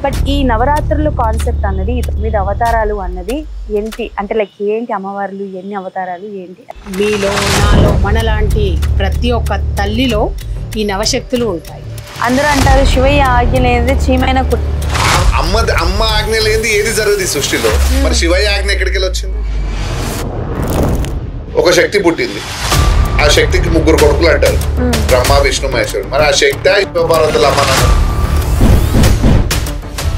But ఈ నవరాత్రులు concept అన్నది 9 అవతారాలు అన్నది ఏంటి అంటే లైక్ ఏంటి అమ్మవార్లు ఎన్ని అవతారాలు ఏంటి? మీలో నాలో మనలాంటి ప్రతి ఒక్క తల్లిలో ఈ నవశక్తులు ఉంటాయి. అందరూ అంటారు శివయ్య ఆజ్ఞ లేనిది చీమైన అమ్మ ఆజ్ఞ లేనిది ఏది జరుగుతుంది సృష్టిలో. మరి శివయ్య ఆజ్ఞ ఎక్కడికి వెళ్ళి వచ్చింది? ఒక శక్తి పుట్టింది, ఆ శక్తికి 3 కొడుకులు అంటారు, బ్రహ్మ విష్ణు మహేశ్వరుడు. మరి ఆ శక్తి శివపార్వతుల అమ్మ నాన్న.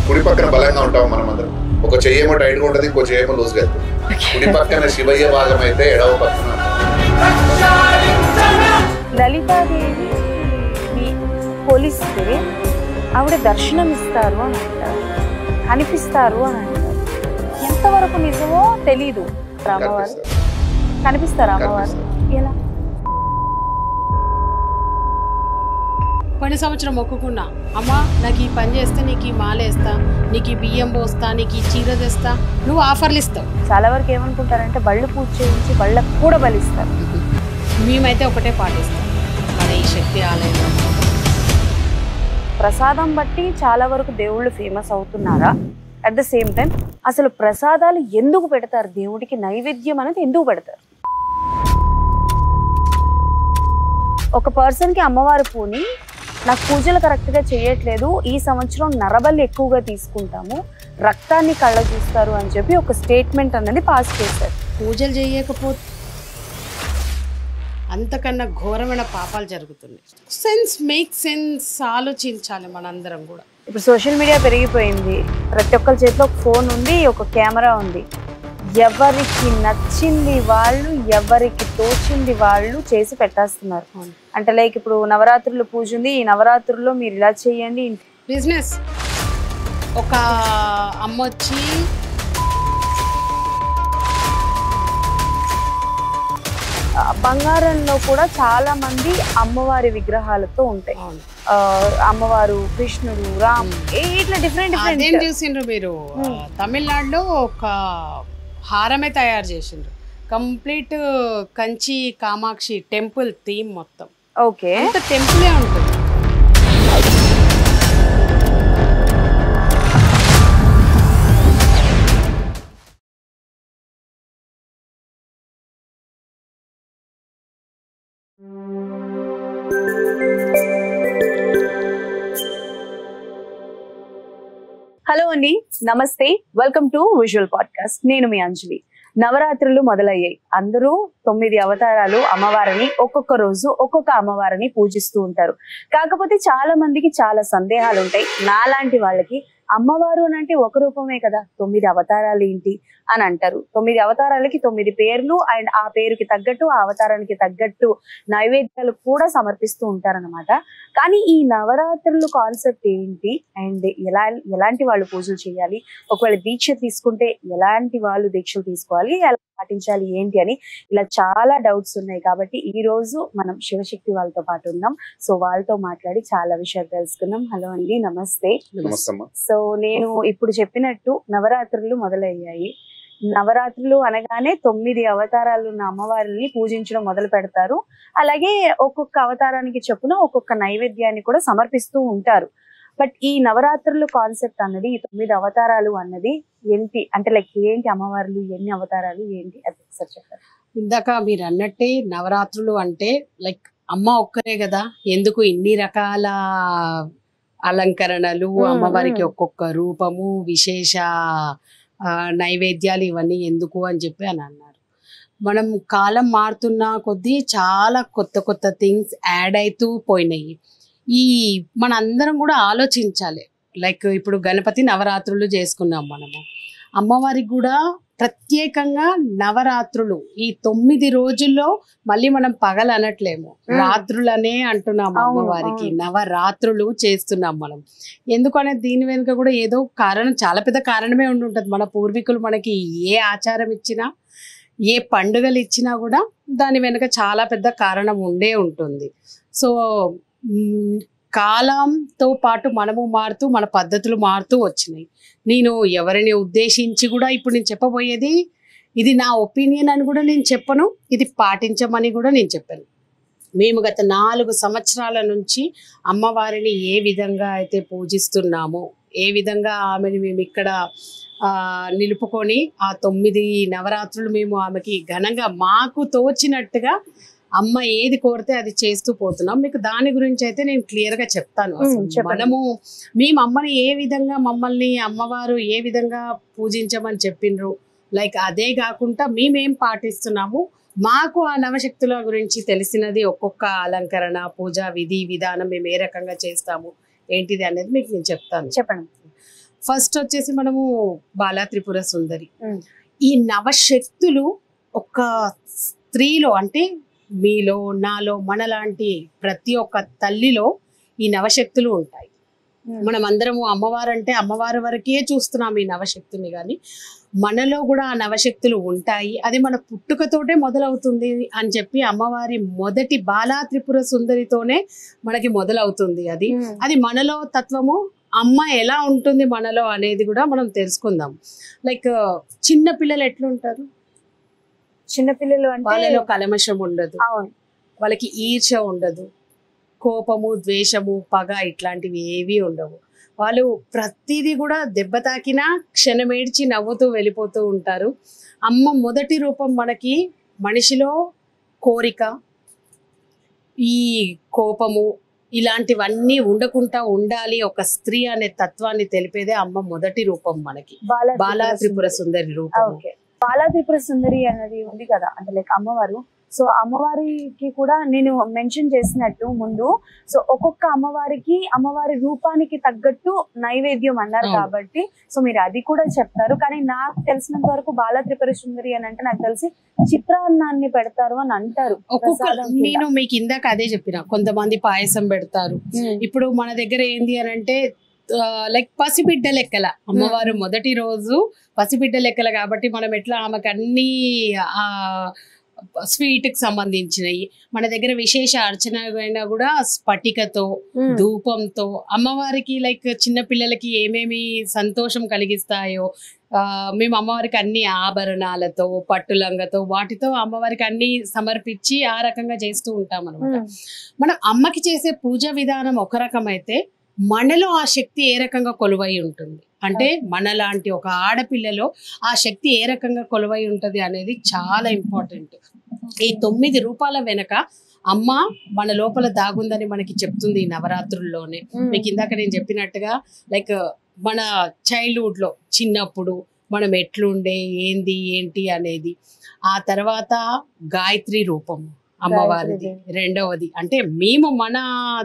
కుడి పక్కన బలంగా ఉంటాము మనం అందరం. ఒక చెయ్యేమో టైట్గా ఉంటుంది, ఇంకో చెయ్యేమో లూజ్గా వెళ్తుంది. కుడి పక్కన శివయ్య భాగం అయితే ఎడవ పక్కన లలితాదేవి పోలిస్తే ఆవిడ దర్శనం ఇస్తారు అని అంటారు, కనిపిస్తారు అని అంటారు. ఎంతవరకు నిజమో తెలీదు. అమ్మవారు కనిపిస్తారు. అమ్మవారు ఎలా? పోయిన సంవత్సరం మొక్కుకున్నా, అమ్మా నాకు ఈ పని చేస్తే నీకు ఈ మాల వేస్తా, నీకు ఈ బియ్యం పోస్తా, నీకు ఈ చీర తెస్తా, నువ్వు ఆఫర్లు ఇస్తావు. చాలా వరకు ఏమనుకుంటారంటే బళ్ళు పూజ చేయించి బళ్ళకు కూడా బలిస్తారు. మేమైతే ఒకటే పాటిస్తాం, మన ఈ శక్తి ఆలయంలో ప్రసాదం బట్టి చాలా వరకు దేవుళ్ళు ఫేమస్ అవుతున్నారా? అట్ ద సేమ్ టైం అసలు ప్రసాదాలు ఎందుకు పెడతారు? దేవుడికి నైవేద్యం అనేది ఎందుకు పెడతారు? ఒక పర్సన్కి అమ్మవారి పూని నాకు పూజలు కరెక్ట్గా చేయట్లేదు, ఈ సంవత్సరం నరబలి ఎక్కువగా తీసుకుంటాము, రక్తాన్ని కళ్ళ చూస్తారు అని చెప్పి ఒక స్టేట్మెంట్ అనేది పాస్ చేశారు. పూజలు చేయకపోతే అంతకన్నా ఘోరమైన పాపాలు జరుగుతున్నాయి. మేక్ సెన్స్ ఆలోచించాలి మనందరం కూడా. ఇప్పుడు సోషల్ మీడియా పెరిగిపోయింది, ప్రతి ఒక్కరి చేతిలో ఒక ఫోన్ ఉంది, ఒక కెమెరా ఉంది. ఎవరికి నచ్చింది వాళ్ళు, ఎవరికి తోచింది వాళ్ళు చేసి పెట్టేస్తున్నారు. అంటే లైక్ ఇప్పుడు నవరాత్రులు పూజ ఉంది, ఈ నవరాత్రుల్లో మీరు ఇలా చేయండి. బిజినెస్ ఒక అమ్మ వచ్చి బంగారంలో కూడా చాలా మంది అమ్మవారి విగ్రహాలతో ఉంటాయి. అమ్మవారు, కృష్ణుడు, రామ్, ఇట్లా డిఫరెంట్ డిఫరెంట్ చూసిండ్రు మీరు. తమిళనాడులో ఒక హారమే తయారు చేసిండ్రు, complete Kanchi Kamakshi temple theme మొత్తం. ఓకే, అంత టెంపులే ఉంటుంది. హలో అండి, నమస్తే, వెల్కమ్ టు విజువల్ పాడ్కాస్ట్. నేను మీ అంజలి. నవరాత్రులు మొదలయ్యాయి. అందరూ 9 అవతారాలు అమ్మవారిని ఒక్కొక్క రోజు ఒక్కొక్క అమ్మవారిని పూజిస్తూ ఉంటారు. కాకపోతే చాలా మందికి చాలా సందేహాలు ఉంటాయి. నాలాంటి వాళ్ళకి అమ్మవారు అని అంటే ఒక రూపమే కదా, 9 అవతారాలు ఏంటి అని అంటారు. 9 అవతారాలకి 9 పేర్లు అండ్ ఆ పేరుకి తగ్గట్టు, ఆ అవతారానికి తగ్గట్టు నైవేద్యాలు కూడా సమర్పిస్తూ ఉంటారనమాట. కానీ ఈ నవరాత్రులు కాన్సెప్ట్ ఏంటి అండ్ ఎలాంటి వాళ్ళు పూజలు చేయాలి, ఒకవేళ దీక్ష తీసుకుంటే ఎలాంటి వాళ్ళు దీక్షలు తీసుకోవాలి, ఎలా పాటించాలి ఏంటి అని ఇలా చాలా డౌట్స్ ఉన్నాయి. కాబట్టి ఈ రోజు మనం శివశక్తి వాళ్ళతో పాటు ఉన్నాం. సో వాళ్ళతో మాట్లాడి చాలా విషయాలు తెలుసుకుందాం. హలో అండి, నమస్తే. సో నేను ఇప్పుడు చెప్పినట్టు నవరాత్రులు మొదలయ్యాయి. నవరాత్రులు అనగానే 9 అవతారాలు ఉన్న అమ్మవారిని పూజించడం మొదలు పెడతారు. అలాగే ఒక్కొక్క అవతారానికి చొప్పున ఒక్కొక్క నైవేద్యాన్ని కూడా సమర్పిస్తూ ఉంటారు. బట్ ఈ నవరాత్రులు కాన్సెప్ట్ అన్నది 9 అవతారాలు అన్నది ఏంటి అంటే లైక్ ఏంటి అమ్మవార్లు ఎన్ని అవతారాలు ఏంటి అది ఒకసారి చెప్పారు. ఇందాక మీరు అన్నట్టే నవరాత్రులు అంటే లైక్ అమ్మ ఒక్కరే కదా, ఎందుకు ఇన్ని రకాల అలంకరణలు, అమ్మవారికి ఒక్కొక్క రూపము, విశేష నైవేద్యాలు ఇవన్నీ ఎందుకు అని చెప్పి అని అన్నారు. మనం కాలం మారుతున్న కొద్దీ చాలా కొత్త కొత్త థింగ్స్ యాడ్ అవుతూ పోయినాయి. ఈ మనందరం కూడా ఆలోచించాలి. లైక్ ఇప్పుడు గణపతి నవరాత్రులు చేసుకున్నాం మనము, అమ్మవారికి కూడా ప్రత్యేకంగా నవరాత్రులు ఈ 9 రోజుల్లో మళ్ళీ మనం పగలు అనట్లేము, రాత్రులనే అంటున్నాము. అమ్మవారికి నవరాత్రులు చేస్తున్నాం మనం. ఎందుకనే దీని వెనుక కూడా ఏదో కారణం, చాలా పెద్ద కారణమే ఉంటుంటుంది. మన పూర్వీకులు మనకి ఏ ఆచారం ఇచ్చినా, ఏ పండుగలు ఇచ్చినా కూడా దాని వెనుక చాలా పెద్ద కారణం ఉండే ఉంటుంది. సో కాలంతో పాటు మనము మారుతూ, మన పద్ధతులు మారుతూ వచ్చినాయి. నేను ఎవరిని ఉద్దేశించి కూడా ఇప్పుడు నేను చెప్పబోయేది ఇది నా ఒపీనియన్ అని కూడా నేను చెప్పను, ఇది పాటించమని కూడా నేను చెప్పాను. మేము గత 4 సంవత్సరాల నుంచి అమ్మవారిని ఏ విధంగా అయితే పూజిస్తున్నామో, ఏ విధంగా ఆమెని మేము ఇక్కడ నిలుపుకొని ఆ 9 నవరాత్రులు మేము ఆమెకి ఘనంగా మాకు తోచినట్టుగా అమ్మ ఏది కోరితే అది చేస్తూ పోతున్నాం. మీకు దాని గురించి అయితే నేను క్లియర్ గా చెప్తాను. మనము మేము అమ్మని ఏ విధంగా మమ్మల్ని అమ్మవారు ఏ విధంగా పూజించమని చెప్పిండ్రు, లైక్ అదే కాకుండా మేమేం పాటిస్తున్నాము, మాకు ఆ నవశక్తుల గురించి తెలిసినది, ఒక్కొక్క అలంకరణ, పూజ విధి విధానం మేము ఏ రకంగా చేస్తాము ఏంటిది అనేది మీకు నేను చెప్తాను. చెప్పండి. ఫస్ట్ వచ్చేసి మనము బాలా త్రిపుర సుందరి. ఈ నవశక్తులు ఒక స్త్రీలో అంటే మీలో నాలో మనలాంటి ప్రతి ఒక్క తల్లిలో ఈ నవశక్తులు ఉంటాయి. మనం అందరము అమ్మవారు అంటే అమ్మవారి వరకే చూస్తున్నాం ఈ నవశక్తిని, కానీ మనలో కూడా ఆ నవశక్తులు ఉంటాయి. అది మన పుట్టుకతోటే మొదలవుతుంది అని చెప్పి అమ్మవారి మొదటి బాలా త్రిపుర సుందరితోనే మనకి మొదలవుతుంది. అది మనలో తత్వము, అమ్మ ఎలా ఉంటుంది మనలో అనేది కూడా మనం తెలుసుకుందాం. లైక్ చిన్న పిల్లలు ఎట్లుంటారు, చిన్నపిల్లలు అంటే వాళ్ళలో కలమషం ఉండదు, అవును, వాళ్ళకి ఈర్ష ఉండదు, కోపము, ద్వేషము, పగ ఇట్లాంటివి ఏవి ఉండవు. వాళ్ళు ప్రతిదీ కూడా దెబ్బ తాకినా క్షణమేడ్చి నవ్వుతూ వెళ్ళిపోతూ ఉంటారు. అమ్మ మొదటి రూపం మనకి మనిషిలో కోరిక, ఈ కోపము ఇలాంటివన్నీ ఉండకుండా ఉండాలి ఒక స్త్రీ అనే తత్వాన్ని తెలిపేదే అమ్మ మొదటి రూపం మనకి, బాలా త్రిపుర సుందరి రూపం. బాలా త్రిపుర సుందరి అనేది ఉంది కదా, అంటే లైక్ అమ్మవారు. సో అమ్మవారికి కూడా నేను మెన్షన్ చేసినట్టు ముందు, సో ఒక్కొక్క అమ్మవారికి అమ్మవారి రూపానికి తగ్గట్టు నైవేద్యం అన్నారు కాబట్టి సో మీరు అది కూడా చెప్తారు. కానీ నాకు తెలిసినంత వరకు బాలా త్రిపుర సుందరి అని అంటే నాకు తెలిసి చిత్రాన్నాన్ని పెడతారు అని అంటారు. నేను మీకు ఇందాక అదే చెప్పిన, కొంతమంది పాయసం పెడతారు. ఇప్పుడు మన దగ్గర ఏంది అని అంటే లైక్ పసిబిడ్డ లెక్కల అమ్మవారు మొదటి రోజు పసిబిడ్డ లెక్కల కాబట్టి మనం ఎట్లా ఆమెకు అన్ని స్వీట్ కి సంబంధించినవి, మన దగ్గర విశేష అర్చన అయినా కూడా స్ఫటికతో ధూపంతో అమ్మవారికి లైక్ చిన్న పిల్లలకి ఏమేమి సంతోషం కలిగిస్తాయో మేము అమ్మవారికి అన్ని ఆభరణాలతో పట్టులంగతో వాటితో అమ్మవారికి అన్ని సమర్పించి ఆ రకంగా చేస్తూ ఉంటాం అనమాట. మనం అమ్మకి చేసే పూజ విధానం ఒక రకమైతే మనలో ఆ శక్తి ఏ రకంగా కొలువై ఉంటుంది అంటే మనలాంటి ఒక ఆడపిల్లలో ఆ శక్తి ఏ రకంగా కొలువై ఉంటది అనేది చాలా ఇంపార్టెంట్. ఈ 9 రూపాల వెనక అమ్మ మన లోపల దాగుందని మనకి చెప్తుంది ఈ నవరాత్రుల్లోనే. మీకు ఇందాక నేను చెప్పినట్టుగా లైక్ మన చైల్డ్హుడ్ లో చిన్నప్పుడు మనం ఎట్లుండే ఏంటి అనేది, ఆ తర్వాత గాయత్రి రూపం అమ్మవారిది రెండవది, అంటే మేము మన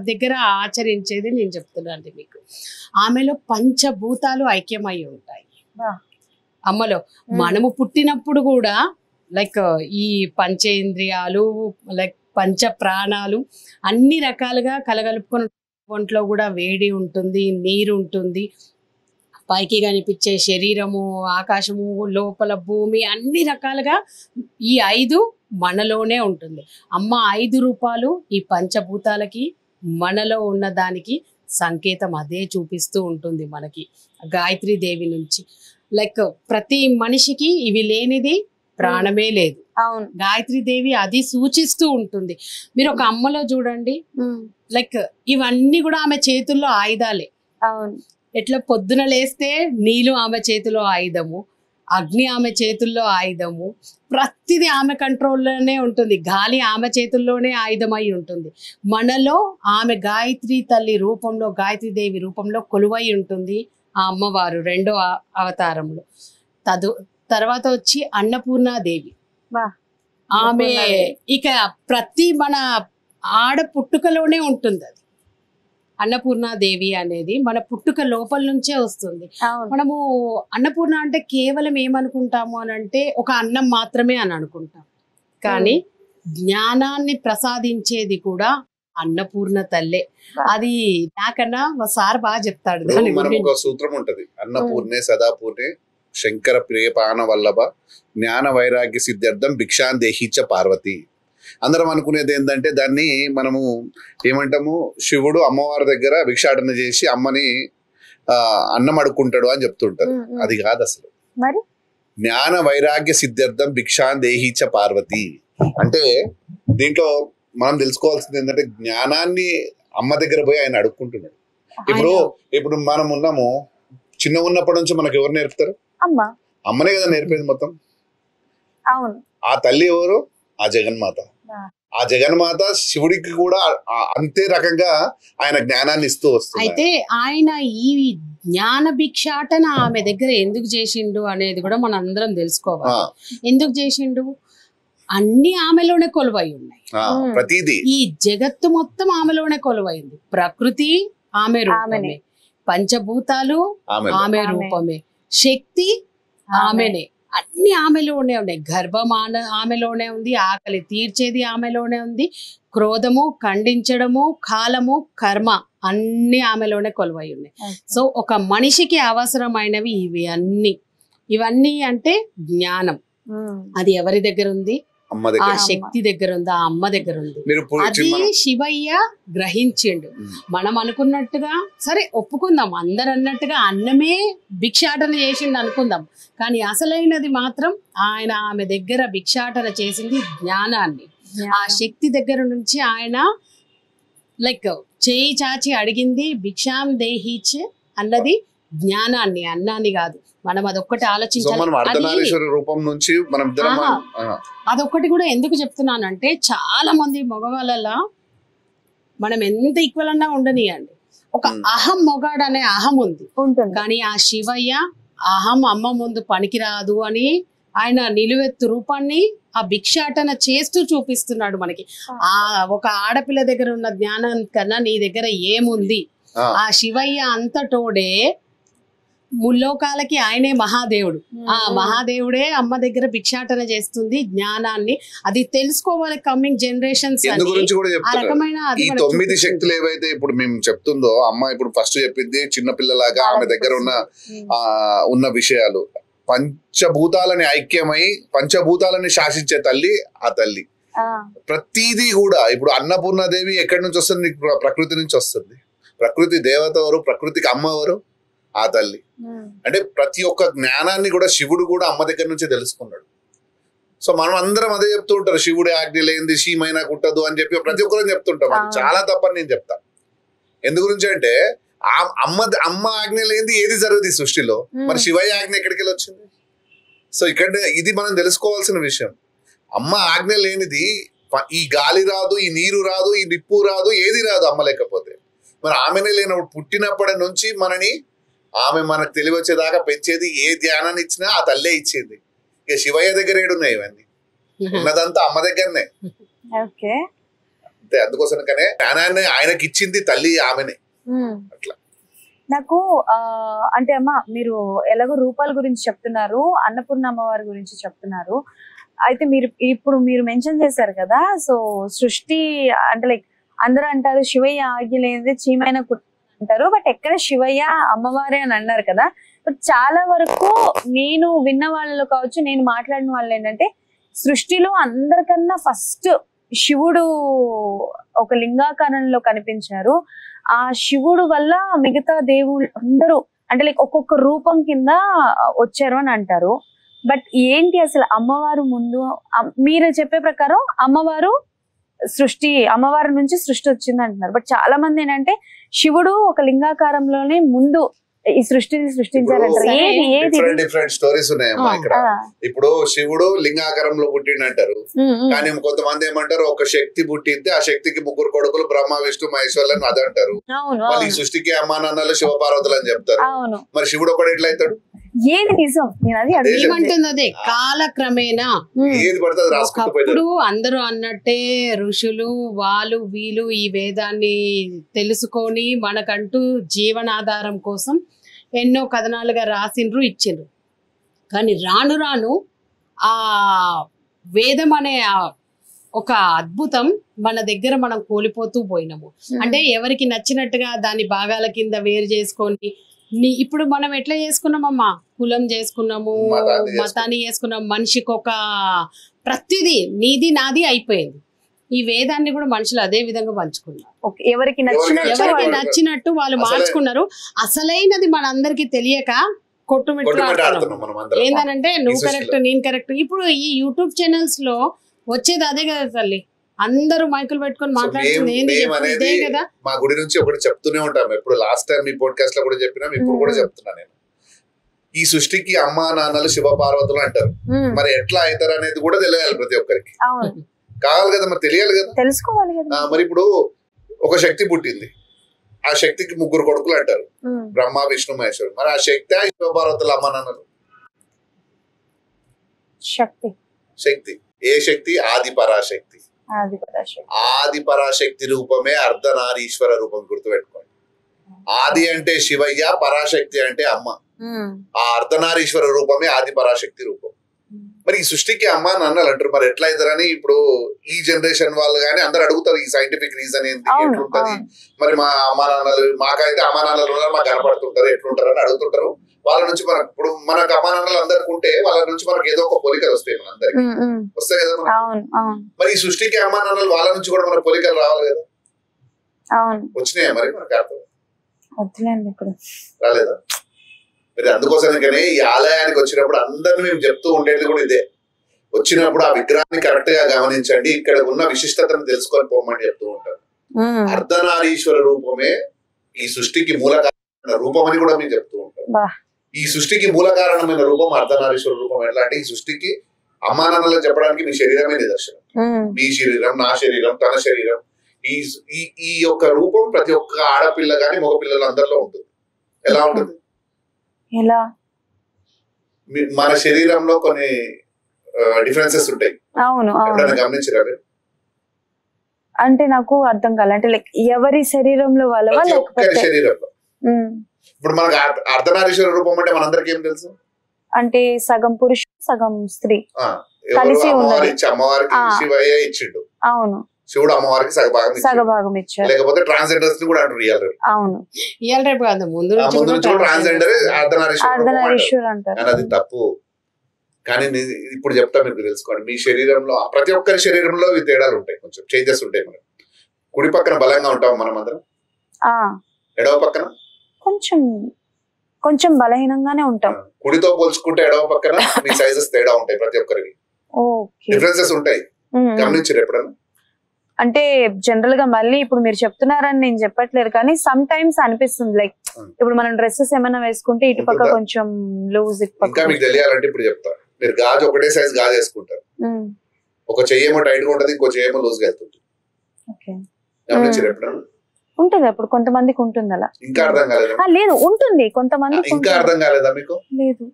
దగ్గర ఆచరించేది నేను చెప్తున్నాను మీకు. ఆమెలో పంచభూతాలు ఐక్యమై ఉంటాయి అమ్మలో. మనము పుట్టినప్పుడు కూడా లైక్ ఈ పంచేంద్రియాలు లైక్ పంచ ప్రాణాలు అన్ని రకాలుగా కలగలుపుకొని ఒంట్లో కూడా వేడి ఉంటుంది, నీరు ఉంటుంది, పైకి కనిపించే శరీరము, ఆకాశము, లోపల భూమి అన్ని రకాలుగా ఈ 5 మనలోనే ఉంటుంది. అమ్మ 5 రూపాలు ఈ పంచభూతాలకి మనలో ఉన్న దానికి సంకేతం అదే చూపిస్తూ ఉంటుంది మనకి గాయత్రి దేవి నుంచి. లైక్ ప్రతి మనిషికి ఇవి లేనిది ప్రాణమే లేదు. గాయత్రి దేవి అది సూచిస్తూ ఉంటుంది. మీరు ఒక అమ్మలో చూడండి, లైక్ ఇవన్నీ కూడా ఆమె చేతుల్లో ఆయుధాలే. ఎట్లా పొద్దున లేస్తే నీళ్ళు ఆమె చేతిలో ఆయుధము, అగ్ని ఆమె చేతుల్లో ఆయుధము, ప్రతిదీ ఆమె కంట్రోల్లోనే ఉంటుంది, గాలి ఆమె చేతుల్లోనే ఆయుధమై ఉంటుంది. మనలో ఆమె గాయత్రి తల్లి రూపంలో, గాయత్రి దేవి రూపంలో కొలువై ఉంటుంది ఆ అమ్మవారు రెండో అవతారంలో. తర్వాత వచ్చి అన్నపూర్ణాదేవి. ఆమె ఇక ప్రతి మన ఆడ పుట్టుకలోనే ఉంటుంది. అది అన్నపూర్ణాదేవి అనేది మన పుట్టుక లోపల నుంచే వస్తుంది. మనము అన్నపూర్ణ అంటే కేవలం ఏమనుకుంటాము అని అంటే ఒక అన్నం మాత్రమే అని అనుకుంటాం, కానీ జ్ఞానాన్ని ప్రసాదించేది కూడా అన్నపూర్ణ తల్లే. అది నాకన్నా మా సార్ బాగా చెప్తాడు. ఒక సూత్రం ఉంటది, అన్నపూర్ణే సదాపూర్ణే శంకర ప్రియపాన వల్లభ జ్ఞాన వైరాగ్య సిద్ధార్థం భిక్షాందేహిచ పార్వతి. అందరం అనుకునేది ఏంటంటే దాన్ని మనము ఏమంటాము, శివుడు అమ్మవారి దగ్గర భిక్షాటన చేసి అమ్మని అన్నం అడుక్కుంటాడు అని చెప్తుంటారు. అది కాదు అసలు. జ్ఞాన వైరాగ్య సిద్ధార్థం భిక్షాందేహిచ పార్వతి అంటే దీంట్లో మనం తెలుసుకోవాల్సింది ఏంటంటే జ్ఞానాన్ని అమ్మ దగ్గర పోయి ఆయన అడుక్కుంటున్నాడు. ఇప్పుడు మనం ఉన్నాము, చిన్న ఉన్నప్పటి నుంచి మనకు ఎవరు నేర్పుతారు? అమ్మ. అమ్మనే కదా నేర్పేది మొత్తం. అవును. ఆ తల్లి ఎవరు? ఆ జగన్మాత. ఆ. ఆ జగన్మాత శివుడికి కూడా అంతే రకంగా ఆయన జ్ఞానాన్ని ఇస్తూ వస్తుంది. అయితే ఆయన ఈ జ్ఞాన భిక్షాటన ఆమె దగ్గర ఎందుకు చేసిండు అనేది కూడా మనం అందరం తెలుసుకోవాలి. ఎందుకు చేసిండు? అన్ని ఆమెలోనే కొలువై ఉన్నాయి. ప్రతిదీ ఈ జగత్తు మొత్తం ఆమెలోనే కొలువైంది. ప్రకృతి ఆమె రూపమే, పంచభూతాలు ఆమె రూపమే, శక్తి ఆమెనే, అన్ని ఆమెలోనే ఉన్నాయి. గర్భం ఆమెలోనే ఉంది, ఆకలి తీర్చేది ఆమెలోనే ఉంది, క్రోధము, ఖండించడము, కాలము, కర్మ అన్ని ఆమెలోనే కొలువై ఉన్నాయి. సో ఒక మనిషికి అవసరమైనవి ఇవన్నీ అంటే జ్ఞానం. అది ఎవరి దగ్గర ఉంది? ఆ శక్తి దగ్గర ఉంది, ఆ అమ్మ దగ్గర ఉంది. అది శివయ్య గ్రహించిండు. మనం అనుకున్నట్టుగా సరే ఒప్పుకుందాం, అందరు అన్నట్టుగా అన్నమే భిక్షాటన చేసిండు అనుకుందాం, కానీ అసలైనది మాత్రం ఆయన ఆమె దగ్గర భిక్షాటన చేసింది జ్ఞానాన్ని. ఆ శక్తి దగ్గర నుంచి ఆయన లైక్ చేయి చాచి అడిగింది భిక్షాం దేహీచ్ అన్నది జ్ఞానాన్ని, అన్నాన్ని కాదు. మనం అదొక్కటి ఆలోచించాలి. అదొక్కటి కూడా ఎందుకు చెప్తున్నానంటే, చాలా మంది మగవాళ్ళ మనం ఎంత ఈక్వల్ అన్నా ఉండనియండి, ఒక అహం మొగాడు అనే అహం ఉంది. కానీ ఆ శివయ్య అహం అమ్మ ముందు పనికిరాదు అని ఆయన నిలువెత్తు రూపాన్ని ఆ భిక్షాటన చేస్తూ చూపిస్తున్నాడు మనకి. ఆ ఒక ఆడపిల్ల దగ్గర ఉన్న జ్ఞానం కన్నా నీ దగ్గర ఏముంది? ఆ శివయ్య అంతటోడే ముల్లోకాలకి ఆయనే మహాదేవుడు. ఆ మహాదేవుడే అమ్మ దగ్గర భిక్షాటన చేస్తుంది జ్ఞానాన్ని. అది తెలుసుకోవాలి కమింగ్ జనరేషన్స్. ఆ రకమైన ఈ 9 శక్తులు ఏవైతే ఇప్పుడు మేము చెప్తుందో అమ్మ ఇప్పుడు ఫస్ట్ చెప్పింది చిన్నపిల్లలాగా ఆమె దగ్గర ఉన్న విషయాలు. పంచభూతాలని ఐక్యమై పంచభూతాలని శాసించే తల్లి ఆ తల్లి. ప్రతిదీ కూడా ఇప్పుడు అన్నపూర్ణాదేవి ఎక్కడి నుంచి వస్తుంది? ప్రకృతి నుంచి వస్తుంది. ప్రకృతి దేవత ఎవరు? ప్రకృతికి అమ్మ ఎవరు? ఆ తల్లి. అంటే ప్రతి ఒక్క జ్ఞానాన్ని కూడా శివుడు కూడా అమ్మ దగ్గర నుంచి తెలుసుకున్నాడు. సో మనం అందరం అదే చెప్తూ ఉంటారు, శివుడి ఆజ్ఞ లేనిది శీమైనా కుట్టదు అని చెప్పి ప్రతి ఒక్కరూ చెప్తుంటాం. అది చాలా తప్పని నేను చెప్తా. ఎందు గురించి అంటే అమ్మ ఆజ్ఞ లేనిది ఏది జరగదు ఈ సృష్టిలో. మరి శివయ్య ఆజ్ఞ ఎక్కడికి వెళ్ళి వచ్చింది? సో ఇక్కడ ఇది మనం తెలుసుకోవాల్సిన విషయం. అమ్మ ఆజ్ఞ లేనిది ఈ గాలి రాదు, ఈ నీరు రాదు, ఈ నిప్పు రాదు, ఏది రాదు అమ్మ లేకపోతే. మరి ఆమెనే లేనప్పుడు పుట్టినప్పటి నుంచి ఆమె మనకు తెలివచ్చేదాకా పెంచేది, ఏ ధ్యానాన్ని ఇచ్చినా ఆ తల్లే ఇచ్చింది. ఇక శివయ్య దగ్గర ఏడున్నాయి ఇవన్నీ? ఉన్నదంతా అమ్మ దగ్గరనే. అంతే. అందుకోసమనే జ్ఞానాన్ని ఆయనకి ఇచ్చింది తల్లి ఆమెనే. అట్లా నాకు అంటే అమ్మ మీరు ఎలాగో రూపాల గురించి చెప్తున్నారు, అన్నపూర్ణ అమ్మవారి గురించి చెప్తున్నారు. అయితే ఇప్పుడు మీరు మెన్షన్ చేశారు కదా, సో సృష్టి అంటే లైక్ అందరూ అంటారు శివయ్య ఆజ్ఞ లేనిది చీమైన అంటారు, బట్ ఎక్కడ శివయ్య అమ్మవారే అని అన్నారు కదా. బట్ చాలా వరకు నేను విన్న వాళ్ళు కావచ్చు, నేను మాట్లాడిన వాళ్ళు ఏంటంటే, సృష్టిలో అందరికన్నా ఫస్ట్ శివుడు ఒక లింగాకారంలో కనిపించారు. ఆ శివుడు వల్ల మిగతా దేవుళ్ళు అందరూ అంటే లైక్ ఒక్కొక్క రూపం కింద వచ్చారు అని అంటారు. బట్ ఏంటి అసలు అమ్మవారు ముందు? మీరు చెప్పే ప్రకారం అమ్మవారి నుంచి సృష్టి వచ్చింది అంటున్నారు. బట్ చాలా మంది ఏంటంటే శివుడు ఒక లింగాకారంలోనే ముందు ఈ సృష్టిని సృష్టించారంటారు. డిఫరెంట్ స్టోరీస్ ఉన్నాయమ్మా ఇక్కడ. ఇప్పుడు శివుడు లింగాకారంలో పుట్టిండంటారు, కానీ కొంతమంది ఏమంటారు ఒక శక్తి పుట్టింది, ఆ శక్తికి 3 కొడుకులు బ్రహ్మ విష్ణు మహేశ్వరులని అదంటారు. మళ్ళీ ఈ సృష్టికి అమ్మా నాన్నలు శివపార్వతులు అని చెప్తారు. మరి శివుడు ఒకటి ఎట్లా అవుతాడు? ఏది నిజం? ఏమంటుంది అదే కాలక్రమేణా ఏది పడుతుంది రాసుకుంటూ అందరూ అన్నట్టే ఋషులు వీళ్ళు ఈ వేదాన్ని తెలుసుకొని మనకంటూ జీవనాధారం కోసం ఎన్నో కథనాలుగా రాసిండ్రు, ఇచ్చిండ్రు. కానీ రాను రాను ఆ వేదం అనే ఒక అద్భుతం మన దగ్గర మనం కోల్పోతూ పోయినాము. అంటే ఎవరికి నచ్చినట్టుగా దాని భాగాల కింద వేరు చేసుకొని ఇప్పుడు మనం ఎట్లా చేసుకున్నామమ్మా, కులం చేసుకున్నాము, మతాన్ని చేసుకున్నాం, మనిషికి ఒక ప్రతిదీ నీది నాది అయిపోయింది. ఈ వేదాన్ని కూడా మనుషులు అదే విధంగా పంచుకున్నారు. ఎవరికి నచ్చినట్టు వాళ్ళు మార్చుకున్నారు. అసలైనది మనందరికి తెలియక కొట్టుమిట్లు ఏందనంటే నువ్వు కరెక్ట్ నేను కరెక్ట్. ఇప్పుడు ఈ యూట్యూబ్ ఛానల్స్ లో వచ్చేది అదే కదా తల్లి, అందరూ మైకులు పెట్టుకొని మాట్లాడుతుంది కదా. మా గుడి నుంచి ఒకటి చెప్తూనే ఉంటాం ఎప్పుడు. లాస్ట్ టైం మీ పాడ్కాస్ట్ లో కూడా చెప్పినాం, ఇప్పుడు కూడా చెప్తున్నా నేను. ఈ సృష్టికి అమ్మా నాన్నలు శివ పార్వతులు అంటారు. మరి ఎట్లా అవుతారు అనేది కూడా తెలియాలి ప్రతి ఒక్కరికి. కావాలి కదా, మరి తెలియాలి కదా, తెలుసుకోవాలి కదా. మరి ఇప్పుడు ఒక శక్తి పుట్టింది, ఆ శక్తికి 3 కొడుకులు అంటారు, బ్రహ్మ విష్ణు మహేశ్వరు. మరి ఆ శక్తి శివ పార్వతుల అమ్మా నాన్నలు? శక్తి ఏ శక్తి? ఆది పరాశక్తి. ఆది పరాశక్తి రూపమే అర్ధనారీశ్వర రూపం, గుర్తుపెట్టుకోండి. ఆది అంటే శివయ్య, పరాశక్తి అంటే అమ్మ. ఆ అర్ధనారీశ్వర రూపమే ఆది పరాశక్తి రూపం. మరి ఈ సృష్టికి అమ్మ నాన్నలు అంటారు. మరి ఎట్లా అవుతారని ఇప్పుడు ఈ జనరేషన్ వాళ్ళు కానీ అందరు అడుగుతారు, ఈ సైంటిఫిక్ రీజన్ ఏంటి, ఎట్లుంటది, మరి మా అమ్మా నాన్నలు, మాకైతే అమ్మా నాన్నలు ఉన్నారు, మాకు కనపడుతుంటారు, ఎట్లుంటారు అని అడుగుతుంటారు. వాళ్ళ నుంచి మనకు ఇప్పుడు మనకు అమ్మా నాన్నలు అందరికి ఉంటే వాళ్ళ నుంచి మనకు ఏదో ఒక పోలికలు వస్తాయి, మన అందరికి వస్తాయి కదా. మరి ఈ సృష్టికి అమ్మా నాన్నలు వాళ్ళ నుంచి కూడా మన పోలికలు రావాలి కదా. వచ్చినాయా మరి మనకు అర్థం రాలేదా? మరి అందుకోసమే ఈ ఆలయానికి వచ్చినప్పుడు అందరిని మేము చెప్తూ ఉండేది కూడా ఇదే, వచ్చినప్పుడు ఆ విగ్రహాన్ని కరెక్ట్ గా గమనించండి, ఇక్కడ ఉన్న విశిష్టతను తెలుసుకొని పోమని చెప్తూ ఉంటారు. అర్ధనారీశ్వర రూపమే ఈ సృష్టికి మూల కారణమైన రూపం అని కూడా మేము చెప్తూ ఉంటాం. ఈ సృష్టికి మూల కారణమైన రూపం అర్ధనారీశ్వర రూపం. ఎట్లా అంటే ఈ సృష్టికి అమ్మా నాన్నలు చెప్పడానికి మీ శరీరమే నిదర్శనం. మీ శరీరం, నా శరీరం, తన శరీరం, ఈ యొక్క రూపం ప్రతి ఒక్క ఆడపిల్ల గాని మగ పిల్లలు అందరిలో ఉంటుంది. ఎలా ఉంటుంది? మన శరీరంలో కొన్ని డిఫరెన్సెస్ ఉంటాయి. ఎప్పుడైనా గమనించరా? అంటే నాకు అర్థం కాలే. అంటే లైక్ ఎవరి శరీరంలో వాళ్ళ శరీరంలో ఇప్పుడు మనకు అర్ధనారీశ్వర రూపం అంటే మనందరికి ఏం తెలుసు? అంటే సగం పురుషుడు సగం స్త్రీ కలిసి అమ్మవారికి శివయ్య ఇచ్చిండు. అవును, శివుడు అమ్మవారికి సగభాగం ఇచ్చారు. లేకపోతే ట్రాన్స్జెండర్స్ ని కూడా అంటారు రియల్ రేపు. అవును, రియల్ రేపు కాదు, ముందు నుంచి ట్రాన్స్జెండర్ అర్ధనారీశ్వర అంటారు. అది తప్పు. కానీ ఇప్పుడు చెప్తా, మీరు తెలుసుకోండి. మీ శరీరంలో ప్రతి ఒక్కరి శరీరంలో ఈ తేడాలు ఉంటాయి, కొంచెం చేంజెస్ ఉంటాయి. మనం కుడి పక్కన బలంగా ఉంటాం మనం అందరం, ఎడవ పక్కన కొంచెం బలహీనంగానే ఉంటాం. కుడితో పోల్చుకుంటే ఎడవ పక్కన మీ సైజెస్ తేడా ఉంటాయి, ప్రతి ఒక్కరికి డిఫరెన్సెస్ ఉంటాయి. గమనించారు ఎప్పుడన్నా? అంటే జనరల్ గా మళ్ళీ ఇప్పుడు మీరు చెప్తున్నారని నేను చెప్పట్లేదు, కానీ సమ్ టైమ్స్ అనిపిస్తుంది లైక్ ఇప్పుడు మనం డ్రెస్సెస్ ఏమైనా వేసుకుంటే ఇటు పక్క కొంచెం లూజ్. ఇంకా మీకు తెలియాలంటే ఇప్పుడు చెప్తా. మీరు గాజు ఒకటే సైజ్ గాజు వేసుకుంటారు, ఒక చెయ్యేమో టైట్ గా ఉంటది, ఇంకో చెయ్యేమో లూజ్ గా వెళ్తుంది. గమనించారు ఎప్పుడన్నా? ఉంటుంది, అప్పుడు కొంతమందికి ఉంటుంది అలా. ఇంకా అర్థం కాలేదా? లేదు, ఉంటుంది కొంతమంది. ఇంకా అర్థం కాలేదా మీకు? లేదు.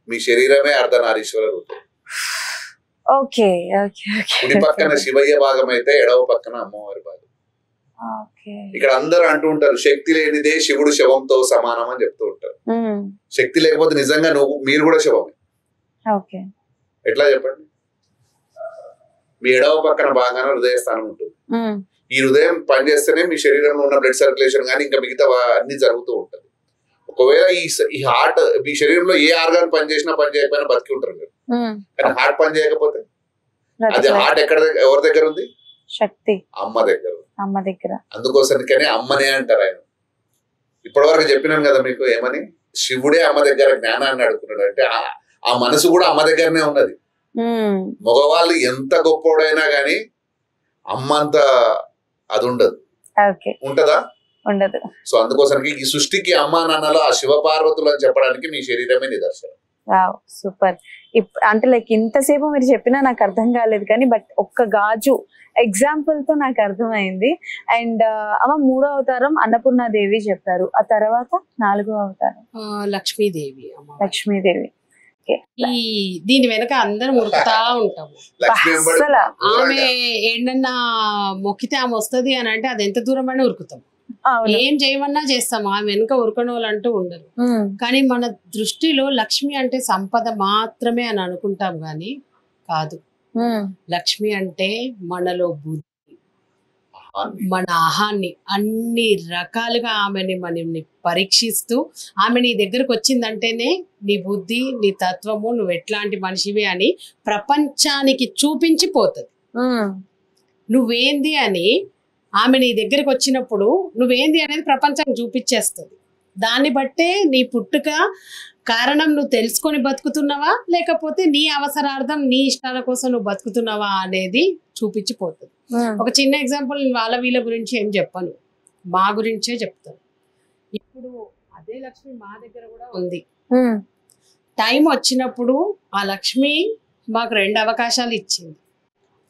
మీ శరీరమే అర్ధనారీశ్వర రూపం. ఓకే, కుడి పక్కన శివయ్య భాగం అయితే ఎడవ పక్కన అమ్మవారి భాగం. ఇక్కడ అందరూ అంటూ ఉంటారు, శక్తి లేనిదే శివుడు శవంతో సమానం అని చెప్తూ ఉంటారు. శక్తి లేకపోతే నిజంగా మీరు కూడా శవమే. ఎట్లా చెప్పండి? మీ ఎడవ పక్కన బాగానే హృదయ స్థానం ఉంటుంది. ఈ హృదయం పనిచేస్తేనే మీ శరీరంలో ఉన్న బ్లడ్ సర్క్యులేషన్ కానీ ఇంకా మిగతా అన్ని జరుగుతూ ఉంటది. ఒకవేళ ఈ హార్ట్ మీ శరీరంలో ఏ ఆర్గాన్ పని చేసినా పని చేయకపోయినా బతికి ఉంటారు మీరు. కానీ హార్ట్ పని చేయకపోతే అది హార్ట్ ఎవరి దగ్గర ఉంది? శక్తి అమ్మ దగ్గర. అందుకోసమనే అమ్మనే అంటారు ఆయన. ఇప్పటి వరకు చెప్పినాను కదా మీకు, ఏమని? శివుడే అమ్మ దగ్గర జ్ఞానాన్ని అడుగుతున్నాడు. అంటే ఆ మనసు కూడా అమ్మ దగ్గరనే ఉన్నది. మగవాళ్ళు ఎంత గొప్పోడైనా గాని అమ్మ అంత అది ఉండదు. ఉంటదా? ఉండదు. సో అందుకోసానికి ఈ సృష్టికి అమ్మా నాన్నలు ఆ శివ పార్వతులు అని చెప్పడానికి మీ శరీరమే నిదర్శనం. సూపర్. అంటే లైక్ ఇంతసేపు మీరు చెప్పినా నాకు అర్థం కాలేదు, కానీ బట్ ఒక్క గాజు ఎగ్జాంపుల్ తో నాకు అర్థమైంది. అండ్ అమ్మ 3వ అవతారం అన్నపూర్ణాదేవి చెప్పారు, ఆ తర్వాత 4వ అవతారం లక్ష్మీదేవి. దీని వెనక అందరం ఉరుకుతా ఉంటాము. ఆమె ఏంటన్నా మొక్కితే ఆమె వస్తుంది అని అంటే అది ఎంత దూరం అయినా ఉరుకుతాం, ఏం చేయమన్నా చేస్తాం. ఆమె వెనుక ఉరకని వాళ్ళు అంటూ ఉండరు. కానీ మన దృష్టిలో లక్ష్మి అంటే సంపద మాత్రమే అని అనుకుంటాం, గాని కాదు. లక్ష్మి అంటే మనలో బుద్ధి, మన ఆహాన్ని అన్ని రకాలుగా ఆమెని మనల్ని పరీక్షిస్తూ ఆమె నీ దగ్గరకు వచ్చిందంటేనే నీ బుద్ధి, నీ తత్వము, నువ్వు ఎట్లాంటి మనిషివి అని ప్రపంచానికి చూపించిపోతుంది. నువ్వేంది అని ఆమె నీ దగ్గరకు వచ్చినప్పుడు నువ్వేంది అనేది ప్రపంచానికి చూపించేస్తుంది. దాన్ని బట్టే నీ పుట్టుక కారణం నువ్వు తెలుసుకొని బతుకుతున్నావా, లేకపోతే నీ అవసరార్థం నీ ఇష్టాల కోసం నువ్వు బతుకుతున్నావా అనేది చూపించిపోతుంది. ఒక చిన్న ఎగ్జాంపుల్, వాళ్ళ వీళ్ళ గురించి ఏం చెప్పను, మా గురించే చెప్తాను. ఇప్పుడు అదే లక్ష్మి మా దగ్గర కూడా ఉంది. టైం వచ్చినప్పుడు ఆ లక్ష్మి మాకు 2 అవకాశాలు ఇచ్చింది.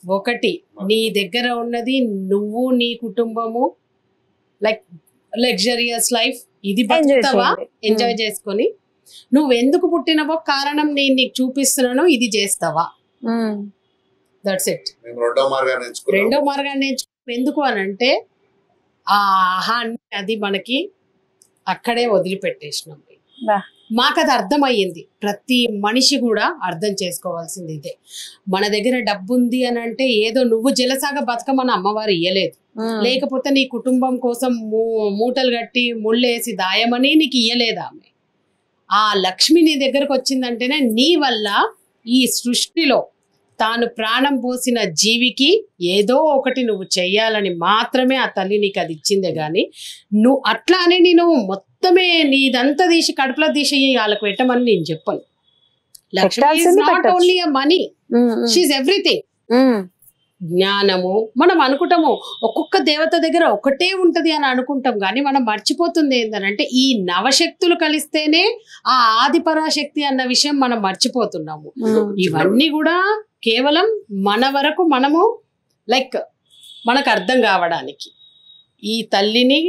ఒకటి, నీ దగ్గర ఉన్నది నువ్వు నీ కుటుంబము లైక్ లగ్జరియస్ లైఫ్ ఇది బతుకుతావా, ఎంజాయ్ చేసుకొని నువ్వెందుకు పుట్టినవో కారణం నేను నీకు చూపిస్తున్నాను, ఇది చేస్తావా, దట్స్ ఇట్. రెండో మార్గాన్ని ఎంచుకున్నాం. ఎందుకు అని అంటే ఆ ఆహాన్ని అది మనకి అక్కడే వదిలిపెట్టేసినాం. మాకు అది అర్థమయ్యింది. ప్రతి మనిషి కూడా అర్థం చేసుకోవాల్సింది ఇదే. మన దగ్గర డబ్బు ఉంది అని అంటే ఏదో నువ్వు జలసాగా బతకమని అమ్మవారు ఇయ్యలేదు, లేకపోతే నీ కుటుంబం కోసం మూటలు కట్టి ముళ్ళేసి దాయమని నీకు ఇయ్యలేదు ఆమె. ఆ లక్ష్మి నీ దగ్గరకు వచ్చిందంటేనే నీ వల్ల ఈ సృష్టిలో తాను ప్రాణం పోసిన జీవికి ఏదో ఒకటి నువ్వు చెయ్యాలని మాత్రమే ఆ తల్లి నీకు అది ఇచ్చిందే గాని నువ్వు అట్లా అని నేను మొత్తమే నీదంతా తీసి కడుపులో తీసి వాళ్ళకి పెట్టమని నేను చెప్పను. Lakshmi is not only a money, she is everything. జ్ఞానము మనం అనుకుంటాము ఒక్కొక్క దేవత దగ్గర ఒకటే ఉంటది అని అనుకుంటాం, కానీ మనం మర్చిపోతుంది ఏంటంటే ఈ నవశక్తులు కలిస్తేనే ఆ ఆది పరాశక్తి అన్న విషయం మనం మర్చిపోతున్నాము. ఇవన్నీ కూడా కేవలం మన వరకు మనము లైక్ మనకు అర్థం కావడానికి ఈ తల్లిని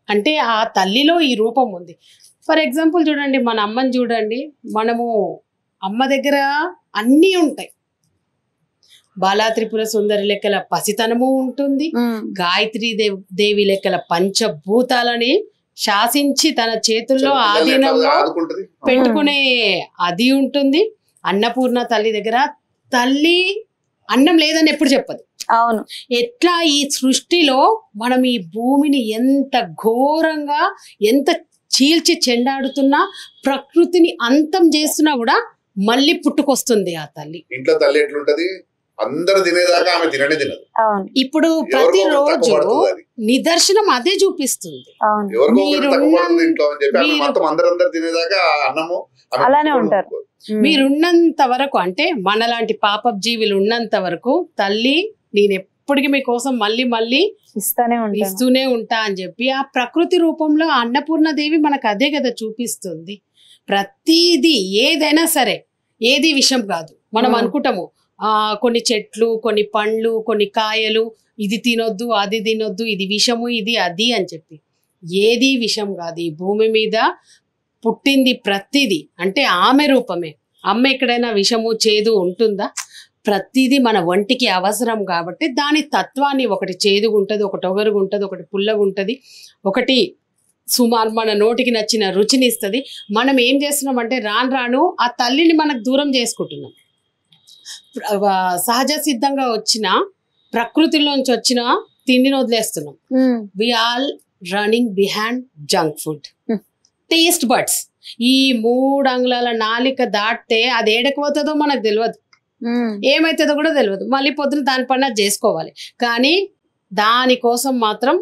అంటే ఆ తల్లిలో ఈ రూపం ఉంది. ఫర్ ఎగ్జాంపుల్ చూడండి, మన అమ్మని చూడండి, మనము అమ్మ దగ్గర అన్నీ ఉంటాయి. బాలా త్రిపుర సుందరి లెక్కల పసితనము ఉంటుంది, గాయత్రీ దేవి లెక్కల పంచభూతాలని శాసించి తన చేతుల్లో ఆధీనంలో పెట్టుకునే అది ఉంటుంది. అన్నపూర్ణ తల్లి దగ్గర తల్లి అన్నం లేదని ఎప్పుడు చెప్పదు. అవును. ఎట్లా ఈ సృష్టిలో మనం ఈ భూమిని ఎంత ఘోరంగా ఎంత చీల్చి చెండాడుతున్నా ప్రకృతిని అంతం చేస్తున్నా కూడా మళ్ళీ పుట్టుకొస్తుంది ఆ తల్లి. ఇంట్లో తల్లి ఎట్లుంటది, అందరు తినేదాకా ఆమె తిననే తినదు. ఇప్పుడు ప్రతిరోజు నిదర్శనం అదే చూపిస్తుంది. అలానే ఉంటారు. మీరున్నంత వరకు అంటే మనలాంటి పాప జీవులు ఉన్నంత వరకు తల్లి నేను ఎప్పటికీ మీకోసం మళ్ళీ మళ్ళీ ఇస్తూనే ఉంటా అని చెప్పి ఆ ప్రకృతి రూపంలో అన్నపూర్ణదేవి మనకు అదే కదా చూపిస్తుంది. ప్రతిదీ ఏదైనా సరే ఏది విషయం కాదు. మనం అనుకుంటాము కొన్ని చెట్లు, కొన్ని పండ్లు, కొన్ని కాయలు, ఇది తినొద్దు అది తినొద్దు, ఇది విషము ఇది అది అని చెప్పి. ఏది విషం కాదు. ఈ భూమి మీద పుట్టింది ప్రతిదీ అంటే ఆమె రూపమే. అమ్మ ఎక్కడైనా విషము చేదు ఉంటుందా? ప్రతిదీ మన ఒంటికి అవసరం కాబట్టి దాని తత్వాన్ని ఒకటి చేదుగుంటది, ఒకటి ఒగరుగుంటది, ఒకటి పుల్లగుంటది, ఒకటి సుమారు మన నోటికి నచ్చిన రుచిని ఇస్తుంది. మనం ఏం చేస్తున్నాం అంటే రాను రాను ఆ తల్లిని మనకు దూరం చేసుకుంటున్నాం. సహజ సిద్ధంగా వచ్చిన ప్రకృతిలోంచి వచ్చిన తిండిని వదిలేస్తున్నాం. We all running behind junk food. Taste buds ఈ 3 అంగుళాల నాలిక దాటితే అది ఏడకపోతుందో మనకు తెలియదు, ఏమైతుందో కూడా తెలియదు. మళ్ళీ పొద్దున దానిపైన చేసుకోవాలి. కానీ దానికోసం మాత్రం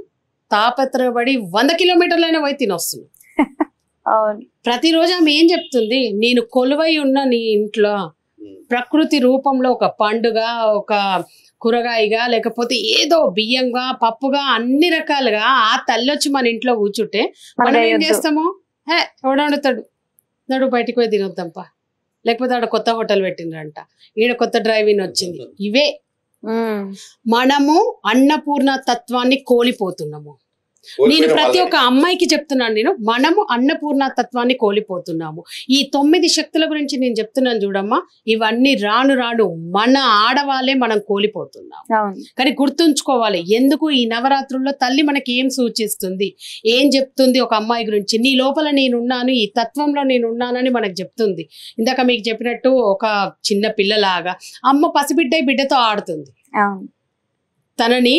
తాపత్రయపడి 100 కిలోమీటర్లైనా పోయి తినొస్తుంది. ప్రతిరోజు ఆమె ఏం చెప్తుంది, నేను కొలువై ఉన్న నీ ఇంట్లో ప్రకృతి రూపంలో ఒక పండుగ, ఒక కూరగాయగా, లేకపోతే ఏదో బియ్యంగా, పప్పుగా, అన్ని రకాలుగా ఆ తల్లి వచ్చి మన ఇంట్లో కూర్చుంటే మనం ఏం చేస్తాము, ఎవడతాడు నడు బయటికి పోయి తినొద్దాంపా, లేకపోతే ఆడ కొత్త హోటల్ పెట్టిండ్రంట, ఈడ కొత్త డ్రైవింగ్ వచ్చింది. ఇవే మనము అన్నపూర్ణ తత్వాన్ని కోల్పోతున్నాము. నేను ప్రతి ఒక్క అమ్మాయికి చెప్తున్నాను, మనము అన్నపూర్ణ తత్వాన్ని కోల్పోతున్నాము. ఈ 9 శక్తుల గురించి నేను చెప్తున్నాను చూడమ్మా, ఇవన్నీ రాను రాను మన ఆడవాళ్ళే మనం కోల్పోతున్నాం. కానీ గుర్తుంచుకోవాలి, ఎందుకు ఈ నవరాత్రుల్లో తల్లి మనకి ఏం సూచిస్తుంది, ఏం చెప్తుంది ఒక అమ్మాయి గురించి. నీ లోపల నేనున్నాను, ఈ తత్వంలో నేనున్నానని మనకు చెప్తుంది. ఇందాక మీకు చెప్పినట్టు ఒక చిన్న పిల్లలాగా అమ్మ పసిబిడ్డ బిడ్డతో ఆడుతుంది. తనని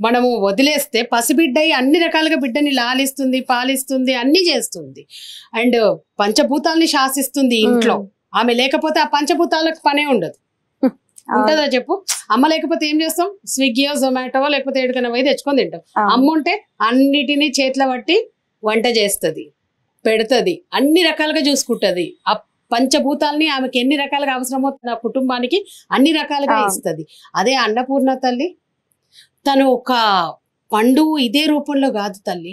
మనము వదిలేస్తే పసిబిడ్డ అన్ని రకాలుగా బిడ్డని లాలిస్తుంది, పాలిస్తుంది, అన్ని చేస్తుంది. అండ్ పంచభూతాలని శాసిస్తుంది ఇంట్లో. ఆమె లేకపోతే ఆ పంచభూతాలకు పనే ఉండదు. ఉంటుందా చెప్పు? అమ్మ లేకపోతే ఏం చేస్తాం? స్విగ్గీయో జొమాటో లేకపోతే ఎక్కడికైనా పోయి తెచ్చుకొని తింటాం. అమ్మ ఉంటే అన్నిటినీ చేతిలో పట్టి వంట చేస్తుంది, పెడుతుంది, అన్ని రకాలుగా చూసుకుంటుంది. ఆ పంచభూతాలని ఆమెకి ఎన్ని రకాలుగా అవసరమో తన కుటుంబానికి అన్ని రకాలుగా ఇస్తుంది. అదే అన్నపూర్ణ తల్లి తను ఒక పండు ఇదే రూపంలో కాదు తల్లి.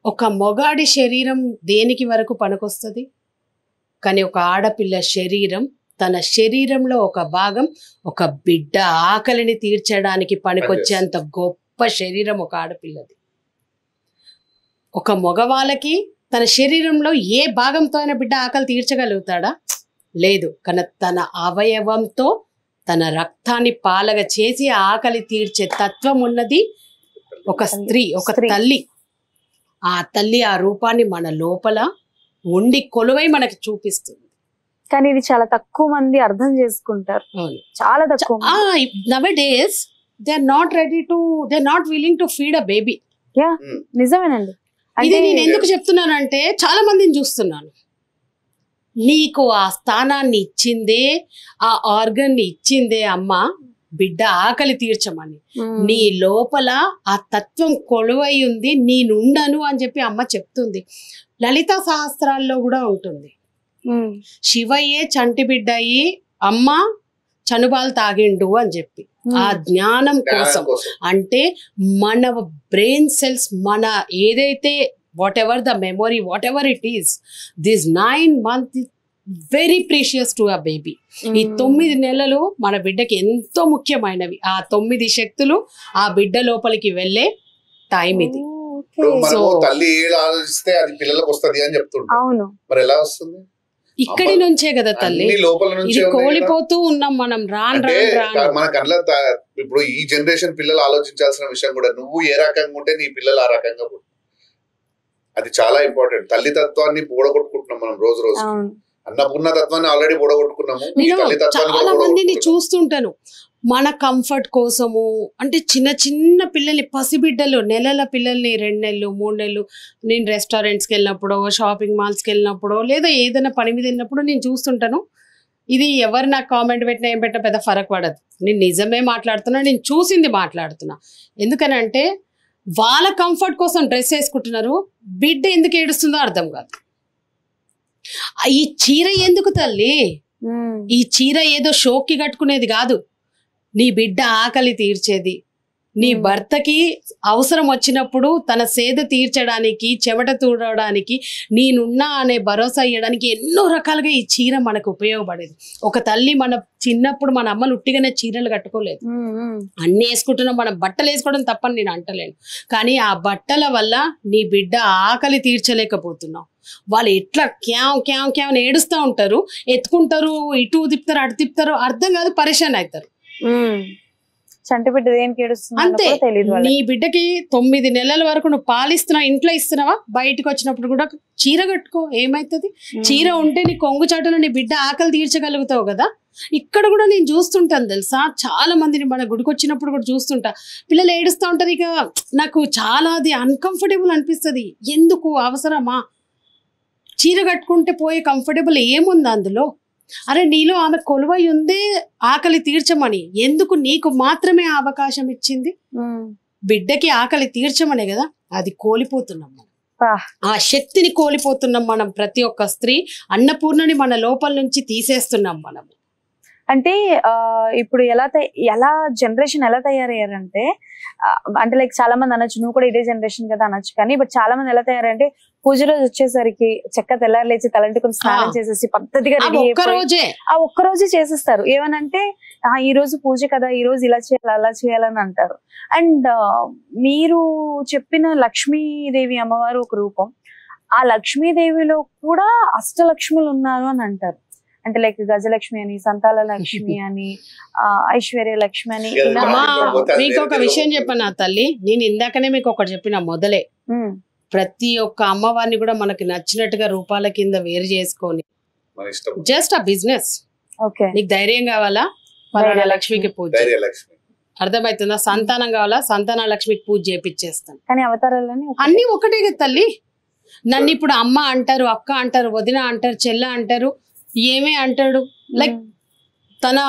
ఒక మొగాడి శరీరం దేనికి వరకు పనికొస్తుంది? కానీ ఒక ఆడపిల్ల శరీరం, తన శరీరంలో ఒక భాగం ఒక బిడ్డ ఆకలిని తీర్చడానికి పనికొచ్చేంత గొప్ప శరీరం ఒక ఆడపిల్లది. ఒక మగవాళ్ళకి తన శరీరంలో ఏ భాగంతో అయినా బిడ్డ ఆకలి తీర్చగలుగుతాడా? లేదు. కానీ తన అవయవంతో తన రక్తాన్ని పాలగా చేసి ఆకలి తీర్చే తత్వం ఉన్నది ఒక స్త్రీ, ఒక తల్లి. ఆ తల్లి ఆ రూపాన్ని మన లోపల ఉండి కొలువై మనకి చూపిస్తుంది. కానీ ఇది చాలా తక్కువ మంది అర్థం చేసుకుంటారు. చాలా తక్కువ. Nowadays they are not ready to, they are not willing to feed a baby. Yeah, నిజమేనండి. ఇది నేను ఎందుకు చెప్తున్నానంటే చాలా మందిని చూస్తున్నాను. నీకు ఆ స్థానాన్ని ఇచ్చిందే, ఆ ఆర్గన్ ని ఇచ్చిందే అమ్మ, బిడ్డ ఆకలి తీర్చమని. నీ లోపల ఆ తత్వం కొలువై ఉంది, నేనుండను అని చెప్పి అమ్మ చెప్తుంది. లలితా సహస్రాల్లో కూడా ఉంటుంది. శివయ్యే చంటి బిడ్డ అయ్యి అమ్మ చనుబాలు తాగిండు అని చెప్పి, ఆ జ్ఞానం కోసం. అంటే మన బ్రెయిన్ సెల్స్, మన ఏదైతే what ever the memory, what ever it is, this 9 months very precious to a baby. ఈ 9 నెలలు మన బిడ్డకి ఎంతో ముఖ్యమైనవి. ఆ 9 శక్తులు ఆ బిడ్డ లోపలికి వెళ్ళే టైం ఇది. తల్లి ఆలోచిస్తే అది పిల్లలకు వస్తుంది అని చెప్తుంటారు. అవును, మరి ఎలా వస్తుంది? ఇక్కడి నుంచే కదా తల్లి, ఇది కోల్పోతూ ఉన్నాం మనం. మన కళ్ళ ఇప్పుడు ఈ జనరేషన్ పిల్లలు ఆలోచించాల్సిన విషయం కూడా, నువ్వు ఏ రకంగా ఉంటే నీ పిల్లలు ఆ రకంగా పుట్టు. అది చాలా ఇంపార్టెంట్. తల్లి తత్వాన్ని పూడగొట్టుకుంటున్నాం మనం రోజు రోజు. అన్నపూర్ణ తత్వాన్ని ఆల్రెడీ పూడగొట్టుకున్నాము. చాలా మందిని చూస్తుంటాను మన కంఫర్ట్ కోసము. అంటే చిన్న చిన్న పిల్లల్ని, పసిబిడ్డలు, నెలల పిల్లల్ని 2 నెలలు 3 నెలలు, నేను రెస్టారెంట్స్కి వెళ్ళినప్పుడో, షాపింగ్ మాల్స్కి వెళ్ళినప్పుడో, లేదా ఏదైనా పని మీద వెళ్ళినప్పుడు నేను చూస్తుంటాను. ఇది ఎవరు నాకు కామెంట్ పెట్టినా ఏం పెట్టినా పెద్ద ఫరక్ పడదు. నేను నిజమే మాట్లాడుతున్నా, నేను చూసింది మాట్లాడుతున్నా. ఎందుకనంటే వాళ్ళ కంఫర్ట్ కోసం డ్రెస్ వేసుకుంటున్నారు. బిడ్డ ఎందుకు ఏడుస్తుందో అర్థం కాదు. ఈ చీర ఎందుకు తల్లి? ఈ చీర ఏదో షోకి కట్టుకునేది కాదు, నీ బిడ్డ ఆకలి తీర్చేది. నీ భర్తకి అవసరం వచ్చినప్పుడు తన సేద తీర్చడానికి, చెమట తూడడానికి, నేనున్నా అనే భరోసా ఇవ్వడానికి ఎన్నో రకాలుగా ఈ చీర మనకు ఉపయోగపడేది. ఒక తల్లి మన చిన్నప్పుడు మన అమ్మలు ఉట్టిగానే చీరలు కట్టుకోలేదు, అన్ని వేసుకుంటున్నాం. మనం బట్టలు వేసుకోవడం తప్పని నేను అంటలేను, కానీ ఆ బట్టల వల్ల నీ బిడ్డ ఆకలి తీర్చలేకపోతున్నావు. వాళ్ళు ఎట్లా క్యావ్ క్యావ్ క్యావ్ ఏడుస్తూ ఉంటారు, ఎత్తుకుంటారు, ఇటు తిప్పుతారు, అటు తిప్పుతారు, అర్థం కాదు, పరేషాన్ అవుతారు. చంటి బిడ్డ దేనికి ఏడుస్తుంది అంతే. నీ బిడ్డకి 9 నెలల వరకు నువ్వు పాలిస్తున్నావు, ఇంట్లో ఇస్తున్నావా, బయటకు వచ్చినప్పుడు కూడా చీర కట్టుకో, ఏమైతుంది? చీర ఉంటే నీ కొంగు చాటులో నీ బిడ్డ ఆకలి తీర్చగలుగుతావు కదా. ఇక్కడ కూడా నేను చూస్తుంటాను తెలుసా, చాలా మందిని మన గుడికి వచ్చినప్పుడు కూడా చూస్తుంటా, పిల్లలు ఏడుస్తూ ఉంటారు. ఇక నాకు చాలా అది అన్కంఫర్టబుల్ అనిపిస్తుంది. ఎందుకు అవసరమా? చీర కట్టుకుంటే పోయే కంఫర్టబుల్ ఏముంది అందులో? అరే నీలో ఆమె కొలువై ఉందే ఆకలి తీర్చమని. ఎందుకు నీకు మాత్రమే అవకాశం ఇచ్చింది? బిడ్డకి ఆకలి తీర్చమనే కదా. అది కోల్పోతున్నాం మనం, ఆ శక్తిని కోల్పోతున్నాం మనం. ప్రతి ఒక్క స్త్రీ అన్నపూర్ణని మన లోపల నుంచి తీసేస్తున్నాం మనం. అంటే ఇప్పుడు ఎలా జనరేషన్ ఎలా తయారయ్యారంటే, అంటే లైక్ చాలా మంది అనొచ్చు, నువ్వు కూడా ఇదే జనరేషన్ కదా అనొచ్చు, కానీ బట్ చాలా మంది ఎలా తయారంటే పూజ రోజు వచ్చేసరికి చెక్క తెల్లారు లేచి తలంటుకుని స్నానం చేసేసి పద్ధతిగా ఆ ఒక్కరోజే చేసేస్తారు. ఏమనంటే ఈ రోజు పూజ కదా, ఈ రోజు ఇలా చేయాలి అలా చేయాలని అంటారు. అండ్ మీరు చెప్పిన లక్ష్మీదేవి అమ్మవారు ఒక రూపం, ఆ లక్ష్మీదేవిలో కూడా అష్టలక్ష్ములు ఉన్నారు అని అంటారు. అంటే లైక్ గజలక్ష్మి అని, సంతాల లక్ష్మి అని, ఐశ్వర్య లక్ష్మి అని. మీకు ఒక విషయం చెప్పాను తల్లి, నేను ఇందాకనే మీకు ఒకటి చెప్పిన మొదలే, ప్రతి ఒక్క అమ్మవారిని కూడా మనకి నచ్చినట్టుగా రూపాల కింద వేరు చేసుకొని జస్ట్ ఆ బిజినెస్. నీకు ధైర్యం కావాలా, పలానా లక్ష్మికి పూజ, అర్థమవుతుందా? సంతానం కావాలా, సంతాన లక్ష్మికి పూజ చేపిచ్చేస్తాను. కానీ అవతారాలని అన్ని ఒకటే కదా తల్లి. నన్ను ఇప్పుడు అమ్మ అంటారు, అక్క అంటారు, వదిన అంటారు, చెల్ల అంటారు, ఏమే అంటాడు. లైక్ తన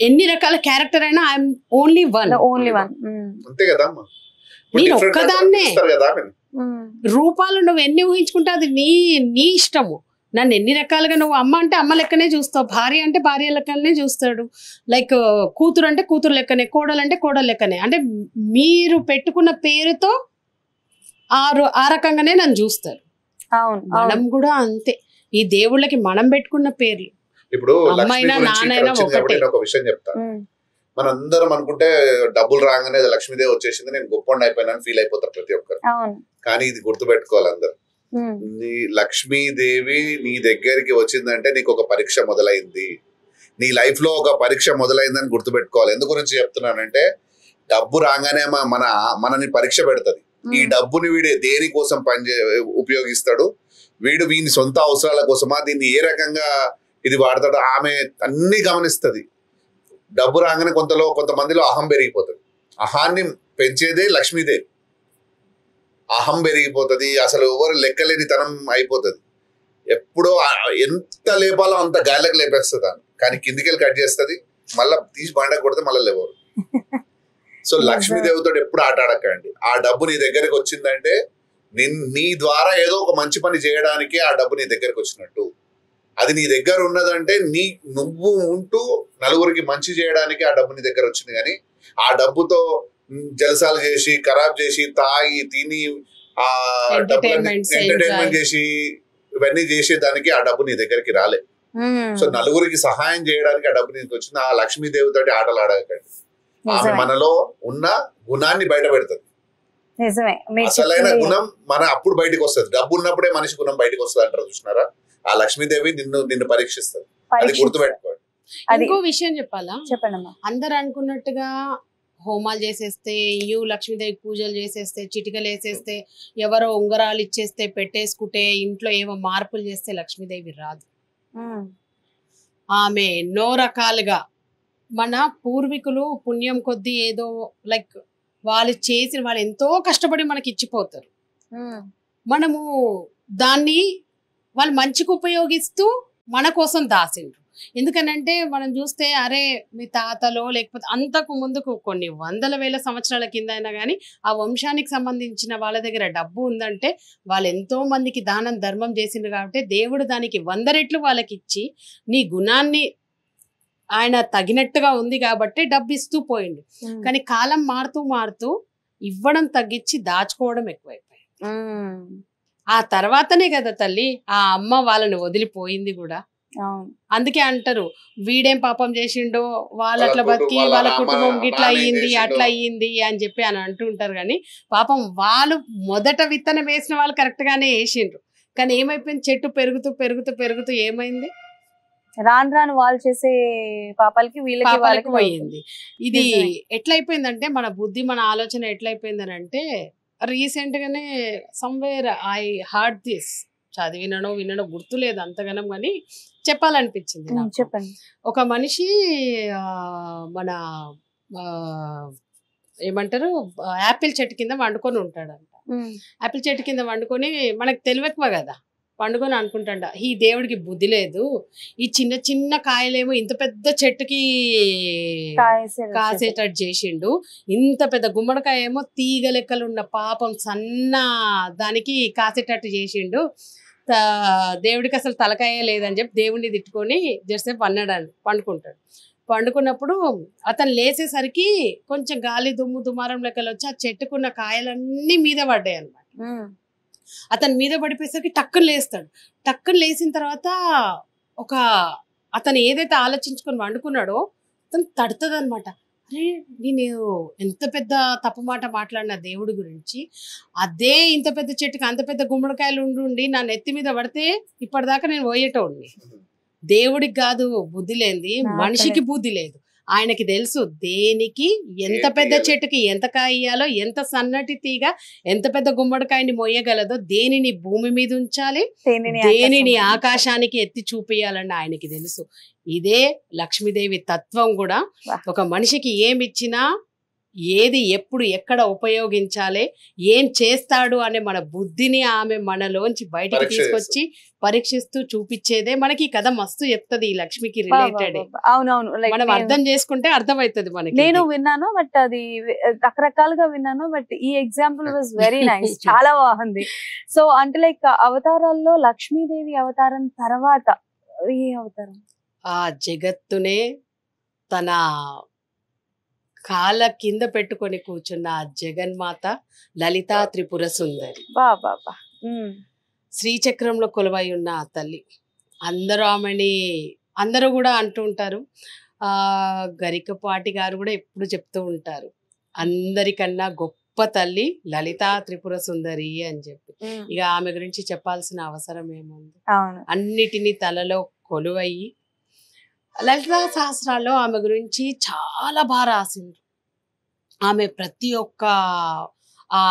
ఎన్ని రకాల క్యారెక్టర్ అయినా ఐఎమ్ ఓన్లీ వన్. నేను ఒక్కదాన్నే. రూపాలు నువ్వు ఎన్ని ఊహించుకుంటే అది నీ ఇష్టము. నన్ను ఎన్ని రకాలుగా, నువ్వు అమ్మ అంటే అమ్మ లెక్కనే చూస్తావు, భార్య అంటే భార్య లెక్కనే చూస్తాడు, లైక్ కూతురు అంటే కూతురు లెక్కనే, కోడలు అంటే కోడలు లెక్కనే. అంటే మీరు పెట్టుకున్న పేరుతో ఆ రకంగానే నన్ను చూస్తారు. మనం కూడా అంతే. ఈ దేవుళ్ళకి మనం పెట్టుకున్న పేర్లు. ఇప్పుడు లక్ష్మి అమ్మైనా గురించి ఇక్కడ నాన్నైనా వచ్చింది కాబట్టి ఒకటే. నేను ఒక విషయం చెప్తా. మనందరం అనుకుంటే డబ్బులు రాగానే లక్ష్మీదేవి వచ్చేసింది, నేను గొప్ప అయిపోయినాను ఫీల్ అయిపోతారు ప్రతి ఒక్కరు. కానీ ఇది గుర్తుపెట్టుకోవాలి అందరు, నీ లక్ష్మీదేవి నీ దగ్గరికి వచ్చిందంటే నీకు ఒక పరీక్ష మొదలైంది, నీ లైఫ్ లో ఒక పరీక్ష మొదలైందని గుర్తుపెట్టుకోవాలి. ఎందు గురించి చెప్తున్నానంటే డబ్బు రాగానే మనని పరీక్ష పెడుతుంది. ఈ డబ్బుని వీడు దేనికోసం ఉపయోగిస్తాడు, వీని సొంత అవసరాల కోసమా, దీన్ని ఏ రకంగా ఇది వాడతాడు, ఆమె అన్ని గమనిస్తుంది. డబ్బు రాగానే కొంతమందిలో అహం పెరిగిపోతుంది. అహాన్ని పెంచేదే లక్ష్మీదేవి. అహం పెరిగిపోతుంది, అసలు ఎవరు లెక్కలేని తనం అయిపోతుంది. ఎప్పుడో ఎంత లేపాలో అంత గాలికి లేపేస్తుంది దాన్ని, కానీ కిందికెళ్ళి కట్ చేస్తుంది, మళ్ళీ తీసి బండ కొడితే మళ్ళీ లేవరు. సో లక్ష్మీదేవితో ఎప్పుడు ఆట ఆడకండి. ఆ డబ్బు నీ దగ్గరికి వచ్చిందంటే నీ ద్వారా ఏదో ఒక మంచి పని చేయడానికి ఆ డబ్బు నీ దగ్గరికి వచ్చినట్టు. అది నీ దగ్గర ఉన్నదంటే నువ్వు ఉంటూ నలుగురికి మంచి చేయడానికి ఆ డబ్బు నీ దగ్గర వచ్చింది. కానీ ఆ డబ్బుతో జలసాలు చేసి, ఖరాబ్ చేసి, తాగి తిని, ఆ ఎంటర్టైన్మెంట్ చేసి, ఇవన్నీ చేసేదానికి ఆ డబ్బు నీ దగ్గరికి రాలే. సో నలుగురికి సహాయం చేయడానికి ఆ డబ్బు నీకు వచ్చింది. ఆ లక్ష్మీదేవితో ఆటలు ఆడకండి. ఆమె మనలో ఉన్న గుణాన్ని బయట పెడుతుంది. అసలైన గుణం అప్పుడు బయటకు వస్తుంది. డబ్బు ఉన్నప్పుడే మనిషి గుణం బయటకు వస్తుంది అంటారు, చూసినారా? ఆ లక్ష్మీదేవి నిన్ను పరీక్షిస్తుంది. అది గుర్తుపెట్టుకోండి. ఇంకో విషయం చెప్పాలా? చెప్పండి. అందరు అనుకున్నట్టుగా హోమాలు చేసేస్తే, లక్ష్మీదేవి పూజలు చేసేస్తే, చిటికలు వేసేస్తే, ఎవరో ఉంగరాలు ఇచ్చేస్తే, పెట్టేసుకుంటే, ఇంట్లో ఏవో మార్పులు చేస్తే లక్ష్మీదేవి రాదు. ఆమె ఎన్నో రకాలుగా మన పూర్వీకులు పుణ్యం కొద్దీ ఏదో లైక్ వాళ్ళు ఎంతో కష్టపడి మనకి ఇచ్చిపోతారు. మనము దాన్ని వాళ్ళు మంచికి ఉపయోగిస్తూ మన కోసం దాసిండ్రు. ఎందుకనంటే మనం చూస్తే అరే మీ తాతలో లేకపోతే అంతకు ముందుకు కొన్ని వందల వేల సంవత్సరాల కింద అయినా కానీ ఆ వంశానికి సంబంధించిన వాళ్ళ దగ్గర డబ్బు ఉందంటే వాళ్ళు ఎంతో మందికి దానం ధర్మం చేసిండ్రు. కాబట్టి దేవుడు దానికి 100 రెట్లు వాళ్ళకి ఇచ్చి నీ గుణాన్ని ఆయన తగినట్టుగా ఉంది కాబట్టి డబ్బు ఇస్తూ పోయిండు. కానీ కాలం మారుతూ మారుతూ ఇవ్వడం తగ్గించి దాచుకోవడం ఎక్కువైపోయింది. ఆ తర్వాతనే కదా తల్లి ఆ అమ్మ వాళ్ళని వదిలిపోయింది కూడా. అందుకే అంటారు వీడేం పాపం చేసిండో, వాళ్ళు అట్లా బతికి వాళ్ళ కుటుంబం గిట్లా అయ్యింది అట్లా అయ్యింది అని చెప్పి అని అంటుంటారు. కానీ పాపం వాళ్ళు మొదట విత్తనం వేసిన వాళ్ళు కరెక్ట్ గానే వేసిండ్రు. కానీ ఏమైపోయింది, చెట్టు పెరుగుతూ పెరుగుతూ పెరుగుతూ ఏమైంది, రాను వాళ్ళు చేసే పాపాలకి వీళ్ళకి పోయింది. ఇది ఎట్లయిపోయిందంటే మన బుద్ధి మన ఆలోచన ఎట్లయిపోయిందని అంటే రీసెంట్ గానే సమ్వేర్ ఐ హర్డ్ దిస్, చదివినో వినడో గుర్తులేదు అంతగానం, కానీ చెప్పాలనిపించింది. చెప్పండి. ఒక మనిషి మన ఏమంటారు యాపిల్ చెట్టు కింద వండుకొని ఉంటాడంట. యాపిల్ చెట్టు కింద వండుకొని మనకు తెలివెక్కువ కదా, పండుకొని అనుకుంటాండ ఈ దేవుడికి బుద్ధి లేదు, ఈ చిన్న చిన్న కాయలేమో ఇంత పెద్ద చెట్టుకి కాసేటట్టు చేసిండు, ఇంత పెద్ద గుమ్మడికాయ ఏమో తీగ లెక్కలు ఉన్న పాపం సన్న దానికి కాసేటట్టు చేసిండు, దేవుడికి అసలు తలకాయ లేదని చెప్పి దేవుడిని తిట్టుకొని జరసేపు పండుకుంటాడు. పండుకున్నప్పుడు అతను లేసేసరికి కొంచెం గాలి దుమారం లెక్కలు వచ్చి ఆ చెట్టుకున్న కాయలన్నీ మీద పడ్డాయి అన్నమాట. అతని మీద పడిపోయేసరికి టక్కున లేస్తాడు. టక్కున లేచిన తర్వాత అతను ఏదైతే ఆలోచించుకొని వండుకున్నాడో అతను తడుతుంది అనమాట. అరే నేను ఎంత పెద్ద తప్పు మాట మాట్లాడిన దేవుడి గురించి, అదే ఇంత పెద్ద చెట్టుకి అంత పెద్ద గుమ్మడికాయలు ఉండి నా నెత్తి మీద పడితే ఇప్పటిదాకా నేను పోయేటోడిని. దేవుడికి కాదు బుద్ధి లేనిది, మనిషికి బుద్ధి లేదు. ఆయనకి తెలుసు దేనికి ఎంత పెద్ద చెట్టుకి ఎంత కాయ ఇయ్యాలో, ఎంత సన్నటి తీగ ఎంత పెద్ద గుమ్మడికాయని మొయ్యగలదో, దేనిని భూమి మీద ఉంచాలి, దేనిని ఆకాశానికి ఎత్తి చూపియాలని ఆయనకి తెలుసు. ఇదే లక్ష్మీదేవి తత్వం కూడా. ఒక మనిషికి ఏమిచ్చినా ఏది ఎప్పుడు ఎక్కడ ఉపయోగించాలి, ఏం చేస్తాడు అనే మన బుద్ధిని ఆమె మనలోంచి బయటకు తీసుకొచ్చి పరీక్షిస్తూ చూపించేదే మనకి ఈ కథ మస్తు చెప్తుంది. ఈ లక్ష్మికి రిలేటెడ్. అవునవును, మనం అర్థం చేసుకుంటే అర్థమవుతుంది మనకి. నేను విన్నాను బట్ అది రకరకాలుగా విన్నాను, బట్ ఈ ఎగ్జాంపుల్ వాజ్ వెరీ నైస్, చాలా బాగుంది. సో అంటే లైక్ అవతారాల్లో లక్ష్మీదేవి అవతారం తర్వాత ఏ అవతారం? ఆ జగత్తునే తన కాళ్ళ కింద పెట్టుకొని కూర్చున్న ఆ జగన్మాత లలితా త్రిపుర సుందరి, బాబా శ్రీచక్రంలో కొలువై ఉన్న ఆ తల్లి. అందరూ కూడా అంటూ ఉంటారు. గరికపాటి గారు కూడా ఎప్పుడు చెప్తూ ఉంటారు, అందరికన్నా గొప్ప తల్లి లలితా త్రిపుర సుందరి అని చెప్పి. ఇక ఆమె గురించి చెప్పాల్సిన అవసరం ఏముంది, అన్నిటినీ తలలో కొలువయ్యి లలితా సహస్రాల్లో ఆమె గురించి చాలా బాగా రాసిండ్రు. ఆమె ప్రతి ఒక్క ఆ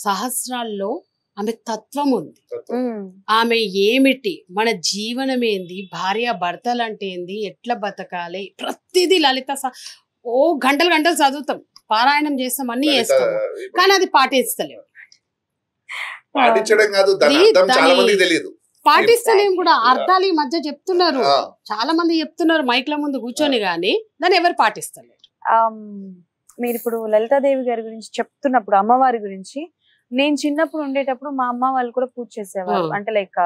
సహస్రాల్లో ఆమె తత్వం ఉంది. ఆమె ఏమిటి, మన జీవనం ఏంది, భార్య భర్తలు అంటే ఏంది, ఎట్లా బతకాలి, ప్రతిదీ లలిత గంటలు గంటలు చదువుతాం, పారాయణం చేస్తాం, అన్ని చేస్తాం, కానీ అది పాటిస్తలేము. పాటించడం కాదు, దాని అర్థం చాలా మందికి తెలియదు. పాటిస్తలేం కూడా, అర్థాలు ఈ మధ్య చెప్తున్నారు, చాలా మంది చెప్తున్నారు మైక్ల ముందు కూర్చొని, గానీ దాన్ని ఎవరు పాటిస్తలేరు. మీరు ఇప్పుడు లలితాదేవి గారి గురించి చెప్తున్నప్పుడు, అమ్మవారి గురించి, నేను చిన్నప్పుడు ఉండేటప్పుడు మా అమ్మ వాళ్ళు కూడా పూజ చేసేవారు. అంటే లైక్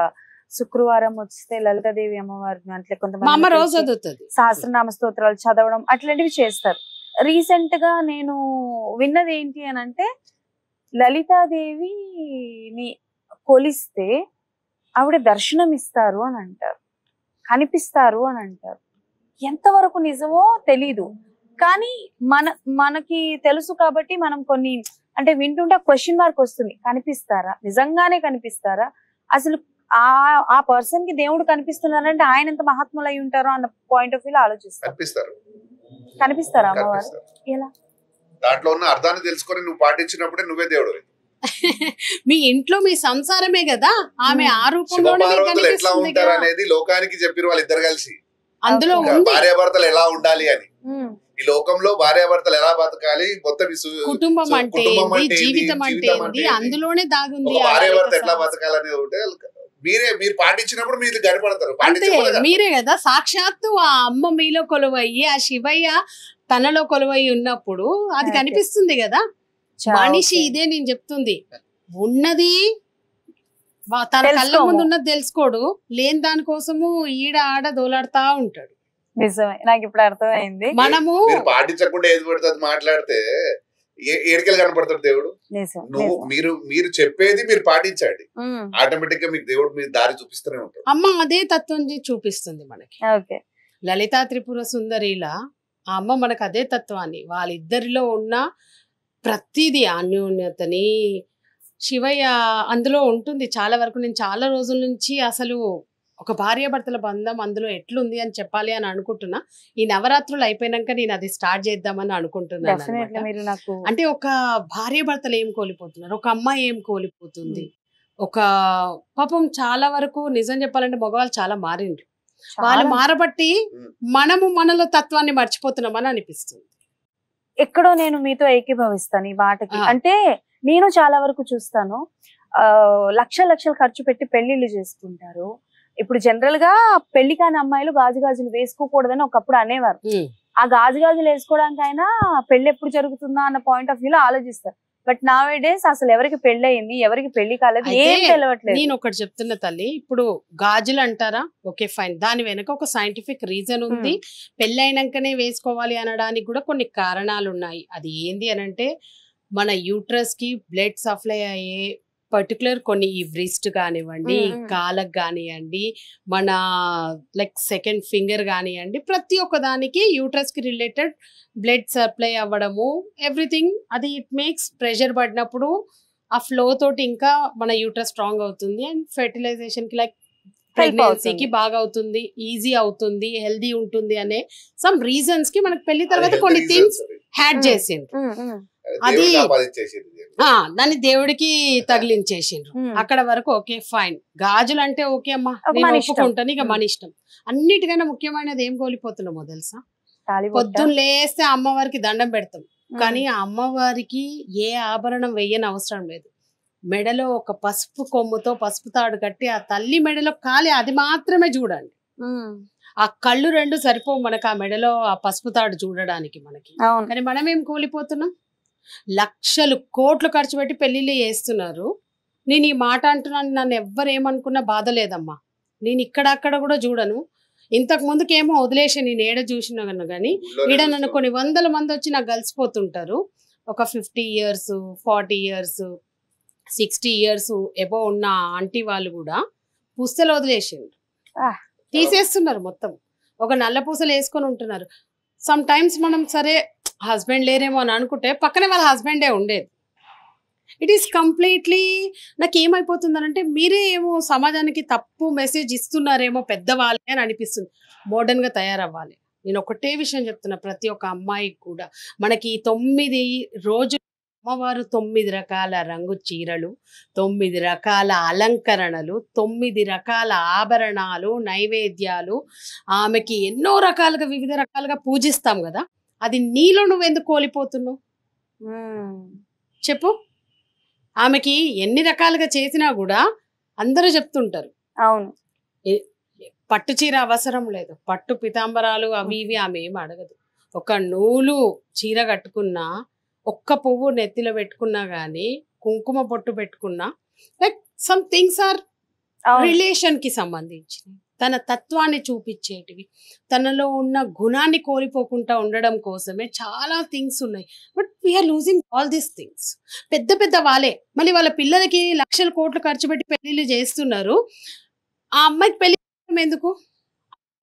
శుక్రవారం వస్తే లలితాదేవి అమ్మవారిని అంటే కొంతమంది సహస్రనామ స్తోత్రాలు చదవడం అట్లాంటివి చేస్తారు. రీసెంట్ గా నేను విన్నది ఏంటి అని అంటే, లలితాదేవిని కొలిస్తే ఆవిడ దర్శనం ఇస్తారు అని అంటారు, కనిపిస్తారు అని అంటారు. ఎంతవరకు నిజమో తెలీదు, కానీ మనకి తెలుసు కాబట్టి మనం కొన్ని అంటే వింటుంటే క్వశ్చన్ మార్క్ వస్తుంది, కనిపిస్తారా, నిజంగానే కనిపిస్తారా, అసలు ఆ పర్సన్ కి దేవుడు కనిపిస్తున్నారంటే ఆయన ఎంత మహాత్ములు అయి ఉంటారో అన్న పాయింట్ ఆఫ్ వ్యూ లో ఆలోచిస్తారు. కనిపిస్తారా అమ్మవారు? ఎలా? దాంట్లో ఉన్న అర్థాన్ని తెలుసుకొని నువ్వు పాటించినప్పుడే నువ్వే దేవుడు. మీ ఇంట్లో మీ సంసారమే కదా, ఆమె ఆ రూపంలోనే ఎట్లా ఉంటారు అనేది లోకానికి చెప్పిరు వాళ్ళు ఇద్దరు కలిసి. అందులో భార్యాభర్తలు ఎలా ఉండాలి అని, ఈ లోకంలో భార్యాభర్తలు ఎలా బతకాలి, మొత్తం కుటుంబం అంటే జీవితం అంటే అందులోనే దాగుంది. భార్యాభర్త ఎట్లా బతకాలని ఉంటే మీరు పాటించినప్పుడు మీరు గడిపడతారు. మీరే కదా సాక్షాత్తు ఆ అమ్మ మీలో కొలువయ్యి, ఆ శివయ్య తనలో కొలువయ్యి ఉన్నప్పుడు అది కనిపిస్తుంది కదా. మనిషి ఇదే నేను చెప్తుంది, ఉన్నది తన కళ్ళ ముందు ఉన్నది తెలుసుకోడు, లేని దానికోసము ఈడ ఆడ దోలాడుతా ఉంటాడు. నిజమే, నాకు ఇప్పుడు అర్థమైంది. మనము పాటించకుండా ఏది పడుతుంది మాట్లాడితే ఏడికెళ్ళి కనపడతాడు దేవుడు. మీరు చెప్పేది మీరు పాటించండి, ఆటోమేటిక్ గా మీకు దేవుడు మీరు దారి చూపిస్తూనే ఉంటాడు. అమ్మ అదే తత్వం చూపిస్తుంది మనకి. లలితా త్రిపుర సుందరిలా ఆ అమ్మ మనకు అదే తత్వాన్ని, వాళ్ళిద్దరిలో ఉన్న ప్రతిదీ అన్యోన్యతని శివయ్య అందులో ఉంటుంది చాలా వరకు. నేను చాలా రోజుల నుంచి అసలు ఒక భార్యాభర్తల బంధం అందులో ఎట్లుంది అని చెప్పాలి అని అనుకుంటున్నా. ఈ నవరాత్రులు అయిపోయినాక నేను అది స్టార్ట్ చేద్దామని అనుకుంటున్నాను. అంటే ఒక భార్యాభర్తలు ఏం కోల్పోతున్నారు, ఒక అమ్మాయి ఏం కోల్పోతుంది, ఒక పాపం చాలా వరకు నిజం చెప్పాలంటే మగవాళ్ళు చాలా మారిండ్రు. వాళ్ళు మారబట్టి మనము మనలో తత్వాన్ని మర్చిపోతున్నామని అనిపిస్తుంది. ఎక్కడో నేను మీతో ఏకీభవిస్తాను ఈ మాటకి. అంటే నేను చాలా వరకు చూస్తాను, లక్షలు ఖర్చు పెట్టి పెళ్లిళ్ళు చేసుకుంటారు. ఇప్పుడు జనరల్ గా పెళ్లి కాని అమ్మాయిలు గాజులు వేసుకోకూడదని ఒకప్పుడు అనేవారు. ఆ గాజులు వేసుకోవడానికి అయినా పెళ్లి ఎప్పుడు జరుగుతుందా అన్న పాయింట్ ఆఫ్ వ్యూ లో ఆలోచిస్తారు. బట్ నౌ డేస్ అసలు ఎవరికి పెళ్లి అయింది, ఎవరికి పెళ్లి కాలేదు ఏం తెలియట్లేదు. నేను ఒకటి చెప్తున్నా తల్లి, ఇప్పుడు గాజులు అంటారా, ఓకే ఫైన్, దాని వెనక ఒక సైంటిఫిక్ రీజన్ ఉంది. పెళ్లి అయినాకనే వేసుకోవాలి అనడానికి కూడా కొన్ని కారణాలు ఉన్నాయి. అది ఏంది అని అంటే, మన యూట్రస్ కి బ్లడ్ సప్లై అయ్యే పర్టికులర్ కొన్ని ఈ వ్రిస్ట్ కానివ్వండి, కాలకు కానివ్వండి, మన లైక్ సెకండ్ ఫింగర్ కానివ్వండి, ప్రతి ఒక్క దానికి యూట్రస్ కి రిలేటెడ్ బ్లడ్ సప్లై అవ్వడము ఎవ్రీథింగ్. అది ఇట్ మేక్స్ ప్రెషర్ పడినప్పుడు ఆ ఫ్లో తోటి ఇంకా మన యూట్రస్ స్ట్రాంగ్ అవుతుంది అండ్ ఫెర్టిలైజేషన్ కి లైక్ ప్రెగ్నెన్సీకి బాగా అవుతుంది, ఈజీ అవుతుంది, హెల్దీ ఉంటుంది అనే సమ్ రీజన్స్ కి మనకు పెళ్లి తర్వాత కొన్ని థింగ్స్ హ్యాడ్ చేసిండ్రు. అది దాన్ని దేవుడికి తగిలించేసిండ్రు. అక్కడ వరకు ఓకే ఫైన్. గాజులు అంటే ఓకే అమ్మా నేను ఒప్పుకుంటాను, ఇక మన ఇష్టం. అన్నిటికన్నా ముఖ్యమైనది ఏం కోల్పోతున్నామో తెలుసా, పొద్దున్న లేస్తే అమ్మవారికి దండం పెడతాం, కానీ ఆ అమ్మవారికి ఏ ఆభరణం వెయ్యని అవసరం లేదు. మెడలో ఒక పసుపు కొమ్ముతో పసుపు తాడు కట్టి ఆ తల్లి మెడలో కాలి అది మాత్రమే చూడండి. ఆ కళ్ళు రెండు సరిపోవు మనకు ఆ మెడలో ఆ పసుపు తాడు చూడడానికి మనకి. కానీ మనం ఏం కోల్పోతున్నాం, లక్షలు కోట్లు ఖర్చు పెట్టి పెళ్లిళ్ళు చేస్తున్నారు. నేను ఈ మాట అంటున్నాను, నన్ను ఎవ్వరేమనుకున్నా బాధ లేదమ్మా. నేను ఇక్కడ కూడా చూడను. ఇంతకు ముందుకేమో వదిలేసి నేను ఏడ చూసినా కానీ ఈడ నన్ను కొన్ని వందల మంది వచ్చి నాకు కలిసిపోతుంటారు. ఒక 50 years 40 years 60 years ఎబో ఉన్న ఆంటీ వాళ్ళు కూడా పుస్తలు వదిలేసిండ్రు. తీసేస్తున్నారు మొత్తం. ఒక నల్ల పూసలు వేసుకొని ఉంటున్నారు. సమ్ టైమ్స్ మనం సరే హస్బెండ్ లేరేమో అని అనుకుంటే పక్కనే వాళ్ళ హస్బెండే ఉండేది. ఇట్ ఈస్ కంప్లీట్లీ నాకు ఏమైపోతుందనంటే మీరే ఏమో సమాజానికి తప్పు మెసేజ్ ఇస్తున్నారేమో పెద్దవాళ్ళే అని అనిపిస్తుంది. మోడర్న్గా తయారవ్వాలి. నేను ఒకటే విషయం చెప్తున్నా ప్రతి ఒక్క అమ్మాయికి కూడా, మనకి 9 రోజులు అమ్మవారు 9 రకాల రంగు చీరలు, 9 రకాల అలంకరణలు, 9 రకాల ఆభరణాలు, నైవేద్యాలు, ఆమెకి ఎన్నో రకాలుగా వివిధ రకాలుగా పూజిస్తాం కదా. అది నీలో నువ్వెందుకు కోల్పోతున్నావు చెప్పు. ఆమెకి ఎన్ని రకాలుగా చేసినా కూడా అందరూ చెప్తుంటారు అవును పట్టు చీర అవసరం లేదు, పట్టు పితాంబరాలు అవి ఇవి ఆమె ఏమి అడగదు. ఒక నూలు చీర కట్టుకున్నా, ఒక్క పువ్వు నెత్తిలో పెట్టుకున్నా గానీ, కుంకుమ పొట్టు పెట్టుకున్నా, like some things are relation కి సంబంధించినవి, తన తత్వాన్ని చూపించేటివి, తనలో ఉన్న గుణాన్ని కోల్పోకుండా ఉండడం కోసమే చాలా థింగ్స్ ఉన్నాయి. But we are losing all these things. పెద్ద పెద్ద వాళ్ళే మళ్ళీ వాళ్ళ పిల్లలకి లక్షల కోట్లు ఖర్చు పెట్టి పెళ్లిళ్ళు చేస్తున్నారు. ఆ అమ్మాయికి పెళ్లి ఎందుకు?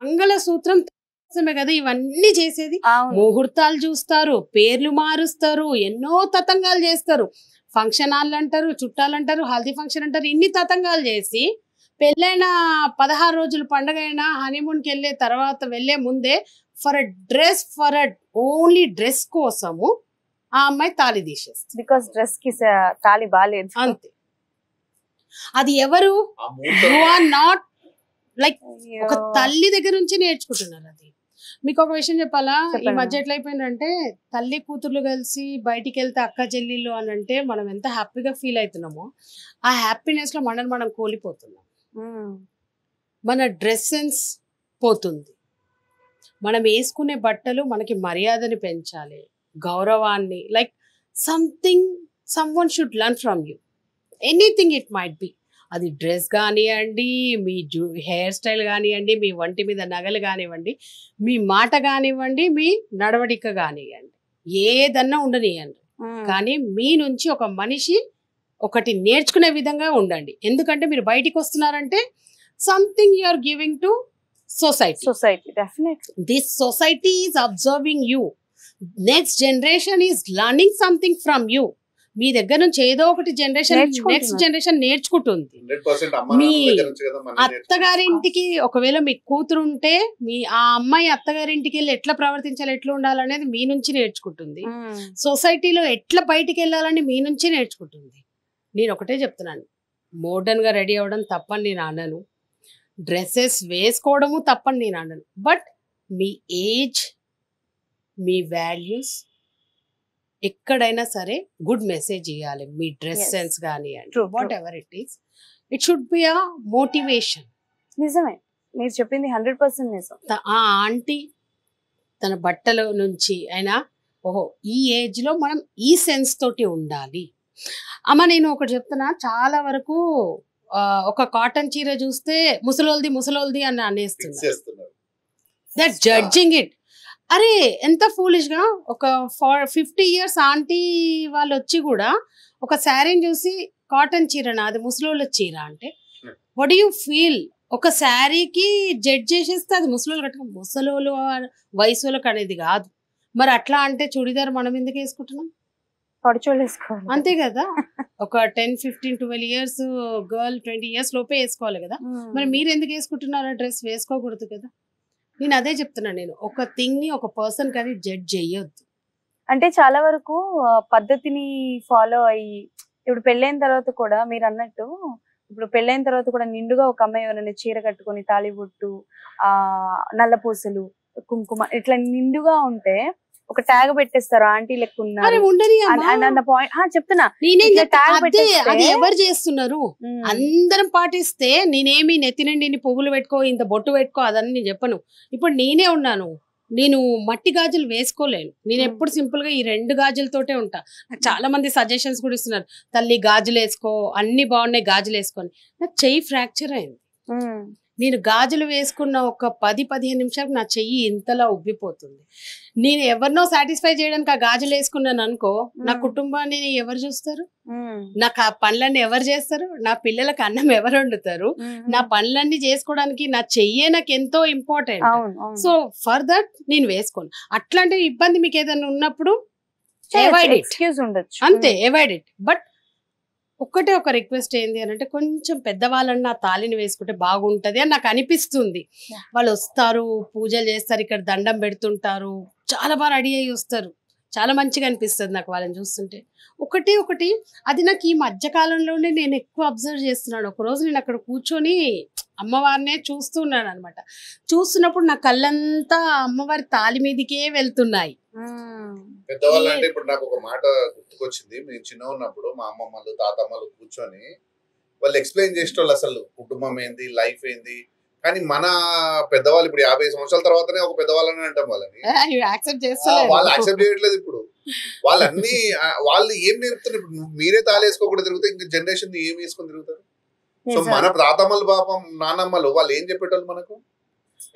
మంగళసూత్రం కోసమే కదా ఇవన్నీ చేసేది. ముహూర్తాలు చూస్తారు, పేర్లు మారుస్తారు, ఎన్నో తతంగాలు చేస్తారు. ఫంక్షన్ హాల్ అంటారు, చుట్టాలు అంటారు, హల్దీ ఫంక్షన్ అంటారు, ఇన్ని తతంగాలు చేసి పెళ్ళైన 16 రోజులు పండగ అయినా హనీమూన్కి వెళ్ళే తర్వాత వెళ్ళే ముందే ఫర్ అ ఓన్లీ డ్రెస్ కోసము ఆ అమ్మాయి తాళి తీసేస్తుంది. బికాస్ డ్రెస్ కి తాళి బాలేదు అంతే. అది ఎవరు? యు ఆర్ నాట్ లైక్ ఒక తల్లి దగ్గర నుంచి నేర్చుకుంటున్నారు. అది మీకు ఒక విషయం చెప్పాలా, ఈ మధ్య ఎట్లయిపోయిందంటే తల్లి కూతుర్లు కలిసి బయటికి వెళ్తే అక్క చెల్లెళ్ళు అని అంటే మనం ఎంత హ్యాపీగా ఫీల్ అవుతున్నామో, ఆ హ్యాపీనెస్ లో మనం కోల్పోతున్నాం. మన డ్రెస్ సెన్స్ పోతుంది. మనం వేసుకునే బట్టలు మనకి మర్యాదని పెంచాలి, గౌరవాన్ని, like someone should learn from you, anything it might B. అది డ్రెస్ కానివ్వండి, మీ హెయిర్ స్టైల్ కానివ్వండి, మీ ఒంటి మీద నగలు కానివ్వండి, మీ మాట కానివ్వండి, మీ నడవడిక కానివ్వండి, ఏదన్నా ఉండనివ్వండి. కానీ మీ నుంచి ఒక మనిషి ఒకటి నేర్చుకునే విధంగా ఉండండి. ఎందుకంటే మీరు బయటికి వస్తున్నారంటే something you are giving to society. Definitely this society is observing you. Next generation is learning something from you. మీ దగ్గర నుంచి ఏదో ఒకటి నెక్స్ట్ జనరేషన్ నేర్చుకుంటుంది. మీ అత్తగారింటికి ఒకవేళ మీ కూతురు ఉంటే ఆ అమ్మాయి అత్తగారింటికి వెళ్ళి ఎట్లా ప్రవర్తించాలి, ఎట్లా ఉండాలనేది మీ నుంచి నేర్చుకుంటుంది. సొసైటీలో ఎట్లా బయటికి వెళ్ళాలని మీ నుంచి నేర్చుకుంటుంది. నేను ఒకటే చెప్తున్నాను, మోడర్న్ గా రెడీ అవ్వడం తప్పని నేను అనను, డ్రెస్సెస్ వేసుకోవడము తప్పని నేను అనను. But me age, me values ఎక్కడైనా సరే గుడ్ మెసేజ్ ఇవ్వాలి. మీ డ్రెస్ సెన్స్ కానివ్వండి, what ever it is, it should be a motivation. నిజమే, మీరు చెప్పింది 100% నిజం. ఆ ఆంటీ తన బట్టల నుంచి అయినా ఓహో ఈ ఏజ్ లో మనం ఈ సెన్స్ తోటి ఉండాలి. అమ్మ నేను ఒకటి చెప్తున్నా, చాలా వరకు ఒక కాటన్ చీర చూస్తే ముసలోల్ది అని అనేస్తున్నారు. That judging it. అరే ఎంత ఫూలిష్ గా, ఒక 50 years ఆంటీ వాళ్ళు వచ్చి కూడా ఒక శారీని చూసి కాటన్ చీర నాది ముసలోళ్ళ చీర అంటే వాట్ యు ఫీల్? ఒక శారీకి జడ్జ్ చేసేస్తే అది ముసలోళ్ళు కట్టుకుని, ముసలోళ్ళు వయసులకు అనేది కాదు. మరి అట్లా అంటే చూడీదార్ మనం ఎందుకు వేసుకుంటున్నాం? అంతే కదా. ఒక 10, 15, 12 years గర్ల్ 20 years లోపే వేసుకోవాలి కదా. మరి మీరు ఎందుకు వేసుకుంటున్నారా డ్రెస్? వేసుకోకూడదు కదా. నేను అదే చెప్తున్నా, నేను ఒక థింగ్ ని ఒక పర్సన్ కానీ జడ్జ్ చేయొద్దు. అంటే చాలా వరకు పద్ధతిని ఫాలో అయ్యి, ఇప్పుడు పెళ్ళైన తర్వాత కూడా మీరు అన్నట్టు, ఇప్పుడు పెళ్ళైన తర్వాత కూడా నిండుగా ఒక అమ్మాయి ఎవరైనా చీర కట్టుకొని తాళిబొట్టు, నల్ల పూసలు, కుంకుమ ఇట్లా నిండుగా ఉంటే ఒక ట్యాగ్ పెట్టేస్తారు, ఆంటీ లెక్క చెప్తున్నా. అది ఎవరు చేస్తున్నారు? అందరం పాటిస్తే నేనేమి నెత్తి నుండి పువ్వులు పెట్టుకో, ఇంత బొట్టు పెట్టుకో అదని నేను చెప్పను. ఇప్పుడు నేనే ఉన్నాను, నేను మట్టి గాజులు వేసుకోలేను. నేను ఎప్పుడు సింపుల్ గా ఈ 2 గాజులతోటే ఉంటా. నాకు చాలా మంది సజెషన్స్ కూడా ఇస్తున్నారు, తల్లి గాజులు వేసుకో, అన్ని బాగున్నాయి గాజులు వేసుకొని. నాకు చెయ్యి ఫ్రాక్చర్ అయింది. నేను గాజులు వేసుకున్న ఒక 10-15 నిమిషాలకు నా చెయ్యి ఇంతలా ఉబ్బిపోతుంది. నేను ఎవరినో సాటిస్ఫై చేయడానికి ఆ గాజులు వేసుకున్నాను అనుకో, నా కుటుంబాన్ని ఎవరు చూస్తారు, నాకు ఆ పనులన్నీ ఎవరు చేస్తారు, నా పిల్లలకు అన్నం ఎవరు వండుతారు, నా పనులన్నీ చేసుకోవడానికి నా చెయ్యే నాకు ఎంతో ఇంపార్టెంట్. సో ఫర్ దట్ నేను వేసుకోను. అట్లాంటి ఇబ్బంది మీకు ఏదైనా ఉన్నప్పుడు అవాయిడ్ ఇట్, అంతే, అవాయిడ్ ఇట్. బట్ ఒక్కటే ఒక రిక్వెస్ట్ ఏంది అని అంటే, కొంచెం పెద్దవాళ్ళని ఆ తాళిని వేసుకుంటే బాగుంటది అని నాకు అనిపిస్తుంది. వాళ్ళు వస్తారు, పూజలు చేస్తారు, ఇక్కడ దండం పెడుతుంటారు, చాలా బాగా రెడీ అయ్యి వస్తారు, చాలా మంచిగా అనిపిస్తుంది నాకు వాళ్ళని చూస్తుంటే. ఒకటి అది నాకు ఈ మధ్య కాలంలోనే నేను ఎక్కువ అబ్జర్వ్ చేస్తున్నాను. ఒకరోజు నేను అక్కడ కూర్చొని అమ్మవారినే చూస్తున్నాను అనమాట. చూస్తున్నప్పుడు నా కళ్ళంతా అమ్మవారి తాళి మీదకే వెళ్తున్నాయి. పెద్దవాళ్ళు అంటే ఇప్పుడు నాకు ఒక మాట గుర్తుకొచ్చింది. మేము చిన్న ఉన్నప్పుడు మా అమ్మమ్మలు తాతమ్మలు కూర్చొని వాళ్ళు ఎక్స్ప్లెయిన్ చేసేటోళ్ళు అసలు కుటుంబం ఏంది, లైఫ్ ఏంది. కానీ మన పెద్దవాళ్ళు ఇప్పుడు 50 సంవత్సరాల తర్వాతనే ఒక పెద్దవాళ్ళని అంటాం వాళ్ళని. వాళ్ళు యాక్సెప్ట్ చేయట్లేదు. ఇప్పుడు వాళ్ళన్నీ వాళ్ళు ఏం నేర్పుతున్నారు? ఇప్పుడు మీరే తాళేసుకోకుండా తిరుగుతారు, ఇంకా జనరేషన్ ఏం వేసుకొని తిరుగుతారు? సో మన తాతమ్మలు పాపం నానమ్మలు వాళ్ళు ఏం చెప్పేటోళ్ళు మనకు,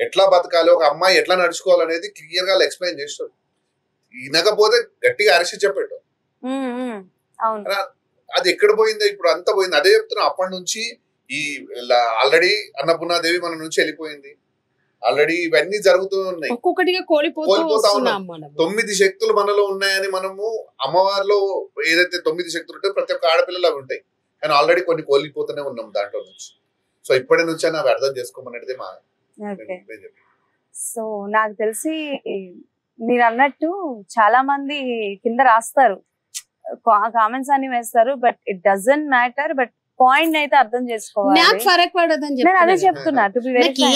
ఎట్లా బతకాలి, ఒక అమ్మాయి ఎట్లా నడుచుకోవాలనేది క్లియర్ గా ఎక్స్ప్లెయిన్ చేస్తారు. వినకపోతే గట్టిగా అరిచి చెప్పేటోళ్ళు. అది ఎక్కడ పోయిందో ఇప్పుడు అంతా పోయింది. అదే చెప్తున్నా, అప్పటి నుంచి ఈ ఆల్రెడీ అన్నపూర్ణాదేవి మన నుంచి వెళ్ళిపోయింది. ఆల్రెడీ ఇవన్నీ జరుగుతూ ఉన్నాయి, ఒక్కొక్కటిగా కోల్పోతా ఉన్నాం. 9 శక్తులు మనలో ఉన్నాయని మనము అమ్మవారిలో ఏదైతే 9 శక్తులు ఉంటాయో ప్రతి ఒక్క ఆడపిల్లలు అవి ఉంటాయి. కానీ ఆల్రెడీ కొన్ని కోల్పోతూనే ఉన్నాం దాంట్లో నుంచి. సో ఇప్పటి నుంచి అవి అర్థం చేసుకోమనేది మా. సో నాకు తెలిసి మీరు అన్నట్టు చాలా మంది కింద రాస్తారు, కామెంట్స్ అన్ని వేస్తారు, but it doesn't matter. But point అయితే అర్థం చేసుకోవాలి. నాకు ఫరక్ పడదని అదే చెప్తున్నా,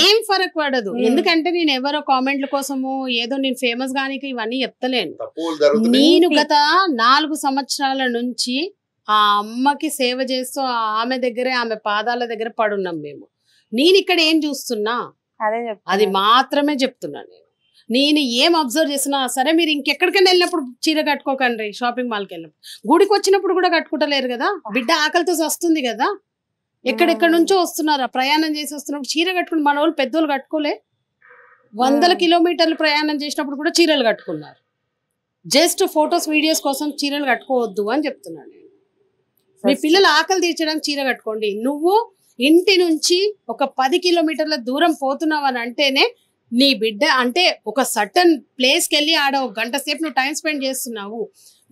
ఏం ఫరక్ పడదు. ఎందుకంటే నేను ఎవరో కామెంట్ల కోసము ఏదో నేను ఫేమస్ గానీ ఇవన్నీ చెప్తలేను. నేను గత 4 సంవత్సరాల నుంచి ఆ అమ్మకి సేవ చేస్తూ ఆమె దగ్గరే, ఆమె పాదాల దగ్గర పడున్నాం మేము. నేను ఇక్కడ ఏం చూస్తున్నా అది మాత్రమే చెప్తున్నా. నేను ఏం అబ్జర్వ్ చేసినా సరే, మీరు ఇంకెక్కడికైనా వెళ్ళినప్పుడు చీర కట్టుకోకండి. షాపింగ్ మాల్కి వెళ్ళినప్పుడు, గుడికి వచ్చినప్పుడు కూడా కట్టుకుంటలేరు కదా, బిడ్డ ఆకలితో వస్తుంది కదా, ఎక్కడెక్కడ నుంచో వస్తున్నారు, ప్రయాణం చేసి వస్తున్నప్పుడు చీర కట్టుకుని మన వాళ్ళు పెద్దోళ్ళు కట్టుకోలే. 100 కిలోమీటర్లు ప్రయాణం చేసినప్పుడు కూడా చీరలు కట్టుకున్నారు. జస్ట్ ఫొటోస్ వీడియోస్ కోసం చీరలు కట్టుకోవద్దు అని చెప్తున్నాను నేను. మీ పిల్లలు ఆకలి తీర్చడానికి చీర కట్టుకోండి. నువ్వు ఇంటి నుంచి ఒక 10 కిలోమీటర్ల దూరం పోతున్నావు అని అంటేనే నీ బిడ్డ అంటే ఒక సర్టన్ ప్లేస్కి వెళ్ళి ఆడ 1 గంట సేపు నువ్వు టైం స్పెండ్ చేస్తున్నావు,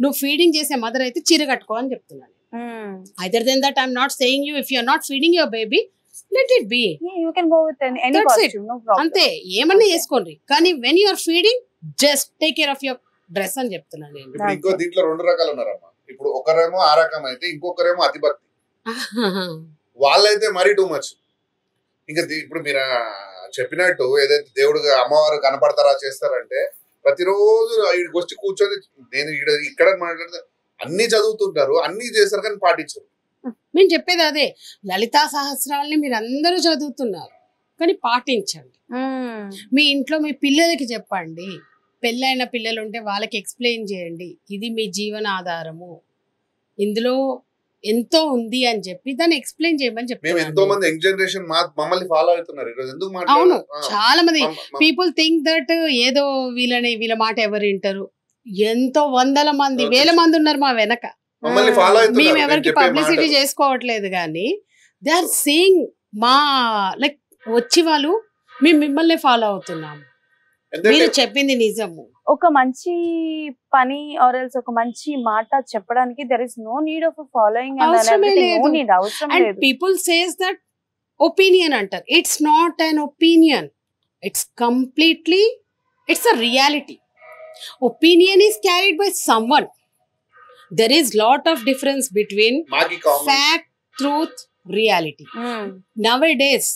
నువ్వు ఫీడింగ్ చేసే మదర్ అయితే చీర కట్టుకో అని చెప్తున్నాను. Either then that I'm not saying you, if you are not feeding your baby, let it be, అంతే, ఏమన్నా చేసుకోండి. కానీ when you are feeding, just take care of your dress అని చెప్తున్నాను నేను. ఇంకో దీంట్లో 2 రకాలు ఉన్నారమ్మా. ఇప్పుడు ఒకరేమో ఆ రకం అయితే, ఇంకొకరేమో అతిభక్తి. వాళ్ళైతే మరీ టూ మచ్. ఇంకా ఇప్పుడు మీరు చెప్పినట్టు ఏదైతే దేవుడుగా అమ్మవారు కనపడతారా చేస్తారంటే, ప్రతిరోజు వచ్చి కూర్చొని నేను ఇక్కడ మాట్లాడితే అన్ని చదువుతుంటారు, అన్ని చేస్తారు, కానీ పాటించరు. నేను చెప్పేది అదే, లలితా సహస్రాలని మీరు అందరూ చదువుతున్నారు కానీ పాటించండి. మీ ఇంట్లో మీ పిల్లలకి చెప్పండి, పెళ్ళైన పిల్లలు ఉంటే వాళ్ళకి ఎక్స్ప్లెయిన్ చేయండి, ఇది మీ జీవన ఆధారము, ఇందులో ఎంతో ఉంది అని చెప్పి దాన్ని ఎక్స్ప్లెయిన్ చేయమని చెప్పారు. ఎంతో మంది యంగ్ జనరేషన్ మమ్మల్ని ఫాలో అవుతున్నారు ఈరోజు. ఎందుకు? అవును, చాలా మంది పీపుల్ థింక్ దట్ ఏదో వీళ్ళ మాట ఎవరు వింటారు. ఎంతో 100 మంది 1000 మంది ఉన్నారు మా వెనక. మేము ఎవరికి పబ్లిసిటీ చేసుకోవట్లేదు కానీ దే ఆర్ సీయింగ్ మా లైక్ వచ్చి వాళ్ళు మేము మిమ్మల్ని ఫాలో అవుతున్నాము. మీరు చెప్పింది నిజము. ఒక మంచి పని ఆర్ ఎల్స్ ఒక మంచి మాట చెప్పడానికి there is no need of a following and అవసరం లేదు. People says that opinion అంటారు. It's not an opinion. It's completely, it's a reality. Opinion is carried by someone. There is lot of difference between fact, truth, reality. Nowadays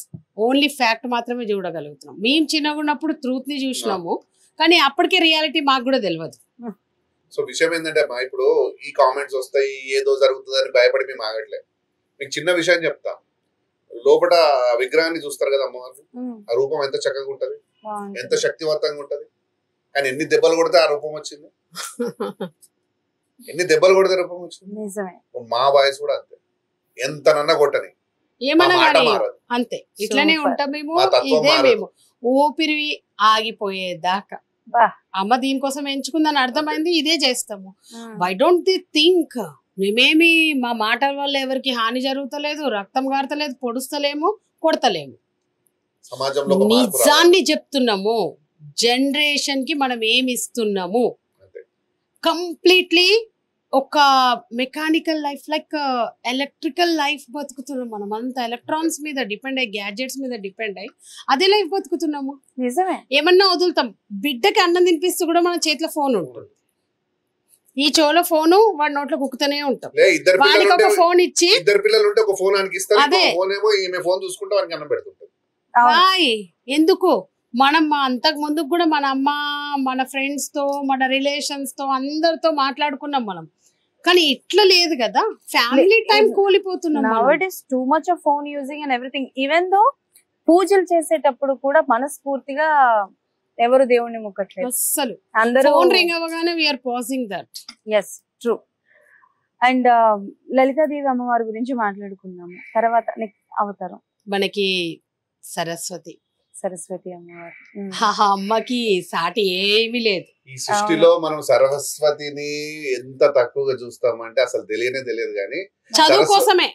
only fact మాత్రమే చూడగలుగుతున్నాం. మేము చిన్నగా ఉన్నప్పుడు truth ని చూసినాము, కానీ అప్పటికే రియాలిటీ మాకు కూడా తెలియదు. సో విషయం ఏంటంటే అమ్మా, ఇప్పుడు ఈ కామెంట్స్ వస్తాయి, ఏదో జరుగుతుందని భయపడి మేము ఆగట్లేదు. మీకు చిన్న విషయం చెప్తా, లోపల విగ్రహాన్ని చూస్తారు కదా అమ్మవారు, ఆ రూపం ఎంత చక్కగా ఉంటది, ఎంత శక్తివంతంగా ఉంటది. కానీ ఎన్ని దెబ్బలు కొడితే ఆ రూపం వచ్చింది, ఎన్ని దెబ్బలు కొడితే రూపం వచ్చింది. మా వాయిస్ కూడా అంతే, ఎంత నన్న కొట్టని ఏమన్నా మా మాట కానీ మారదు. అంతే ఇట్లనే Super. ఉంటాం మేము. మా తత్వం ఇదే మారదు. మేము ఊపిరి ఆగిపోయేదాకా బా. అమ్మ దీనికోసం ఎంచుకుందని అర్థమైంది, ఇదే చేస్తాము. వై డోంట్ ది థింక్ మేమేమి మా మాటల వల్ల ఎవరికి హాని జరుగుతలేదు, రక్తం గారుతలేదు, పొడుస్తలేము, కొడతలేము. సమాజంలో ఒక మార్పు రావాలి. నిజాన్ని చెప్తున్నాము. జనరేషన్ కి మనం ఏమి ఇస్తున్నాము? అంతే. కంప్లీట్లీ ఒక mechanical life, like electrical life బతుకుతున్నాం మనం. అంతా ఎలక్ట్రాన్స్ మీద డిపెండ్ అయ్యి, గ్యాడ్జెట్స్ మీద డిపెండ్ అయ్యి అదే లైఫ్ బతుకుతున్నాము. నిజమే. ఏమన్నా వదులుతాం. బిడ్డకి అన్నం తినిపిస్తూ కూడా మన చేతిలో ఫోన్ ఉంటుంది. ఈ చెవులో ఫోను, వాడి నోట్లో కుక్కుతూనే ఉంటాం. వాడికి ఒక ఫోన్ ఇచ్చి, ఇద్దరు పిల్లలు ఉంటే ఒక ఫోన్ ఆయనకి ఇస్తారు, అదే. ఫోన్ ఏమో ఈమె ఫోన్ చూసుకుంటే వానికి అన్నం పెడుతుంటారు. బాయ్ ఎందుకు? మనం అంతకు ముందుకు కూడా మన అమ్మ, మన ఫ్రెండ్స్ తో, మన రిలేషన్స్ తో అందరితో మాట్లాడుకున్నాం మనం. కానీ ఇట్లా లేదు కదా, ఫ్యామిలీ టైం కోల్పోతున్నాం మనం. Nowadays too much of phone using and everything. Even though పూజలు చేసేటప్పుడు కూడా మనస్ఫూర్తిగా ఎవరు దేవుణ్ణి ముక్కట్లేదు. అస్సలు అందరూ ఫోన్ రింగ్ అవ్వగానే we are pausing that. Yes true. And Lalitadevi అమ్మవారి గురించి మాట్లాడుకున్నాము. తర్వాత నెక్స్ట్ అవతారం మనకి సరస్వతి అమ్మవారు. ఆ అమ్మకి సాటి ఏమీ లేదు. ఈ సృష్టిలో మనం సరస్వతిని ఎంత తక్కువగా చూస్తామంటే అసలు తెలియదు కానీ చదువు కోసమే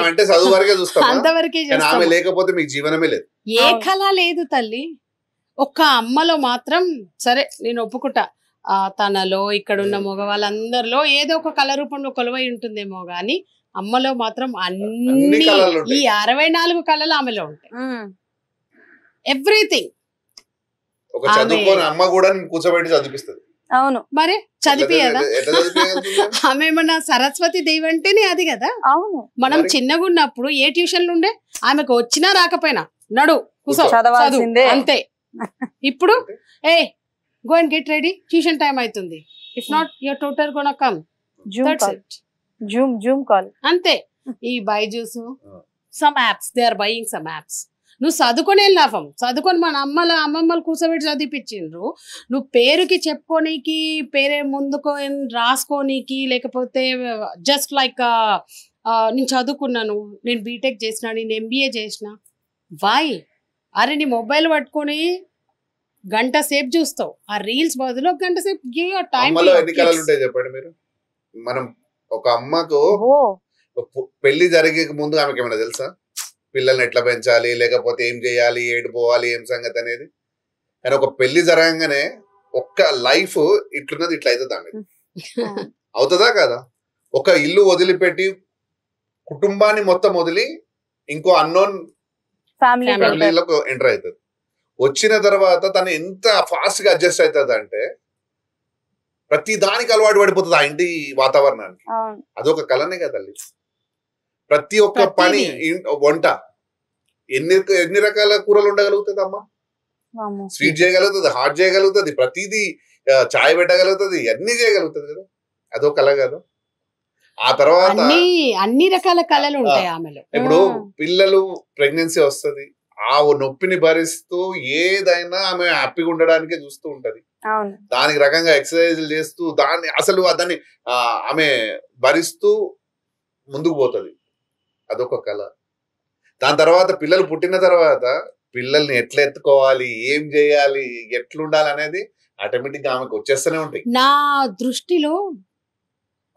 అంటే చదువు వరకే చూస్తాం. అంతవరకే ఆమె చూస్తాం. లేకపోతే మీకు జీవనమే లేదు. ఏ కళ లేదు తల్లి. ఒక్క అమ్మలో మాత్రం సరే నేను ఒప్పుకుంటా, తనలో ఇక్కడున్న మగవాళ్ళందరిలో ఏదో ఒక కళ రూపంలో కొలువై ఉంటుందేమో గాని అమ్మలో మాత్రం అన్ని కళలు ఉంటాయి. ఈ 64 కళలు ఆమెలో ఉంటాయి. ఎవ్రీథింగ్. ఒక చదువుకొని అమ్మ కూడా కూర్చోబెట్టి చదివిస్తుంది. అవును మరి చదివియదా? ఎట్లా చదివిస్తుంది? ఆమె ఏమన్నా సరస్వతి దేవి అంటేనే అది కదా. అవును. మనం మరి? చిన్నగా ఉన్నప్పుడు ఏ ట్యూషన్లు ఉండే, ఆమెకు వచ్చినా రాకపోయినా నడు కూసో చదవాల్సిందే. అంతే. ఇప్పుడు ఏ go and get ready, tuition time అవుతుంది. If not your tutor gonna come, that's it. Zoom call అంతే. ఈ Byju's, some apps, they are buying some apps. నువ్వు చదువుకొని లాభం, చదువుకొని మన అమ్మమ్మలు కూర్చోబెట్టి చదివిపించిండ్రు. నువ్వు పేరుకి చెప్పుకోనీకి, పేరే ముందుకో రాసుకోనీకి, లేకపోతే జస్ట్ లైక్ నేను చదువుకున్నాను, నేను బీటెక్ చేసిన, నేను ఎంబీఏ చేసిన. వై? అరే నీ మొబైల్ పట్టుకొని గంట సేపు చూస్తావు, ఆ రీల్స్ బదులు ఒక గంట సేపు గివ్ యువర్ టైం. అమ్మలో ఎన్ని కళలు ఉంటాయి చెప్పండి మీరు. మనం ఒక అమ్మకు పెళ్లి జరిగే ముందు ఆమెకి ఏమైనా తెలుసా? పిల్లల్ని ఎట్లా పెంచాలి, లేకపోతే ఏం చేయాలి, ఏడు పోవాలి, ఏం సంగతి అనేది. కానీ ఒక పెళ్లి జరగంగానే ఒక్క లైఫ్ ఇట్లున్నది ఇట్లా అవుతుంది ఆమె. అవుతుందా కదా? ఒక ఇల్లు వదిలిపెట్టి కుటుంబాన్ని మొత్తం వదిలి ఇంకో అన్నోన్ ఫ్యామిలీలోకి ఎంటర్ అవుతుంది. వచ్చిన తర్వాత తను ఎంత ఫాస్ట్ గా అడ్జస్ట్ అవుతుంది అంటే ప్రతి దానికి అలవాటు పడిపోతుంది ఆ ఇంటి వాతావరణానికి. అదొక కళనే కదా తల్లి. ప్రతి ఒక్క పని, వంట ఎన్ని రకాల కూరలు ఉండగలుగుతుంది అమ్మ. స్వీట్ చేయగలుగుతుంది, హాట్ చేయగలుగుతుంది, ప్రతిదీ చాయ్ పెట్టగలుగుతుంది, అన్ని చేయగలుగుతుంది కదా. అదో కళ కదా. ఆ తర్వాత అన్ని రకాల కళలు ఉంటాయి ఆమెలో. ఇప్పుడు పిల్లలు ప్రెగ్నెన్సీ వస్తుంది, ఆ నొప్పిని భరిస్తూ ఏదైనా ఆమె హ్యాపీగా ఉండడానికే చూస్తూ ఉంటది. దానికి రకంగా ఎక్సర్సైజ్లు చేస్తూ దాన్ని ఆమె భరిస్తూ ముందుకు పోతుంది. అదొక కళ. దాని తర్వాత పిల్లలు పుట్టిన తర్వాత పిల్లల్ని ఎట్లా ఎత్తుకోవాలి, ఏం చేయాలి, ఎట్లుండాలి అనేది ఆటోమేటిక్ గా ఆమెకు వచ్చేస్తూనే ఉంటాయి. నా దృష్టిలో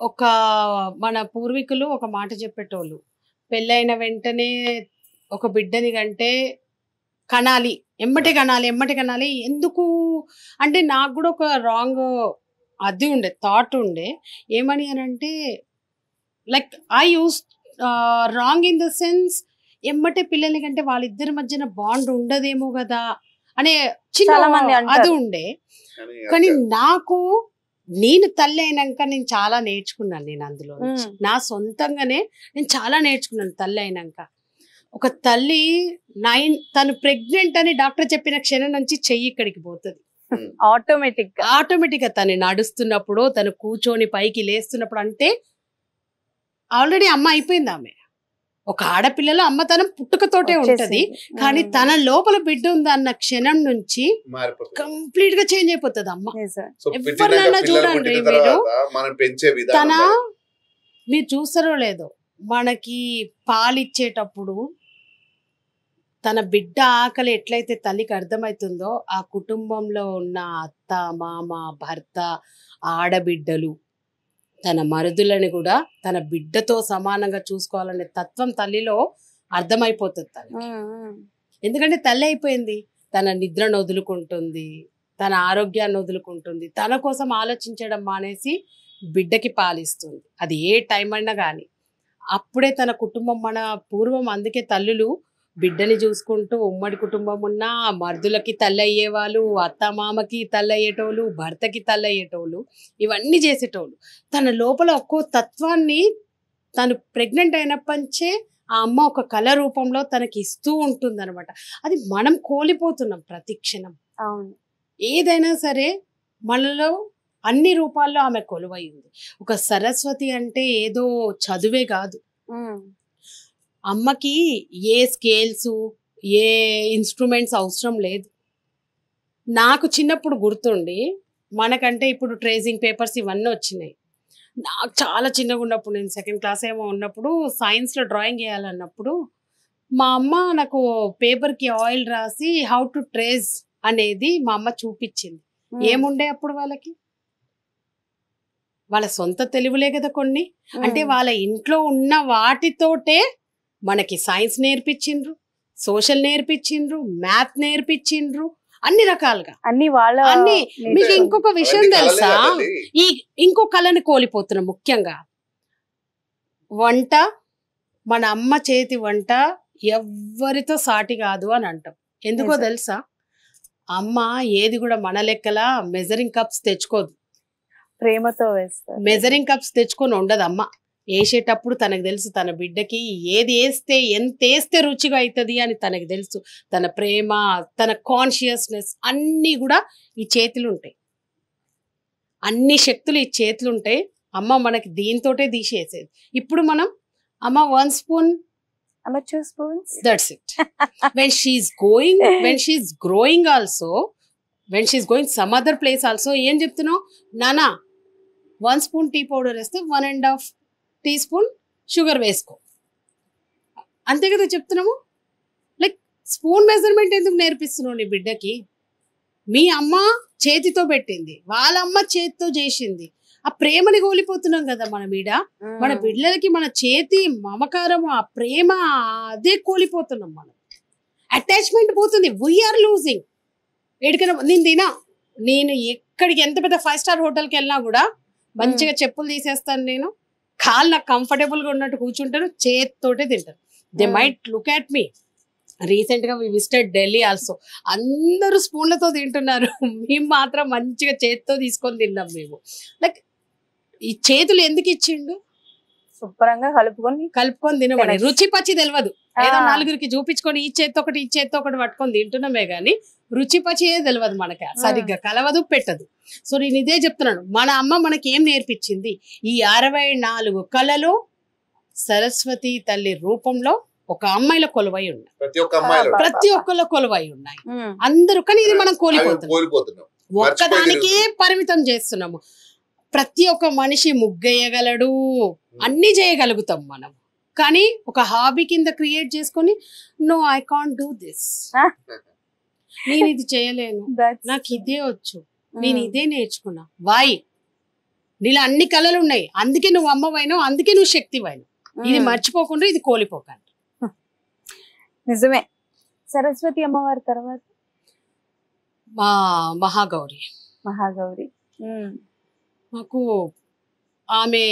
ఒక మన పూర్వీకులు ఒక మాట చెప్పేటోళ్ళు, పెళ్ళైన వెంటనే ఒక బిడ్డని కంటే కనాలి, ఎమ్మటి కనాలి. ఎందుకు అంటే నాకు కూడా ఒక రాంగ్ అది ఉండే థాట్ ఉండే. ఏమని అని అంటే like I use wrong in the sense, ఎమ్మటే పిల్లల కంటే వాళ్ళిద్దరి మధ్యన బాండ్ ఉండదేమో కదా అనే చిన్న అది ఉండే. కానీ నాకు నేను తల్లి అయినాక నేను చాలా నేర్చుకున్నాను. నేను అందులో నా సొంతంగానే నేను చాలా నేర్చుకున్నాను. తల్లి అయినాక ఒక తల్లి తను ప్రెగ్నెంట్ అని డాక్టర్ చెప్పిన క్షణం నుంచి చెయ్యి ఇక్కడికి పోతుంది. ఆటోమేటిక్ గా తను నడుస్తున్నప్పుడు, తను కూర్చొని పైకి లేస్తున్నప్పుడు, అంటే ఆల్రెడీ అమ్మ అయిపోయింది ఆమె. ఒక ఆడపిల్లలో అమ్మతనం పుట్టుకతోటే ఉంటది, కానీ తన లోపల బిడ్డ ఉంది అన్న క్షణం నుంచి కంప్లీట్ గా చేంజ్ అయిపోతుంది అమ్మ. ఎవరినైనా చూడండి మీరు, మీరు చూస్తారో లేదో, మనకి పాలిచ్చేటప్పుడు తన బిడ్డ ఆకలి ఎట్లయితే తల్లికి అర్థమవుతుందో ఆ కుటుంబంలో ఉన్న అత్త మామ భర్త ఆడబిడ్డలు తన మరుదులని కూడా తన బిడ్డతో సమానంగా చూసుకోవాలనే తత్వం తల్లిలో అర్థమైపోతుంది తనకి. ఎందుకంటే తల్లి అయిపోయింది, తన నిద్రను వదులుకుంటుంది, తన ఆరోగ్యాన్ని వదులుకుంటుంది, తన కోసం ఆలోచించడం మానేసి బిడ్డకి పాలిస్తుంది. అది ఏ టైం అయినా కానీ అప్పుడే తన కుటుంబం మన పూర్వం అందుకే తల్లులు బిడ్డని చూసుకుంటూ ఉమ్మడి కుటుంబం ఉన్నా మర్దులకి తల్లి అయ్యేవాళ్ళు, అత్తమామకి తల్లి అయ్యేటోళ్ళు, భర్తకి తల్లి అయ్యేటోళ్ళు, ఇవన్నీ చేసేటోళ్ళు. తన లోపల ఒక్కో తత్వాన్ని తను ప్రెగ్నెంట్ అయినప్పటించే ఆ అమ్మ ఒక కళ రూపంలో తనకి ఇస్తూ ఉంటుంది అనమాట. అది మనం కోల్పోతున్నాం ప్రతి క్షణం. అవును. ఏదైనా సరే మనలో అన్ని రూపాల్లో ఆమె కొలువై ఉంది. ఒక సరస్వతి అంటే ఏదో చదువే కాదు. అమ్మకి ఏ స్కేల్స్ ఏ ఇన్స్ట్రుమెంట్స్ అవసరం లేదు. నాకు చిన్నప్పుడు గుర్తుండి, మనకంటే ఇప్పుడు ట్రేసింగ్ పేపర్స్ ఇవన్నీ వచ్చినాయి. నాకు చాలా చిన్నగా ఉన్నప్పుడు, నేను 2nd క్లాస్ ఏమో ఉన్నప్పుడు సైన్స్లో డ్రాయింగ్ వేయాలన్నప్పుడు మా అమ్మ నాకు పేపర్కి ఆయిల్ రాసి హౌ టు ట్రేస్ అనేది మా అమ్మ చూపించింది. ఏముండే అప్పుడు వాళ్ళ సొంత తెలివిలే కదా కొన్ని. అంటే వాళ్ళ ఇంట్లో ఉన్న వాటితోటే మనకి సైన్స్ నేర్పించిండ్రు, సోషల్ నేర్పించిండ్రు, మ్యాథ్ నేర్పించిండ్రు, అన్ని రకాలుగా అన్ని వాళ్ళ. అన్ని. మీకు ఇంకొక విషయం తెలుసా, ఈ ఇంకో కళని కోల్పోతున్నాం. ముఖ్యంగా వంట, మన అమ్మ చేతి వంట ఎవ్వరితో సాటి కాదు అని అంటాం. ఎందుకో తెలుసా, అమ్మ ఏది కూడా మన లెక్కలా మెజరింగ్ కప్స్ తెచ్చుకోదు, ప్రేమతో వేస్తారు. మెజరింగ్ కప్స్ తెచ్చుకొని ఉండదు అమ్మ. వేసేటప్పుడు తనకు తెలుసు తన బిడ్డకి ఏది వేస్తే ఎంత వేస్తే రుచిగా అవుతుంది అని తనకు తెలుసు. తన ప్రేమ, తన కాన్షియస్నెస్ అన్నీ కూడా ఈ చేతులు ఉంటాయి, అన్ని శక్తులు ఈ చేతులు ఉంటాయి. అమ్మ మనకి దీంతోటే తీసేసేది. ఇప్పుడు మనం అమ్మ 1 స్పూన్, అమ్మ 2 spoons, that's it. when she's growing also, when she's going some other place also, ఏం చెప్తున్నావు నానా 1 స్పూన్ టీ పౌడర్ వేస్తే 1.5 teaspoon షుగర్ వేసుకో, అంతే కదా చెప్తున్నాము. లైక్ స్పూన్ మెజర్మెంట్ ఎందుకు నేర్పిస్తున్నావు నీ బిడ్డకి? మీ అమ్మ చేతితో పెట్టింది, వాళ్ళ అమ్మ చేతితో చేసింది. ఆ ప్రేమని కోల్పోతున్నాం కదా మన మీద. మన బిడ్డలకి మన చేతి మమకారం, ఆ ప్రేమ అదే కోల్పోతున్నాం మనం. అటాచ్మెంట్ పోతుంది. We are losing. ఎక్కడికైనా నేను ఎక్కడికి ఎంత పెద్ద 5 star హోటల్కి వెళ్ళినా కూడా మంచిగా చెప్పులు తీసేస్తాను, నేను కాళ్ళు నాకు కంఫర్టబుల్గా ఉన్నట్టు కూర్చుంటాను, చేతితోటే తింటాను. దే మైట్ లుక్ అట్ మీ. రీసెంట్గా వి విజిటెడ్ ఢిల్లీ ఆల్సో, అందరూ స్పూన్లతో తింటున్నారు, మేము మాత్రం మంచిగా చేతితో తీసుకొని తిన్నాం. మేము లైక్ ఈ చేతులు ఎందుకు ఇచ్చిండు? శుభ్రంగా కలుపుకొని తినమని. రుచి పచ్చి తెలియదు, ఏదో నలుగురికి చూపించుకొని ఈ చేత్తో ఒకటి పట్టుకొని తింటున్నామే గానీ రుచి పచ్చియే తెలియదు మనకి, సరిగ్గా కలవదు, పెట్టదు. సో నేను ఇదే చెప్తున్నాను, మన అమ్మ మనకి ఏం నేర్పించింది? ఈ 64 కళలు సరస్వతి తల్లి రూపంలో ఒక అమ్మాయిలో కొలువై ఉన్నాయి. ప్రతి ఒక్కళ్ళు కొలువై ఉన్నాయి అందరూ. కానీ ఇది మనం కోల్పోతున్నాం, ఒక్కదానికే పరిమితం చేస్తున్నాము. ప్రతి ఒక్క మనిషి ముగ్గేయగలడు, అన్ని చేయగలుగుతాం మనం. కానీ ఒక హాబీ కింద క్రియేట్ చేసుకొని, no I can't do this, నేను ఇది చేయలేను, నాకు ఇదే వచ్చు, నేను ఇదే నేర్చుకున్నా. వై? నీలో అన్ని కళలు ఉన్నాయి, అందుకే నువ్వు అమ్మవైనావు, అందుకే నువ్వు శక్తివైనావు. ఇది మర్చిపోకుండా, ఇది కోల్పోకండి. నిజమే. సరస్వతి అమ్మవారి తర్వాత మహాగౌరి. మాకు ఆమె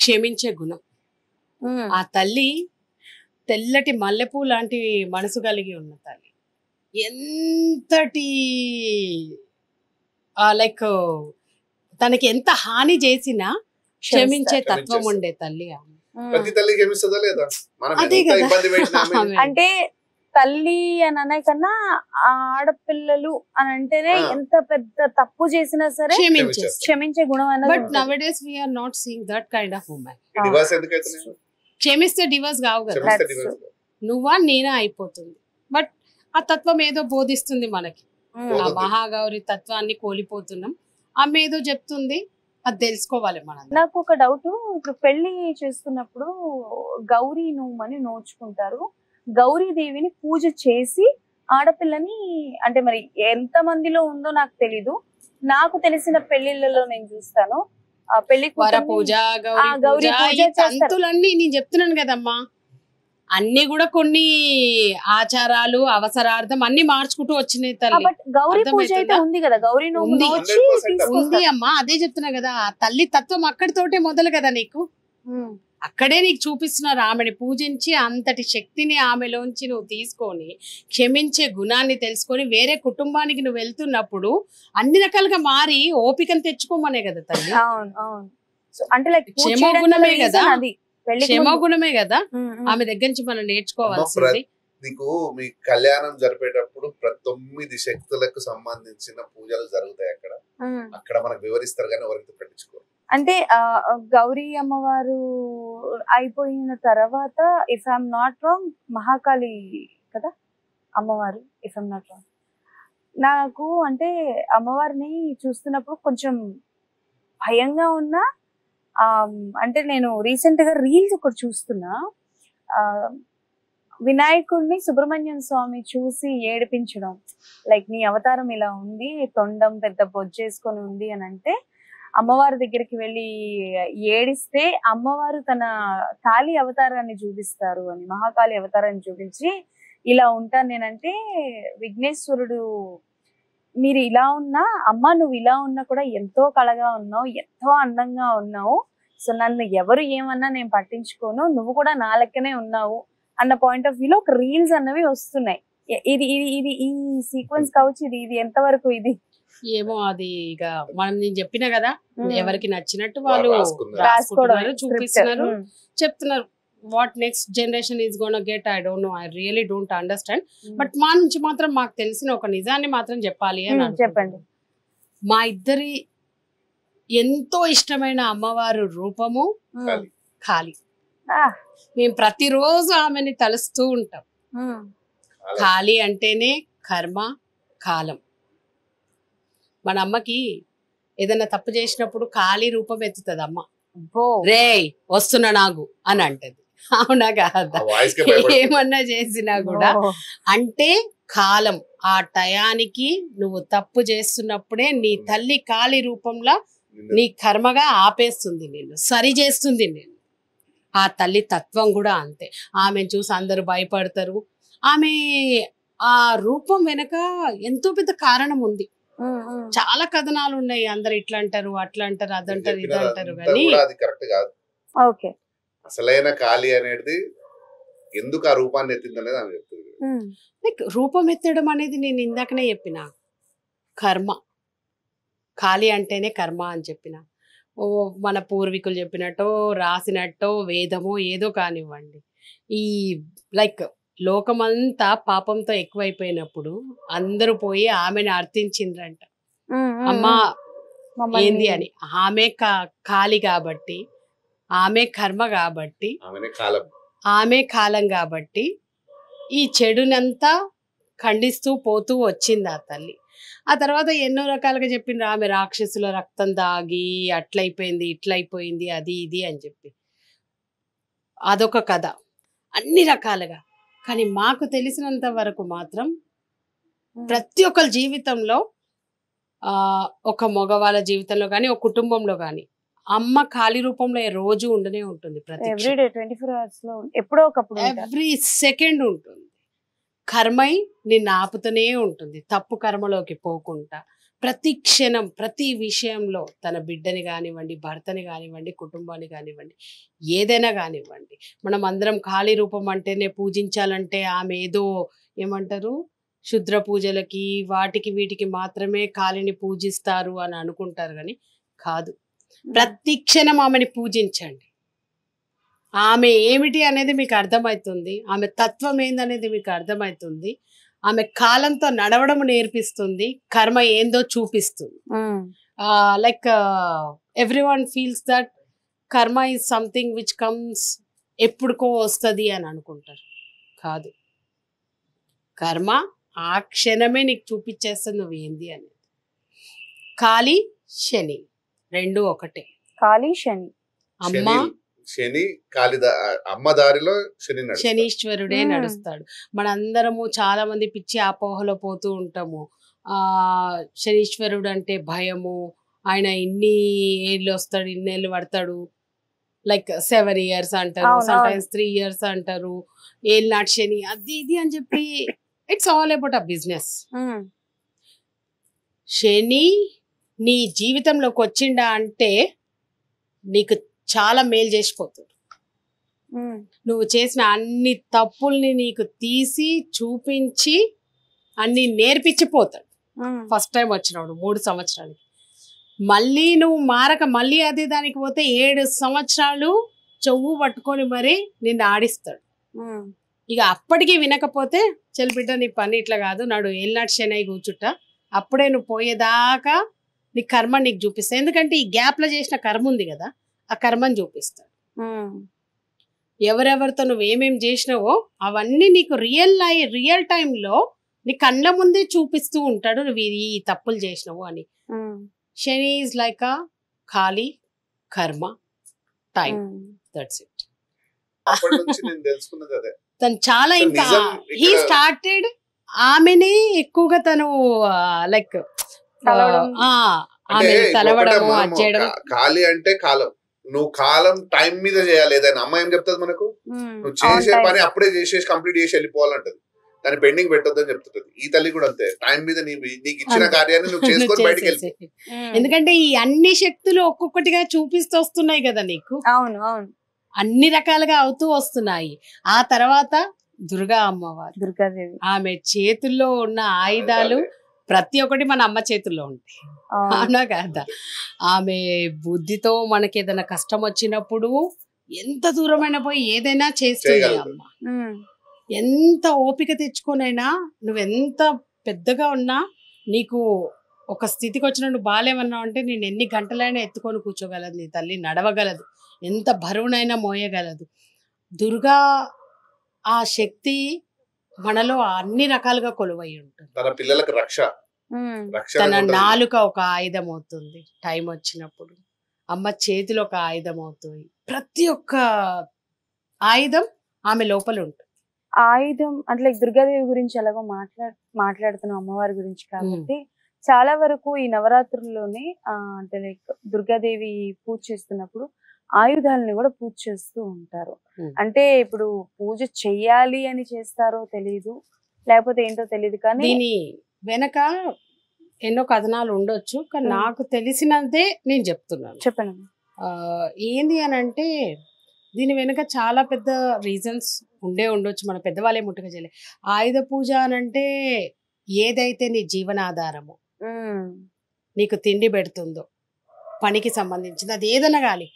క్షమించే గుణం. ఆ తల్లి తెల్లటి మల్లెపూ లాంటి మనసు కలిగి ఉన్న తల్లి. ఎంతటి లైక్ తనకి ఎంత హాని చేసినా క్షమించే తత్వం ఉండే తల్లి ఆమె. అదే కదా. అంటే తల్లి అని అనే కన్నా ఆడపిల్లలు అని అంటేనే ఎంత పెద్ద తప్పు చేసినా సరే క్షమించే గుణం అన్నది. But nowadays we are not seeing that kind of women. క్షమిస్తే డివోర్స్ కావు కదా, నువ్వా నేనా అయిపోతుంది. బట్ ఆ తత్వం ఏదో బోధిస్తుంది మనకి. ఆ మహాగౌరి తత్వాన్ని కోల్పోతున్నాం. ఆమె ఏదో చెప్తుంది, అది తెలుసుకోవాలి మనం. నాకు ఒక డౌట్, ఇప్పుడు పెళ్లి చేస్తున్నప్పుడు గౌరీ నోమని నోచుకుంటారు. గౌరీదేవిని పూజ చేసి ఆడపిల్లని, అంటే మరి ఎంత మందిలో ఉందో నాకు తెలీదు, నాకు తెలిసిన పెళ్లిళ్ళలో నేను చూస్తాను ఆ పెళ్లి వర పూజ, గౌరీ పూజ, ఈ తంతులన్నీ నేను చెప్తున్నాను కదమ్మా, అన్ని కూడా కొన్ని ఆచారాలు అవసరార్థం అన్ని మార్చుకుంటూ వచ్చినాయి తల్లి. బట్ గౌరీ పూజ అయితే ఉంది కదా, గౌరీ నోము ఉంది. నోచి 100% తీసుకొస్తారు. ఉంది అమ్మా, అదే చెప్తున్నా కదా, ఆ తల్లి తత్వం అక్కడితోటే మొదలు కదా నీకు. అక్కడే నీకు చూపిస్తున్నారు ఆమెని పూజించి అంతటి శక్తిని ఆమెలోంచి నువ్వు తీసుకొని క్షమించే గుణాన్ని తెలుసుకొని వేరే కుటుంబానికి నువ్వు వెళ్తున్నప్పుడు అన్ని రకాలుగా మారి ఓపికను తెచ్చుకోమనే కదా తల్లి. అవును అవును. సో అంటే లైక్ క్షమా గుణమే కదా, అది క్షమా గుణమే కదా ఆమె దగ్గర నుంచి మనం నేర్చుకోవాల్సింది. నీకు మీ కళ్యాణం జరిపేటప్పుడు 9 శక్తులకు సంబంధించిన పూజలు జరుగుతాయి అక్కడ. అక్కడ మనకు వివరిస్తారు కానీ ఎవరికి పట్టించుకోరు. అంటే గౌరీ అమ్మవారు అయిపోయిన తర్వాత, if I'm not wrong, Mahakali కదా అమ్మవారు, ఇఫ్ ఐఎమ్ నాట్ రాంగ్. నాకు అంటే అమ్మవారిని చూస్తున్నప్పుడు కొంచెం భయంగా ఉన్నా, అంటే నేను రీసెంట్ గా రీల్స్ ఒకటి చూస్తున్నా, వినాయకుడిని సుబ్రహ్మణ్యం స్వామి చూసి ఏడిపించడం, లైక్ నీ అవతారం ఇలా ఉంది, తొండం పెద్ద బొజ్జేసుకొని ఉంది అని అంటే అమ్మవారి దగ్గరికి వెళ్ళి ఏడిస్తే అమ్మవారు తన కాళీ అవతారాన్ని చూపిస్తారు అని, మహాకాళి అవతారాన్ని చూపించి ఇలా ఉంటాను నేనంటే, విఘ్నేశ్వరుడు మీరు ఇలా ఉన్నా, అమ్మ నువ్వు ఇలా ఉన్నా కూడా ఎంతో కళగా ఉన్నావు, ఎంతో అందంగా ఉన్నావు, సో నన్ను ఎవరు ఏమన్నా నేను పట్టించుకోను, నువ్వు కూడా నా లెక్కనే ఉన్నావు అన్న పాయింట్ ఆఫ్ వ్యూలో ఒక రీల్స్ అన్నవి వస్తున్నాయి. ఇది ఇది ఇది ఈ సీక్వెన్స్ కావచ్చు, ఇది ఎంతవరకు ఇది ఏమో, అది ఇక మనం నేను చెప్పినా కదా, ఎవరికి నచ్చినట్టు వాళ్ళు రాసుకున్నారు. రాసుకుంటున్నారు, చూపిస్తున్నారు, చెప్తున్నారు. What next generation is gonna get, I don't know, I really don't understand. But మా నుంచి మాత్రం మాకు తెలిసిన ఒక నిజాన్ని మాత్రం చెప్పాలి అని చెప్పండి. మా ఇద్దరి ఎంతో ఇష్టమైన అమ్మవారు రూపము కాళీ. మేము ప్రతిరోజు ఆమెని తలుస్తూ ఉంటాం. కాళీ అంటేనే కర్మ, కాలం. మన అమ్మకి ఏదైనా తప్పు చేసినప్పుడు కాళీ రూపం ఎత్తుతుంది అమ్మ, రే వస్తున్నా నాగు అని అంటది. అవునా కాదా? ఏమన్నా చేసినా కూడా అంటే కాలం, ఆ టయానికి నువ్వు తప్పు చేస్తున్నప్పుడే నీ తల్లి కాళీ రూపంలో నీ కర్మగా ఆపేస్తుంది, నిన్ను సరి చేస్తుంది. నేను ఆ తల్లి తత్వం కూడా అంతే. ఆమెను చూసి అందరూ భయపడతారు. ఆమె ఆ రూపం వెనక ఎంతో పెద్ద కారణం ఉంది. చాలా కథనాలు ఉన్నాయి. అందరు ఇట్లా అంటారు, అట్లా అంటారు, అదంటారు, ఇది అంటారు, కానీ అది కరెక్ట్ కాదు. ఓకే, అసలైన కాళీ అనేది ఎందుకు ఆ రూపాన్ని ఎత్తింది అనేది ఆమె చెప్తుంది. లైక్ రూపం ఎత్తడం అనేది నేను ఇందాకనే చెప్పిన కర్మ. కాళీ అంటేనే కర్మ అని చెప్పిన. ఓ మన పూర్వీకులు చెప్పినట్టో రాసినట్టో వేదమో ఏదో కానివ్వండి, ఈ లైక్ లోకమంతా పాపంతో ఎక్కువైపోయినప్పుడు అందరూ పోయి ఆమెను అర్థించిండ్రంట, అమ్మా ఏంది అని. ఆమె కాళీ కాబట్టి, ఆమె కర్మ కాబట్టి, ఆమె కాలం కాబట్టి ఈ చెడునంతా ఖండిస్తూ పోతూ వచ్చింది ఆ తల్లి. ఆ తర్వాత ఎన్నో రకాలుగా చెప్పిండ్రు, ఆమె రాక్షసుల రక్తం దాగి అట్లయిపోయింది, ఇట్లయిపోయింది, అది ఇది అని చెప్పి అదొక కథ, అన్ని రకాలుగా. కానీ మాకు తెలిసినంత వరకు మాత్రం ప్రతి ఒక్కరి జీవితంలో, ఒక మగవాళ్ళ జీవితంలో కానీ ఒక కుటుంబంలో కానీ అమ్మ కాళీ రూపంలో రోజు ఉండనే ఉంటుంది. ఎవ్రీడే 24 hours లో ఎప్పుడో ఒకప్పుడు, ఎవ్రీ సెకండ్ ఉంటుంది. కర్మై నిన్ను ఆపుతూనే ఉంటుంది, తప్పు కర్మలోకి పోకుండా. ప్రతి క్షణం ప్రతి విషయంలో తన బిడ్డని కానివ్వండి, భర్తని కానివ్వండి, కుటుంబాన్ని కానివ్వండి, ఏదైనా కానివ్వండి. మనం అందరం కాళీ రూపం అంటేనే పూజించాలంటే ఆమె ఏదో ఏమంటారు శుద్ర పూజలకి వాటికి వీటికి మాత్రమే కాళీని పూజిస్తారు అని అనుకుంటారు, కానీ కాదు. ప్రతి క్షణం ఆమెని పూజించండి. ఆమె ఏమిటి అనేది మీకు అర్థమవుతుంది, ఆమె తత్వం ఏందనేది మీకు అర్థమవుతుంది, ఆమె కాలంతో నడవడం నేర్పిస్తుంది, కర్మ ఏందో చూపిస్తుంది. లైక్ ఎవ్రీవన్ ఫీల్స్ దట్ కర్మ ఈజ్ సంథింగ్ విచ్ కమ్స్, ఎప్పుడుకో వస్తుంది అని అనుకుంటారు. కాదు, కర్మ ఆ క్షణమే నీకు చూపించేస్తుంది నువ్వు ఏంది అనేది. కాళీ, శని రెండు ఒకటే. కాళీ శని. అమ్మ శని అమ్మ దారిలో శని నడుస్తాడు. శనీశ్వరుడే నడుస్తాడు. మనందరము చాలా మంది పిచ్చి అపోహలో పోతూ ఉంటాము. శనీశ్వరుడు అంటే భయము, ఆయన ఇన్ని ఏళ్ళు వస్తాడు, ఇన్నేళ్ళు పడతాడు, లైక్ 7 years అంటారు, సమ్టైమ్స్ 3 years అంటారు, ఏళ్ళు నాటి శని అది ఇది అని చెప్పి. It's all about a business. శని నీ జీవితంలోకి వచ్చిండా అంటే నీకు చాలా మేలు చేసిపోతుంది. నువ్వు చేసిన అన్ని తప్పుల్ని నీకు తీసి చూపించి అన్ని నేర్పించిపోతాడు. ఫస్ట్ టైం వచ్చినప్పుడు 3 సంవత్సరాలకి. మళ్ళీ నువ్వు మారక మళ్ళీ అదే దానికి పోతే 7 సంవత్సరాలు చెవు పట్టుకొని మరి నిన్ను ఆడిస్తాడు. ఇక అప్పటికి వినకపోతే చెల్లిబిడ్డ నీ పని ఇట్లా కాదు, నాడు ఏళ్ళనాటి శని అయి కూర్చుంటా, అప్పుడే నువ్వు పోయేదాకా నీ కర్మ నీకు చూపిస్తా. ఎందుకంటే ఈ గ్యాప్లో చేసిన కర్మ ఉంది కదా, ఆ కర్మని చూపిస్తాడు. ఎవరెవరితో నువ్వు ఏమేమి చేసినావో అవన్నీ నీకు రియల్ టైంలో నీ కళ్ళ ముందే చూపిస్తూ ఉంటాడు, నువ్వు ఈ తప్పులు చేసినావు అని. శని ఈజ్ లైక్ అ ఖాళీ కర్మ టైం, దట్స్ ఇట్. అప్పటి నుంచి నేను తెలుసుకున్నది అదే. తను చాలా ఇంకా నిజం హీ ఇక్కడ- స్టార్టెడ్ ఆమెని ఎక్కువగా తను లైక్ తలవడం. అంటే ఆమె ఇప్పుడు తలవడము ఒకటే అది చేయడం. ఖాళీ అంటే కాలం, నువ్వు కాలం టైం మీద చేయాలి. ఏదైనా అమ్మ ఏం చెప్తుంది మనకు, నువ్వు చేసే పని అప్పుడే చేసేసి కంప్లీట్ చేసి వెళ్ళిపోవాలంటది, దాన్ని పెండింగ్ పెట్టొద్దని చెప్తుంటది. ఈ తల్లి కూడా అంతే, టైం మీద నీకు ఇచ్చిన అంతే. కార్యాన్ని నువ్వు చేసుకొని బయటకు వెళ్ళి. ఎందుకంటే ఈ అన్ని శక్తులు ఒక్కొక్కటిగా చూపిస్తూ వస్తున్నాయి కదా నీకు, అవును అవును. అన్ని రకాలుగా అవుతూ వస్తున్నాయి. ఆ తర్వాత దుర్గా అమ్మవారు, దుర్గాదేవి. ఆమె చేతుల్లో ఉన్న ఆయుధాలు ప్రతి ఒక్కటి మన అమ్మ చేతుల్లో ఉంటాయి, అవునా కాదా? ఆమె బుద్ధితో మనకి ఏదైనా కష్టం వచ్చినప్పుడు ఎంత దూరమైనా పోయి ఏదైనా చేస్తుంది చేయగలుగుతుంది. అమ్మ. ఎంత ఓపిక తెచ్చుకొనైనా నువ్వెంత పెద్దగా ఉన్నా నీకు ఒక స్థితికి వచ్చిన నువ్వు బాలేమన్నావు అంటే నేను ఎన్ని గంటలైనా ఎత్తుకొని కూర్చోగలదు నీ తల్లి, నడవగలదు, ఎంత బరువునైనా మోయగలదు. దుర్గా ఆ శక్తి మనలో అన్ని రకాలుగా కొలువై ఉంటుంది. తన పిల్లలకు రక్ష తన అనేది ఉంటుంది. నాలుక ఒక ఆయుధం అవుతుంది టైం వచ్చినప్పుడు, అమ్మ చేతిలో ఒక ఆయుధం అవుతుంది. ప్రతి ఒక్క ఆయుధం ఆమె లోపల ఉంటుంది. ఆయుధం అంటే లైక్ దుర్గాదేవి గురించి ఎలాగో మాట్లాడుతున్నాం అమ్మవారి గురించి కాబట్టి చాలా వరకు ఈ నవరాత్రుల్లోనే అంటే లైక్ దుర్గాదేవి పూజ చేస్తున్నప్పుడు ఆయుధాలని కూడా పూజ చేస్తూ ఉంటారు. అంటే ఇప్పుడు పూజ చెయ్యాలి అని చేస్తారో తెలీదు, లేకపోతే ఏంటో తెలియదు, కానీ దీని వెనక ఎన్నో కథనాలు ఉండొచ్చు, కానీ నాకు తెలిసినంతే నేను చెప్తున్నాను. చెప్పండి. ఏంది అని అంటే దీని వెనుక చాలా పెద్ద రీజన్స్ ఉండొచ్చు, మన పెద్దవాళ్ళే ముట్టుగా చేయలేదు. ఆయుధ పూజ అని అంటే ఏదైతే నీ జీవనాధారమో, నీకు తిండి పెడుతుందో, పనికి సంబంధించింది అది ఏదైనా కానీ,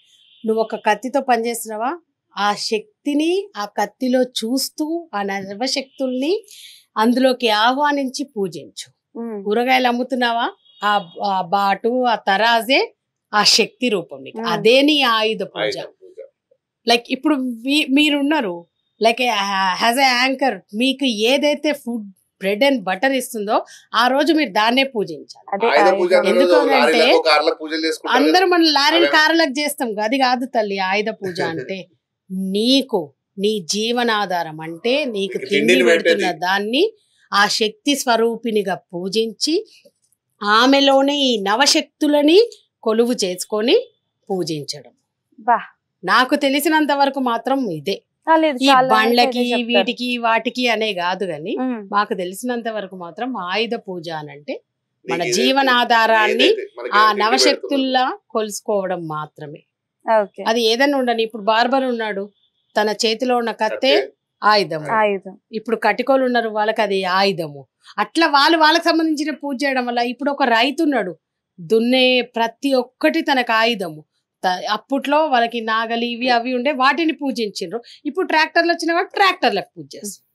నువ్వు ఒక కత్తితో పనిచేస్తున్నావా, ఆ శక్తిని ఆ కత్తిలో చూస్తూ ఆ నర్వశక్తుల్ని అందులోకి ఆహ్వానించి పూజించు. కూరగాయలు అమ్ముతున్నావా, ఆ బాటు ఆ తరాజే ఆ శక్తి రూపం నీకు, అదే నీ ఆయుధ పూజ. ఆయుధ పూజ. లైక్ ఇప్పుడు మీరున్నారు లైక్ హ్యాజ్ ఎ యాంకర్, మీకు ఏదైతే ఫుడ్ బ్రెడ్ అండ్ బటర్ ఇస్తుందో ఆ రోజు మీరు దాన్నే పూజించాలి. ఆయుధ పూజ అన్న రోజు ఎందుకంటే లారీలకు, కార్లకు పూజలు చేసుకుంటారు అందరూ కదా. మనం లారీలు అదే. కార్లకు చేస్తాం, అది కాదు తల్లి ఆయుధ పూజ అంటే. నీకు నీ జీవనాధారం అంటే నీకు నీకు తిండి తిండిని పెడుతున్న పెట్టేది. దాన్ని ఆ శక్తి స్వరూపినిగా పూజించి ఆమెలోనే ఈ నవశక్తులని కొలువు చేసుకొని పూజించడం. బా, నాకు తెలిసినంత వరకు మాత్రం ఇదే. లేదు, ఈ చాలా బండ్లకి అయితే చెప్తారు. వీటికి వాటికి అనే కాదు గాని మాకు తెలిసినంత వరకు మాత్రం ఆయుధ పూజ అనంటే మన నీకు ఏదైతే- జీవనాధారాన్ని ఏదైతే మనకి ఆ తిండి నవశక్తుల్లా కొలుసుకోవడం మాత్రమే. ఓకే. అది ఏదైనా ఉండని, ఇప్పుడు బార్బర్ ఉన్నాడు, తన చేతిలో ఉన్న కత్తే పెడుతుంది. ఆయుధము. ఆయుధం. ఇప్పుడు కటికోలు ఉన్నారు, వాళ్ళకి అది ఆయుధము. అట్లా వాళ్ళకి సంబంధించిన పూజ చేయడం వల్ల, ఇప్పుడు ఒక రైతు ఉన్నాడు, దున్నే ప్రతి ఒక్కటి తనకు ఆయుధము. అప్పట్లో వాళ్ళకి నాగలి ఇవి అవి ఉండే, వాటిని పూజించిండ్రు. ఇప్పుడు ట్రాక్టర్లు వచ్చిన వాటి ట్రాక్టర్లకు పూజ చేస్తారు.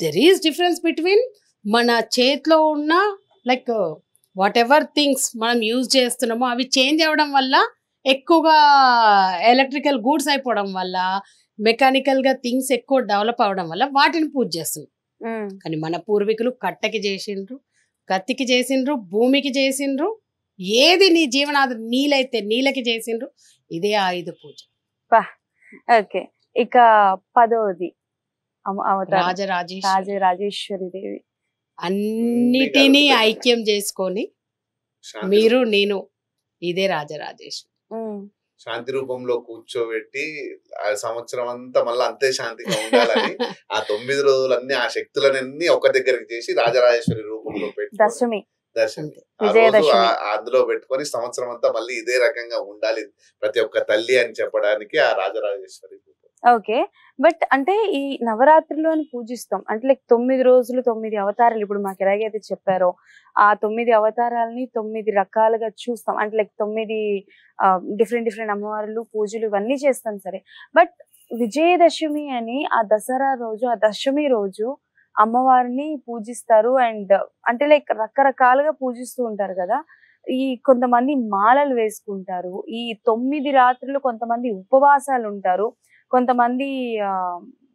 దెర్ ఈస్ డిఫరెన్స్ బిట్వీన్ మన చేతిలో ఉన్న లైక్ వాట్ ఎవర్ థింగ్స్ మనం యూజ్ చేస్తున్నామో అవి చేంజ్ అవ్వడం వల్ల, ఎక్కువగా ఎలక్ట్రికల్ గూడ్స్ అయిపోవడం వల్ల, మెకానికల్ గా థింగ్స్ ఎక్కువ డెవలప్ అవడం వల్ల వాటిని పూజ చేస్తుంది. కానీ మన పూర్వీకులు కట్టకి చేసిండ్రు, కత్తికి చేసిండ్రు, భూమికి చేసిండ్రు, ఏది నీ జీవనాధారం, నీళ్ళైతే నీళ్ళకి చేసిండ్రు, ఇదే ఆయుధ పూజ. ఓకే, ఇక 10వది అవతారం రాజరాజేశ్వరి దేవి. అన్నిటినీ ఐక్యం చేసుకొని శాంతి మీరు నేను ఇదే రాజరాజేశ్వరి. శాంతి రూపంలో కూర్చోబెట్టి ఆ సంవత్సరం అంతా మళ్ళీ అంతే శాంతిగా ఉండాలని ఆ 9 రోజులన్నీ ఆ శక్తులన్నీ ఒక దగ్గరికి చేసి రాజరాజేశ్వరి రూపంలో పెట్టి దశమి ఆ రోజు అందులో పెట్టుకొని సంవత్సరం అంతా మళ్ళీ ఇదే రకంగా ఉండాలి ప్రతి ఒక్క తల్లి అని చెప్పడానికి ఆ రాజరాజేశ్వరి రూపం. ఓకే, బట్ అంటే ఈ నవరాత్రులు అని పూజిస్తాం అంటే లైక్ 9 రోజులు 9 అవతారాలు. ఇప్పుడు మాకు ఎలాగైతే చెప్పారో ఆ 9 అవతారాలని 9 రకాలుగా చూస్తాం. అంటే లైక్ 9 డిఫరెంట్ అమ్మవార్లు పూజలు ఇవన్నీ చేస్తాం సరే. బట్ విజయదశమి అని ఆ దసరా రోజు, ఆ దశమి రోజు అమ్మవారిని పూజిస్తారు. అండ్ అంటే లైక్ రకరకాలుగా పూజిస్తూ ఉంటారు కదా. ఈ కొంతమంది మాలలు వేసుకుంటారు, ఈ 9 రాత్రులు కొంతమంది ఉపవాసాలు ఉంటారు, కొంతమంది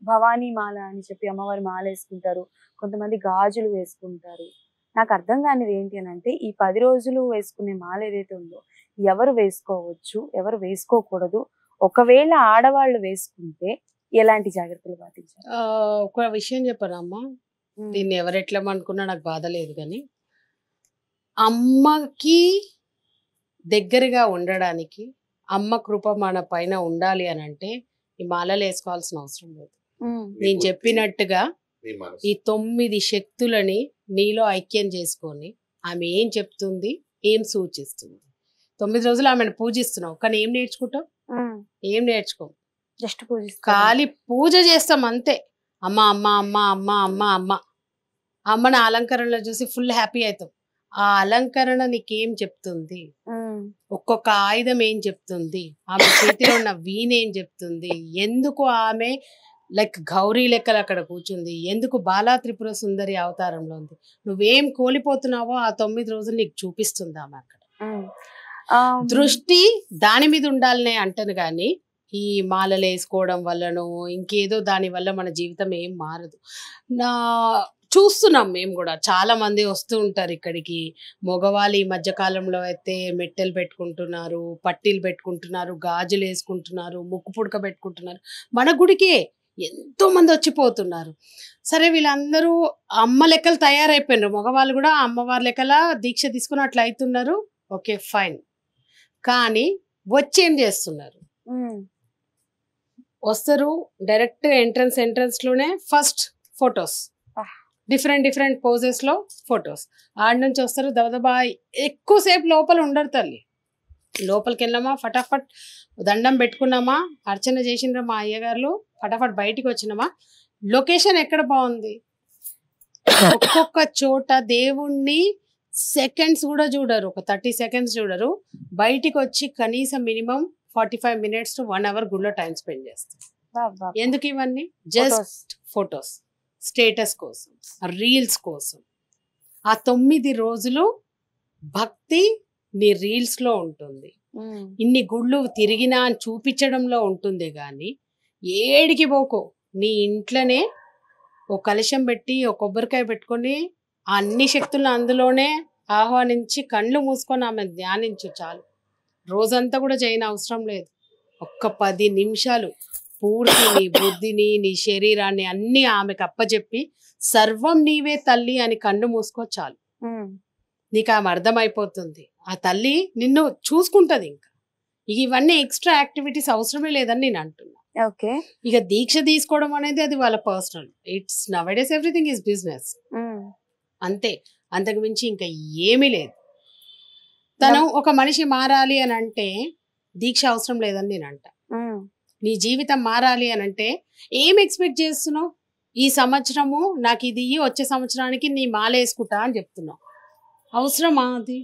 భవానీ మాల అని చెప్పి అమ్మవారి మాల వేసుకుంటారు, కొంతమంది గాజులు వేసుకుంటారు. నాకు అర్థం కానిది ఏంటి అని అంటే ఈ 10 రోజులు వేసుకునే మాల ఏదైతే ఉందో ఎవరు వేసుకోవచ్చు, ఎవరు వేసుకోకూడదు, ఒకవేళ ఆడవాళ్ళు వేసుకుంటే ఎలాంటి జాగ్రత్తలు పాటించాలి? ఒక విషయం చెప్పనమ్మా, దీన్ని ఎవరెట్లా అనుకున్నా నాకు బాధ లేదు, కానీ అమ్మకి దగ్గరగా ఉండడానికి, అమ్మ కృప మన పైన ఉండాలి అని అంటే ఈ మాలలు వేసుకోవాల్సిన అవసరం లేదు. నేను చెప్పినట్టుగా ఈ 9 శక్తులని నీలో ఐక్యం చేసుకొని ఆమె ఏం చెప్తుంది, ఏం సూచిస్తుంది, 9 రోజులు ఆమెను పూజిస్తున్నావు, కానీ ఏం నేర్చుకుంటావు? ఏం నేర్చుకో, జస్ట్ పూజ, ఖాళీ పూజ చేస్తాం అంతే. అమ్మ అమ్మ అమ్మ అమ్మ అమ్మ అమ్మ అమ్మని అలంకరణలో చూసి ఫుల్ హ్యాపీ అవుతాం. ఆ అలంకరణ నీకేం చెప్తుంది, ఒక్కొక్క ఆయుధం ఏం చెప్తుంది, ఆమె చేతిలో ఉన్న వీణ ఏం చెప్తుంది, ఎందుకు ఆమె లైక్ గౌరీ లెక్కలు అక్కడ కూర్చుంది, ఎందుకు బాలా త్రిపుర సుందరి అవతారంలో ఉంది, నువ్వేం కోల్పోతున్నావో ఆ 9 రోజులు నీకు చూపిస్తుంది ఆమె అక్కడ. దృష్టి దాని మీద ఉండాలనే అంటాను, కానీ ఈ మాలలు వేసుకోవడం వల్లనో ఇంకేదో దాని వల్ల మన జీవితం ఏం మారదు. చూస్తున్నాం మేము కూడా, చాలా మంది వస్తూ ఉంటారు ఇక్కడికి. మగవాళ్ళు ఈ మధ్య కాలంలో అయితే మెట్టెలు పెట్టుకుంటున్నారు, పట్టీలు పెట్టుకుంటున్నారు, గాజులు వేసుకుంటున్నారు, ముక్కు పుడక పెట్టుకుంటున్నారు. మన గుడికే ఎంతో మంది వచ్చిపోతున్నారు. సరే, వీళ్ళందరూ అమ్మ లెక్కలు తయారైపోయినారు, మగవాళ్ళు కూడా అమ్మవారి లెక్కల దీక్ష తీసుకుని అట్లా అవుతున్నారు. ఓకే ఫైన్, కానీ వచ్చి ఏం చేస్తున్నారు? వస్తారు డైరెక్ట్ ఎంట్రన్స్ లోనే ఫస్ట్ ఫొటోస్, డిఫరెంట్ పోజెస్ లో ఫొటోస్. ఆడ నుంచి వస్తారు దబదబా, ఎక్కువసేపు లోపల ఉండరు తల్లి. లోపలికి వెళ్ళామా, ఫటాఫట్ దండం పెట్టుకున్నామా, అర్చన చేసిండ్రా మా అయ్యగారులు, ఫటాఫట్ బయటికి వచ్చినామా. లొకేషన్ ఎక్కడ బాగుంది, ఒక్కొక్క చోట దేవుణ్ణి సెకండ్స్ కూడా చూడరు, ఒక 30 సెకండ్స్ చూడరు. బయటికి వచ్చి కనీసం మినిమం 45 minutes to 1 hour గుడిలో టైం స్పెండ్ చేస్తారు. ఎందుకు ఇవన్నీ? జస్ట్ ఫొటోస్, స్టేటస్ కోసం, రీల్స్ కోసం. ఆ 9 రోజులు భక్తి నీ రీల్స్ లో ఉంటుంది, ఇన్ని గుళ్ళు తిరిగినా అని చూపించడంలో ఉంటుంది, కానీ ఏడికి పోకో, నీ ఇంట్లోనే ఓ కలశం పెట్టి ఓ కొబ్బరికాయ పెట్టుకొని అన్ని శక్తులను అందులోనే ఆహ్వానించి కళ్ళు మూసుకొని ఆమె ధ్యానించు చాలు. రోజంతా కూడా చేయని అవసరం లేదు, ఒక్క 10 నిమిషాలు పూర్తి నీ బుద్ధిని, నీ శరీరాన్ని అన్ని ఆమెకు అప్పచెప్పి సర్వం నీవే తల్లి అని కన్ను మూసుకో చాలు. నీకు ఆమె అర్థమైపోతుంది, ఆ తల్లి నిన్ను చూసుకుంటది. ఇంకా ఇవన్నీ ఎక్స్ట్రా యాక్టివిటీస్ అవసరమే లేదని నేను అంటున్నా. ఓకే, ఇక దీక్ష తీసుకోవడం అనేది అది వాళ్ళ personal. It's nowadays everything is business అంతే, అంతకు మించి ఇంకా ఏమీ లేదు. తను ఒక మనిషి మారాలి అని అంటే దీక్ష అవసరం లేదని నేను అంట. నీ జీవితం మారాలి అని అంటే ఏం ఎక్స్పెక్ట్ చేస్తున్నావు? ఈ సంవత్సరము నాకు ఇది వచ్చే సంవత్సరానికి నీ మాల వేసుకుంటా అని చెప్తున్నావు. అవసరమా అది?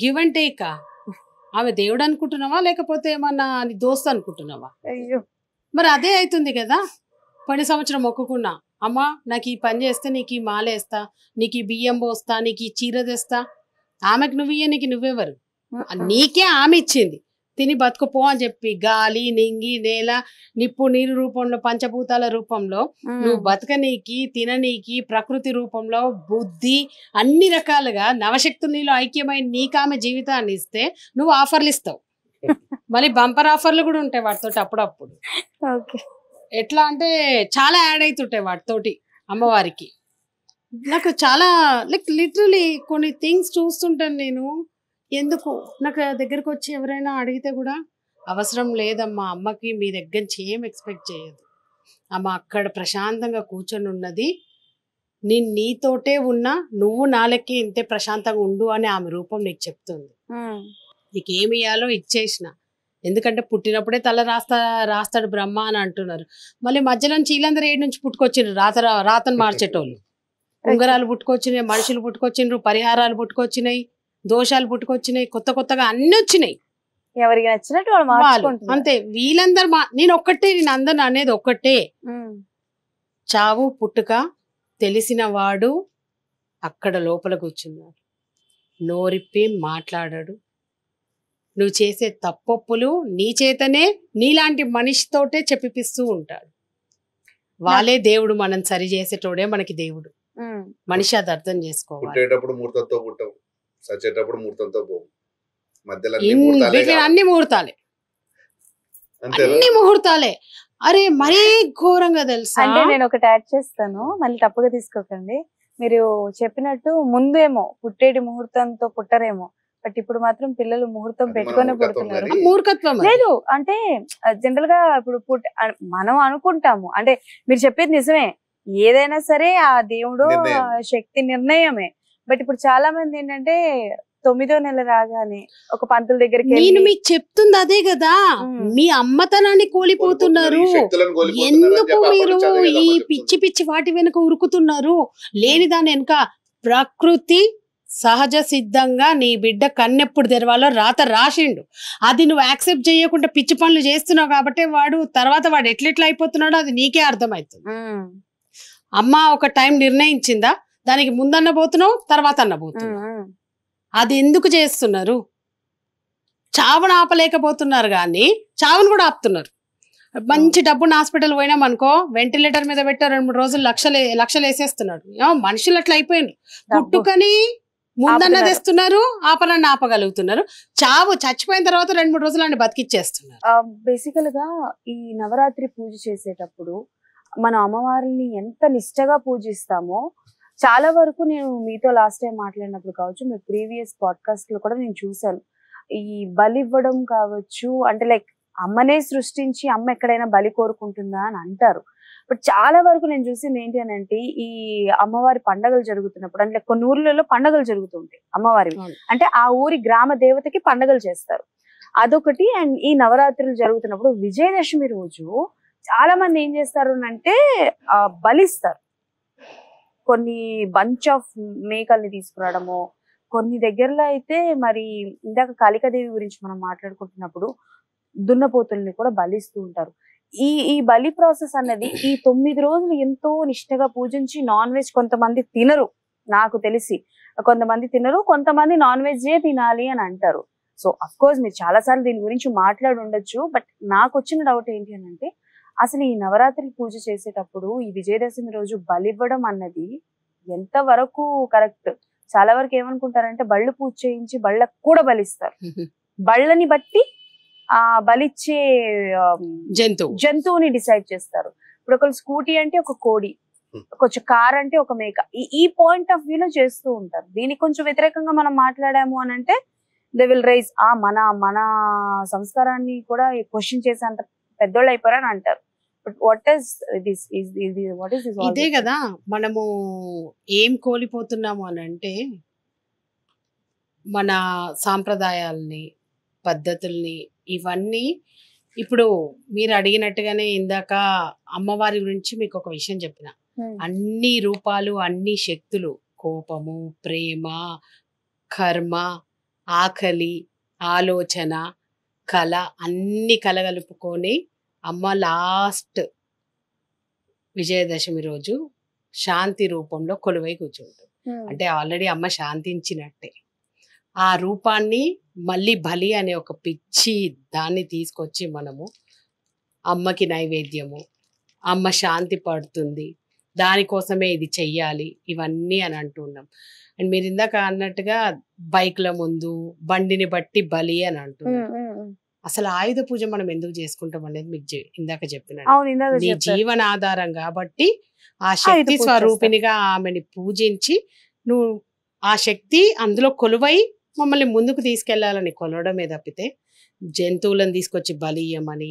గివ్ అండ్ టేకా? ఆమె దేవుడు అనుకుంటున్నావా, లేకపోతే ఏమన్నా నీ దోస్త్ అనుకుంటున్నావా? మరి అదే అవుతుంది కదా. పోయిన సంవత్సరం మొక్కుకున్నా, అమ్మా నాకు ఈ పని చేస్తే నీకు ఈ మాల వేస్తా, నీకు ఈ బియ్యం పోస్తా, నీకు ఈ చీర తెస్తా. ఆమెకు నువ్వు ఇయ్య, నీకు నువ్వెవరు? నీకే ఆమె ఇచ్చింది, తిని బతుకుపో అని చెప్పి గాలి, నింగి, నేల, నిప్పు, నీరు రూపంలో, పంచభూతాల రూపంలో నువ్వు బతకనీకి, తిననీకి, ప్రకృతి రూపంలో, బుద్ధి అన్ని రకాలుగా నవశక్తులు నీలో ఐక్యమై నీకామె జీవితాన్ని ఇస్తే నువ్వు ఆఫర్లు ఇస్తావు. మళ్ళీ బంపర్ ఆఫర్లు కూడా ఉంటాయి వాటితోటి అప్పుడప్పుడు. ఓకే. ఎట్లా అంటే చాలా యాడ్ అవుతుంటాయి వాటితోటి అమ్మవారికి. నాకు చాలా లైక్ లిటరలీ కొన్ని థింగ్స్ చూస్తుంటాను నేను. ఎందుకు నాకు దగ్గరకు వచ్చి ఎవరైనా అడిగితే కూడా అవసరం లేదమ్మా, అమ్మకి మీ దగ్గర నుంచి ఏం ఎక్స్పెక్ట్ చేయదు, అమ్మ అక్కడ ప్రశాంతంగా కూర్చొని ఉన్నది, నేను నీతోటే ఉన్నా, నువ్వు నాలెక్కి ఇంతే ప్రశాంతంగా ఉండు అని ఆమె రూపం నీకు చెప్తుంది. నీకు ఏమి ఇయ్యాలో ఇచ్చేసిన, ఎందుకంటే పుట్టినప్పుడే తల రాస్తాడు బ్రహ్మ అని అంటున్నారు. మళ్ళీ మధ్యలో వీళ్ళందరూ ఏడు నుంచి పుట్టుకొచ్చిండ్రు రాతను మార్చేటోళ్ళు. ఉంగరాలు పుట్టుకొచ్చినాయి, మనుషులు పుట్టుకొచ్చిండ్రు, పరిహారాలు పుట్టుకొచ్చినాయి, దోషాలు పుట్టుకొచ్చినాయి, కొత్త కొత్తగా అన్ని వచ్చినాయి. ఎవరికి నచ్చినట్టు వాళ్ళు అంతే. వీళ్ళందరూ నేను ఒక్కటే, నేను అందరిని అనేది ఒక్కటే, చావు పుట్టుక తెలిసిన వాడు అక్కడ లోపల కూర్చున్నాడు, నోరిప్పి మాట్లాడాడు. నువ్వు చేసే తప్పొప్పులు నీ చేతనే నీలాంటి మనిషితోటే చెప్పిపిస్తూ ఉంటాడు. వాళ్ళే దేవుడు, మనం సరి చేసేటోడే మనకి దేవుడు. మనిషి అది అర్థం చేసుకోవాలి. పుట్టేటప్పుడు ముహూర్తంతో పుట్టవు, సచ్చేటప్పుడు ముహూర్తంతో పోవు, మధ్యలో అన్ని ముహూర్తాలే, అన్ని ముహూర్తాలే. అరే మరీ ఘోరంగా తెలుసా. అంటే నేను ఒకటి యాడ్ చేస్తాను, మళ్ళీ తప్పుగా తీసుకోకండి. మీరు చెప్పినట్టు ముందేమో పుట్టేటి ముహూర్తంతో పుట్టరేమో, బట్ ఇప్పుడు మాత్రం పిల్లలు ముహూర్తం పెట్టుకొని పుడుతున్నారు. మూర్ఖత్వం లేదు అంటే జనరల్ గా ఇప్పుడు మనం అనుకుంటాము, అంటే మీరు చెప్పేది నిజమే, ఏదైనా సరే ఆ దేవుడు శక్తి నిర్ణయమే. బట్ ఇప్పుడు చాలా మంది ఏంటంటే 9వ నెల రాగానే ఒక పంతుల దగ్గరికి నేను మీకు చెప్తుంది అదే కదా, మీ అమ్మతనాన్ని కోల్పోతున్నారు. ఎందుకు మీరు ఈ పిచ్చి పిచ్చి వాటి వెనుక ఉరుకుతున్నారు? లేని దాని వెనుక ప్రకృతి సహజ సిద్ధంగా నీ బిడ్డ కన్నెప్పుడు తెరవాలో రాత రాసిండు. అది నువ్వు యాక్సెప్ట్ చేయకుండా పిచ్చి పనులు చేస్తున్నావు కాబట్టి వాడు ఎట్లెట్లా అయిపోతున్నాడో అది నీకే అర్థమవుతుంది. అమ్మ ఒక టైం నిర్ణయించిందా, దానికి ముందన్న పోతున్నావు, తర్వాత అన్న పోతున్నావు. అది ఎందుకు చేస్తున్నారు? చావును ఆపలేకపోతున్నారు కానీ చావును కూడా ఆపుతున్నారు. మంచి డబ్బును హాస్పిటల్ పోయినాం అనుకో, వెంటిలేటర్ మీద పెట్టా 2-3 రోజులు లక్షలు వేసేస్తున్నాడు. మనుషులు అట్లా అయిపోయిండ్రు. పుట్టుకని ముందన్న తెస్తున్నారు, ఆపనన్న ఆపగలుగుతున్నారు. చావు చచ్చిపోయిన తర్వాత 2-3 రోజులు అని బతికిచ్చేస్తున్నారు. బేసికల్ గా ఈ నవరాత్రి పూజ చేసేటప్పుడు మన అమ్మవారిని ఎంత నిష్టగా పూజిస్తామో, చాలా వరకు నేను మీతో లాస్ట్ టైం మాట్లాడినప్పుడు కావచ్చు, మీ ప్రీవియస్ పాడ్కాస్ట్ లో కూడా నేను చూసాను, ఈ బలి ఇవ్వడం కావచ్చు, అంటే లైక్ అమ్మనే సృష్టించి అమ్మ ఎక్కడైనా బలి కోరుకుంటుందా అని అంటారు. బట్ చాలా వరకు నేను చూసింది ఏంటి అని అంటే, ఈ అమ్మవారి పండగలు జరుగుతున్నప్పుడు, అంటే కొన్ని ఊర్లలో పండగలు జరుగుతుంటాయి అమ్మవారి, అంటే ఆ ఊరి గ్రామ దేవతకి పండగలు చేస్తారు, అదొకటి. అండ్ ఈ నవరాత్రులు జరుగుతున్నప్పుడు విజయదశమి రోజు చాలా మంది ఏం చేస్తారు అంటే బలిస్తారు. కొన్ని బంచ్ ఆఫ్ మేకల్ని తీసుకురావడము, కొన్ని దగ్గరలో అయితే మరి ఇందాక కాళికాదేవి గురించి మనం మాట్లాడుకుంటున్నప్పుడు దున్నపోతుల్ని కూడా బలిస్తూ ఉంటారు. ఈ బలి ప్రాసెస్ అన్నది ఈ 9 రోజులు ఎంతో నిష్టగా పూజించి, నాన్ వెజ్ కొంతమంది తినరు, నాకు తెలిసి కొంతమంది తినరు, కొంతమంది నాన్ వెజ్జే తినాలి అని అంటారు. సో అఫ్ కోర్స్ మీరు చాలా సార్లు దీని గురించి మాట్లాడి ఉండొచ్చు. బట్ నాకు వచ్చిన డౌట్ ఏంటి అని అంటే, అసలు ఈ నవరాత్రి పూజ చేసేటప్పుడు ఈ విజయదశమి రోజు బలివ్వడం అన్నది ఎంత వరకు కరెక్ట్? చాలా వరకు ఏమనుకుంటారంటే బళ్ళు పూజ చేయించి బళ్ళకు కూడా బలిస్తారు, బళ్ళని బట్టి ఆ బలిచ్చే జంతువుని డిసైడ్ చేస్తారు. ఇప్పుడు ఒకళ్ళు స్కూటీ అంటే ఒక కోడి, కొంచెం కార్ అంటే ఒక మేక, ఈ పాయింట్ ఆఫ్ వ్యూలో చేస్తూ ఉంటారు. దీనికి కొంచెం వ్యతిరేకంగా మనం మాట్లాడాము అని అంటే దే విల్ రైజ్ మన సంస్కారాన్ని కూడా క్వశ్చన్ చేసేంత పెద్దోళ్ళు అయిపోయారని అంటారు. బట్ వాట్ ఇస్ దిస్ ఇదే కదా మనము ఏం కోల్పోతున్నాము అని అంటే, మన సాంప్రదాయాల్ని, పద్ధతుల్ని, ఇవన్నీ. ఇప్పుడు మీరు అడిగినట్టుగానే ఇందాక అమ్మవారి గురించి మీకు ఒక విషయం చెప్పిన, అన్ని రూపాలు, అన్ని శక్తులు, కోపము, ప్రేమ, కర్మ, ఆకలి, ఆలోచన, కళ, అన్ని కలగలుపుకొని అమ్మ లాస్ట్ విజయదశమి రోజు శాంతి రూపంలో కొలువై కూర్చుంటుంది. అంటే ఆల్రెడీ అమ్మ శాంతించినట్టే. ఆ రూపాన్ని మళ్ళీ బలి అనే ఒక పిచ్చి దాన్ని తీసుకొచ్చి మనము అమ్మకి నైవేద్యము, అమ్మ శాంతి పడుతుంది, దానికోసమే ఇది చెయ్యాలి ఇవన్నీ అని అంటున్నాం. అండ్ మీరు ఇందాక అన్నట్టుగా బైక్ల ముందు బండిని బట్టి బలి అని అంటున్నాం. అసలు ఆయుధ పూజ మనం ఎందుకు చేసుకుంటాం అనేది మీకు ఇందాక చెప్పిన నీ జీవనాధారం కాబట్టి ఆ శక్తి స్వరూపినిగా ఆమెని పూజించి నువ్వు ఆ శక్తి అందులో కొలువై మమ్మల్ని ముందుకు తీసుకెళ్లాలని కొలవడమే తప్పితే జంతువులను తీసుకొచ్చి బలి ఇయ్యమని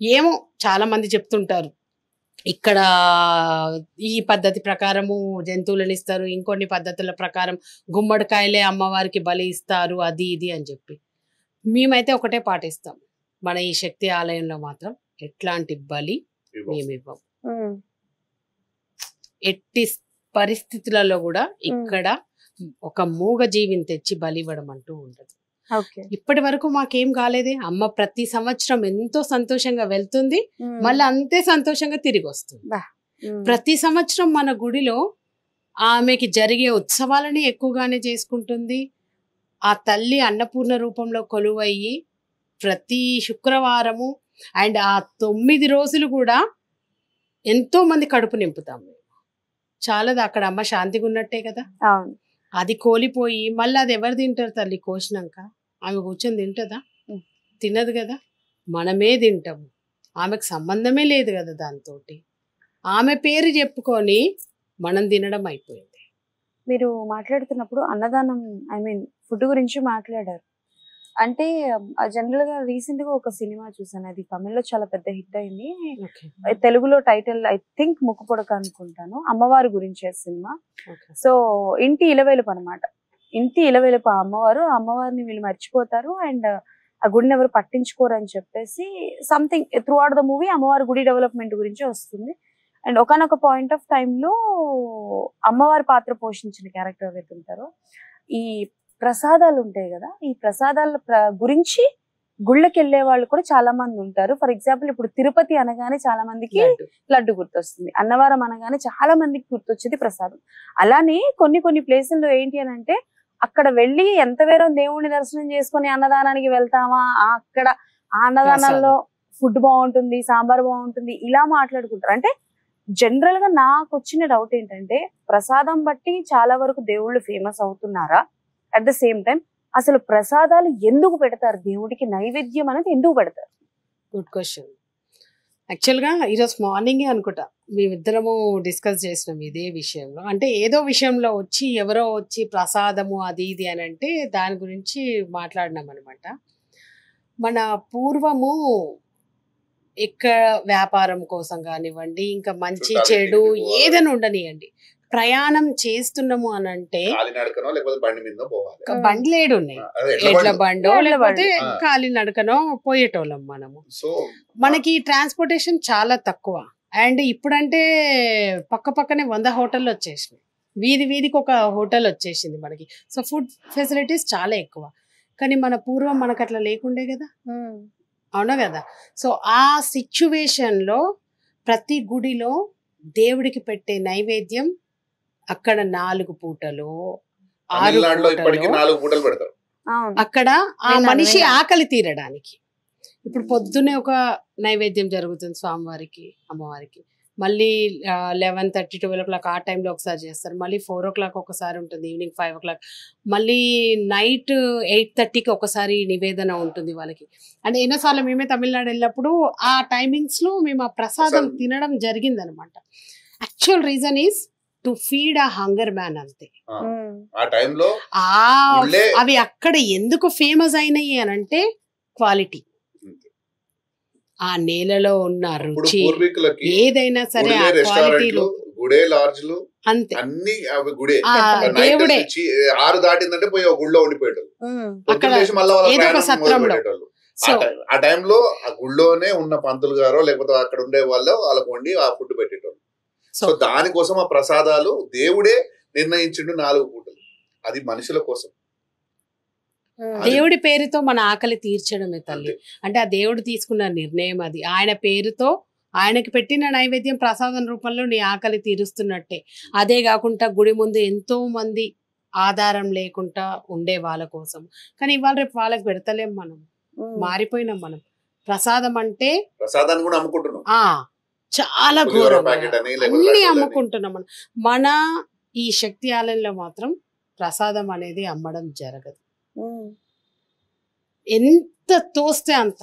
ఏమో చాలా మంది చెప్తుంటారు. ఇక్కడ ఈ పద్ధతి ప్రకారము జంతువులను ఇస్తారు, ఇంకొన్ని పద్ధతుల ప్రకారం గుమ్మడికాయలే అమ్మవారికి బలి ఇస్తారు, అది ఇది అని చెప్పి. మేమైతే ఒకటే పాటిస్తాం, మన ఈ శక్తి ఆలయంలో మాత్రం ఎట్లాంటి బలి మేము ఇవ్వం. ఎట్టి పరిస్థితులలో కూడా ఇక్కడ ఒక మూగ జీవిని తెచ్చి బలి ఇవ్వడం అంటూ ఉండదు. ఇప్పటి వరకు మాకేం కాలేదే. అమ్మ ప్రతి సంవత్సరం ఎంతో సంతోషంగా వెళ్తుంది, మళ్ళీ అంతే సంతోషంగా తిరిగి వస్తుంది. ప్రతి సంవత్సరం మన గుడిలో ఆమెకి జరిగే ఉత్సవాలని ఎక్కువగానే చేసుకుంటుంది. ఆ తల్లి అన్నపూర్ణ రూపంలో కొలువయ్యి ప్రతి శుక్రవారము అండ్ ఆ 9 రోజులు కూడా ఎంతో మంది కడుపు నింపుతాం మేము. చాలదు అక్కడ అమ్మ శాంతిగా ఉన్నట్టే కదా. అది కోలిపోయి మళ్ళీ అది ఎవరు తింటారు తల్లి కోసినాక? ఆమె కూర్చొని తింటుందా? తినదు కదా. మనమే తింటాము, ఆమెకు సంబంధమే లేదు కదా దాంతో. ఆమె పేరు చెప్పుకొని మనం తినడం అయిపోయింది. మీరు మాట్లాడుతున్నప్పుడు అన్నదానం ఫుడ్ గురించి మాట్లాడారు. అంటే జనరల్ గా రీసెంట్ గా ఒక సినిమా చూసాను, అది తమిళ్లో చాలా పెద్ద హిట్ అయింది. తెలుగులో టైటిల్ ఐ థింక్ ముక్కుపొడక అనుకుంటాను, అమ్మవారి గురించే సినిమా. సో ఇంటి ఇలవేలుపు అనమాట, ఇంటి ఇలవేలుపు అమ్మవారిని వీళ్ళు మర్చిపోతారు అండ్ ఆ గుడిని ఎవరు పట్టించుకోరు అని చెప్పేసి something through out the movie అమ్మవారి గుడి డెవలప్మెంట్ గురించి వస్తుంది. అండ్ ఒకనొక పాయింట్ ఆఫ్ టైంలో అమ్మవారి పాత్ర పోషించిన క్యారెక్టర్ ఎవరైతే ఉంటారో ఈ ప్రసాదాలు ఉంటాయి కదా, ఈ ప్రసాదాల గురించి గుళ్ళకి వెళ్ళే వాళ్ళు కూడా చాలా మంది ఉంటారు. ఫర్ ఎగ్జాంపుల్ ఇప్పుడు తిరుపతి అనగానే చాలా మందికి లడ్డు గుర్తొస్తుంది, అన్నవరం అనగానే చాలా మందికి గుర్తొచ్చేది ప్రసాదం. అలానే కొన్ని ప్లేసుల్లో ఏంటి అని అంటే అక్కడ వెళ్ళి ఎంత వేరే దేవుడిని దర్శనం చేసుకుని అన్నదానానికి వెళ్తామా, అక్కడ ఆ అన్నదానాల్లో ఫుడ్ బాగుంటుంది, సాంబార్ బాగుంటుంది, ఇలా మాట్లాడుకుంటారు. అంటే జనరల్ గా నాకు వచ్చిన డౌట్ ఏంటంటే ప్రసాదం బట్టి చాలా వరకు దేవుళ్ళు ఫేమస్ అవుతున్నారా? అట్ ద సేమ్ టైం అసలు ప్రసాదాలు ఎందుకు పెడతారు, దేవుడికి నైవేద్యం అనేది ఎందుకు పెడతారు? Good question. యాక్చువల్గా ఈరోజు మార్నింగే అనుకుంటా మేమిద్దరము డిస్కస్ చేసినాం ఇదే విషయంలో. అంటే ఏదో విషయంలో ఎవరో వచ్చి ప్రసాదము అది ఇది అని అంటే దాని గురించి మాట్లాడినాం అనమాట. మన పూర్వము ఎక్కడ వ్యాపారం కోసం కానివ్వండి, ఇంకా మంచి చెడు ఏదైనా ఉండనియండి, ప్రయాణం చేస్తున్నాము అని అంటే బండ్లు ఏడు ఉన్నాయి, ఎడ్ల బండో లేకపోతే కాలి నడకనో పోయేటోళ్ళం మనము. మనకి ట్రాన్స్పోర్టేషన్ చాలా తక్కువ. అండ్ ఇప్పుడంటే పక్కనే 100 హోటళ్ళు వచ్చేసినాయి, వీధికి ఒక హోటల్ వచ్చేసింది మనకి. సో ఫుడ్ ఫెసిలిటీస్ చాలా ఎక్కువ. కానీ మన పూర్వం మనకు అట్లా లేకుండే కదా, అవునా కదా. సో ఆ సిచ్యువేషన్లో ప్రతి గుడిలో దేవుడికి పెట్టే నైవేద్యం అక్కడ 4 పూటలు 6 పూటలు అక్కడ ఆ మనిషి ఆకలి తీరడానికి. ఇప్పుడు పొద్దునే ఒక నైవేద్యం జరుగుతుంది స్వామివారికి అమ్మవారికి, మళ్ళీ 11:30 12 o'clock ఆ టైంలో ఒకసారి చేస్తారు, మళ్ళీ 4 o'clock ఒకసారి ఉంటుంది, ఈవినింగ్ 5 o'clock, మళ్ళీ నైట్ 8:30కి ఒకసారి నివేదన ఉంటుంది వాళ్ళకి. అంటే ఎన్నోసార్లు మేమే తమిళనాడు వెళ్ళినప్పుడు ఆ టైమింగ్స్లో మేము ఆ ప్రసాదం తినడం జరిగిందనమాట. Actual reason is to feed a hunger man అంతే. అవి అక్కడ ఎందుకు ఫేమస్ అయినాయి అని అంటే క్వాలిటీ, ఆ నేలలో ఉన్న రుచి, ఏదైనా సరే ఆ క్వాలిటీలో అంతే. దేవుడే 6 దాటిందంటే పోయి ఒక గుళ్ళో ఉండిపోయాడు, అక్కడ ఏదో ఒక సత్రంలో. ఆ టైంలో ఆ గుళ్ళోనే ఉన్న పంతులు గారో లేకపోతే అక్కడ ఉండే వాళ్ళు వాళ్ళకు వండి ఆ ఫుడ్ పెట్టేటోళ్ళు. సో దానికోసం ఆ ప్రసాదాలు దేవుడే నిర్ణయించిండు 4 పూటలు, అది మనుషుల కోసం. దేవుడి పేరుతో మన ఆకలి తీర్చడమే తల్లి. అంటే ఆ దేవుడు తీసుకున్న నిర్ణయం అది. ఆయన పేరుతో ఆయనకి పెట్టిన నైవేద్యం ప్రసాదం రూపంలో నీ ఆకలి తీరుస్తున్నట్టే. అదే కాకుండా గుడి ముందు ఎంతో మంది ఆధారం లేకుండా ఉండే వాళ్ళ కోసం. కానీ ఇవాళ రేపు వాళ్ళకి పెడతలేం మనం, మారిపోయినాం మనం. ప్రసాదం అంటే ప్రసాదాన్ని కూడా అమ్ముకుంటున్నాం, చాలా ఘోరం, అన్ని అమ్ముకుంటున్నాం మనం. మన ఈ శక్తి ఆలయంలో మాత్రం ప్రసాదం అనేది అమ్మడం జరగదు. ఎంత తోస్తే అంత.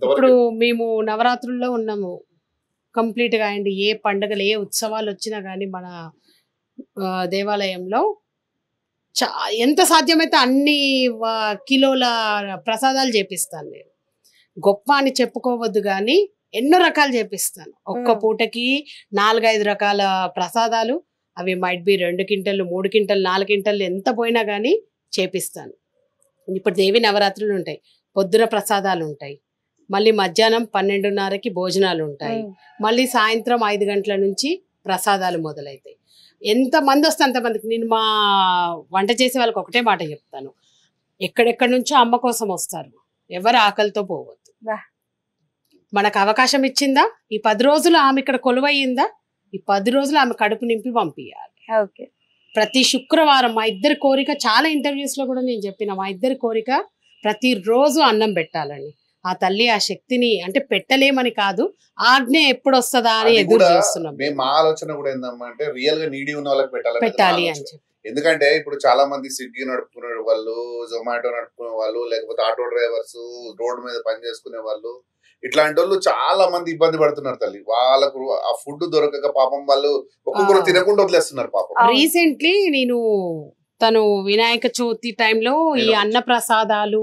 ఇప్పుడు మేము నవరాత్రుల్లో ఉన్నాము కంప్లీట్ గా అండి. ఏ పండుగలు ఏ ఉత్సవాలు వచ్చినా కానీ మన దేవాలయంలో ఎంత సాధ్యమైతే అన్ని కిలోల ప్రసాదాలు చేపిస్తాను నేను. గొప్ప అని చెప్పుకోవద్దు కానీ ఎన్నో రకాలు చేపిస్తాను. ఒక్క పూటకి 4-5 రకాల ప్రసాదాలు. అవి might be 2 quintal 3 quintal 4 quintal ఎంత పోయినా కానీ చేపిస్తాను. ఇప్పుడు దేవి నవరాత్రులు ఉంటాయి, పొద్దున ప్రసాదాలు ఉంటాయి, మళ్ళీ మధ్యాహ్నం 12:30కి భోజనాలు ఉంటాయి, మళ్ళీ సాయంత్రం 5 గంటల నుంచి ప్రసాదాలు మొదలవుతాయి. ఎంతమంది వస్తే అంతమందికి. నేను మా వంట చేసే వాళ్ళకి ఒకటే మాట చెప్తాను, ఎక్కడెక్కడి నుంచో అమ్మ కోసం వస్తారు, ఎవరు ఆకలితో పోవద్దు. మనకు అవకాశం ఇచ్చిందా, ఈ 10 రోజులు ఆమె ఇక్కడ కొలువయ్యిందా, ఈ 10 రోజులు ఆమె కడుపు నింపి పంపించాలి. ప్రతి శుక్రవారం మా ఇద్దరి కోరిక, చాలా ఇంటర్వ్యూస్ లో కూడా నేను చెప్పిన, మా ఇద్దరి కోరిక ప్రతిరోజు అన్నం పెట్టాలని. ఆ తల్లి ఆ శక్తిని అంటే పెట్టలేమని కాదు, ఆజ్ఞ ఎప్పుడు వస్తుందా అని ఎదురు చూస్తున్నాం. మా ఆలోచన కూడా ఏంటంటే రియల్ గా నీడి ఉన్న వాళ్ళకి పెట్టాలి అని చెప్పి. ఎందుకంటే ఇప్పుడు చాలా మంది స్విగ్గీ నడుపుకునే వాళ్ళు, జొమాటో నడుపుకునే వాళ్ళు, లేకపోతే ఆటో డ్రైవర్స్, రోడ్డు మీద పని చేసుకునే వాళ్ళు, ఇట్లాంటి వాళ్ళు చాలా మంది ఇబ్బంది పడుతున్నారు తల్లి. వాళ్ళకు ఆ ఫుడ్ దొరకక పాపం వాళ్ళు ఒక్కొక్కరు తినకుండా వదిలేస్తున్నారు పాపం. రీసెంట్లీ నేను తను వినాయక చవితి టైంలో ఈ అన్న ప్రసాదాలు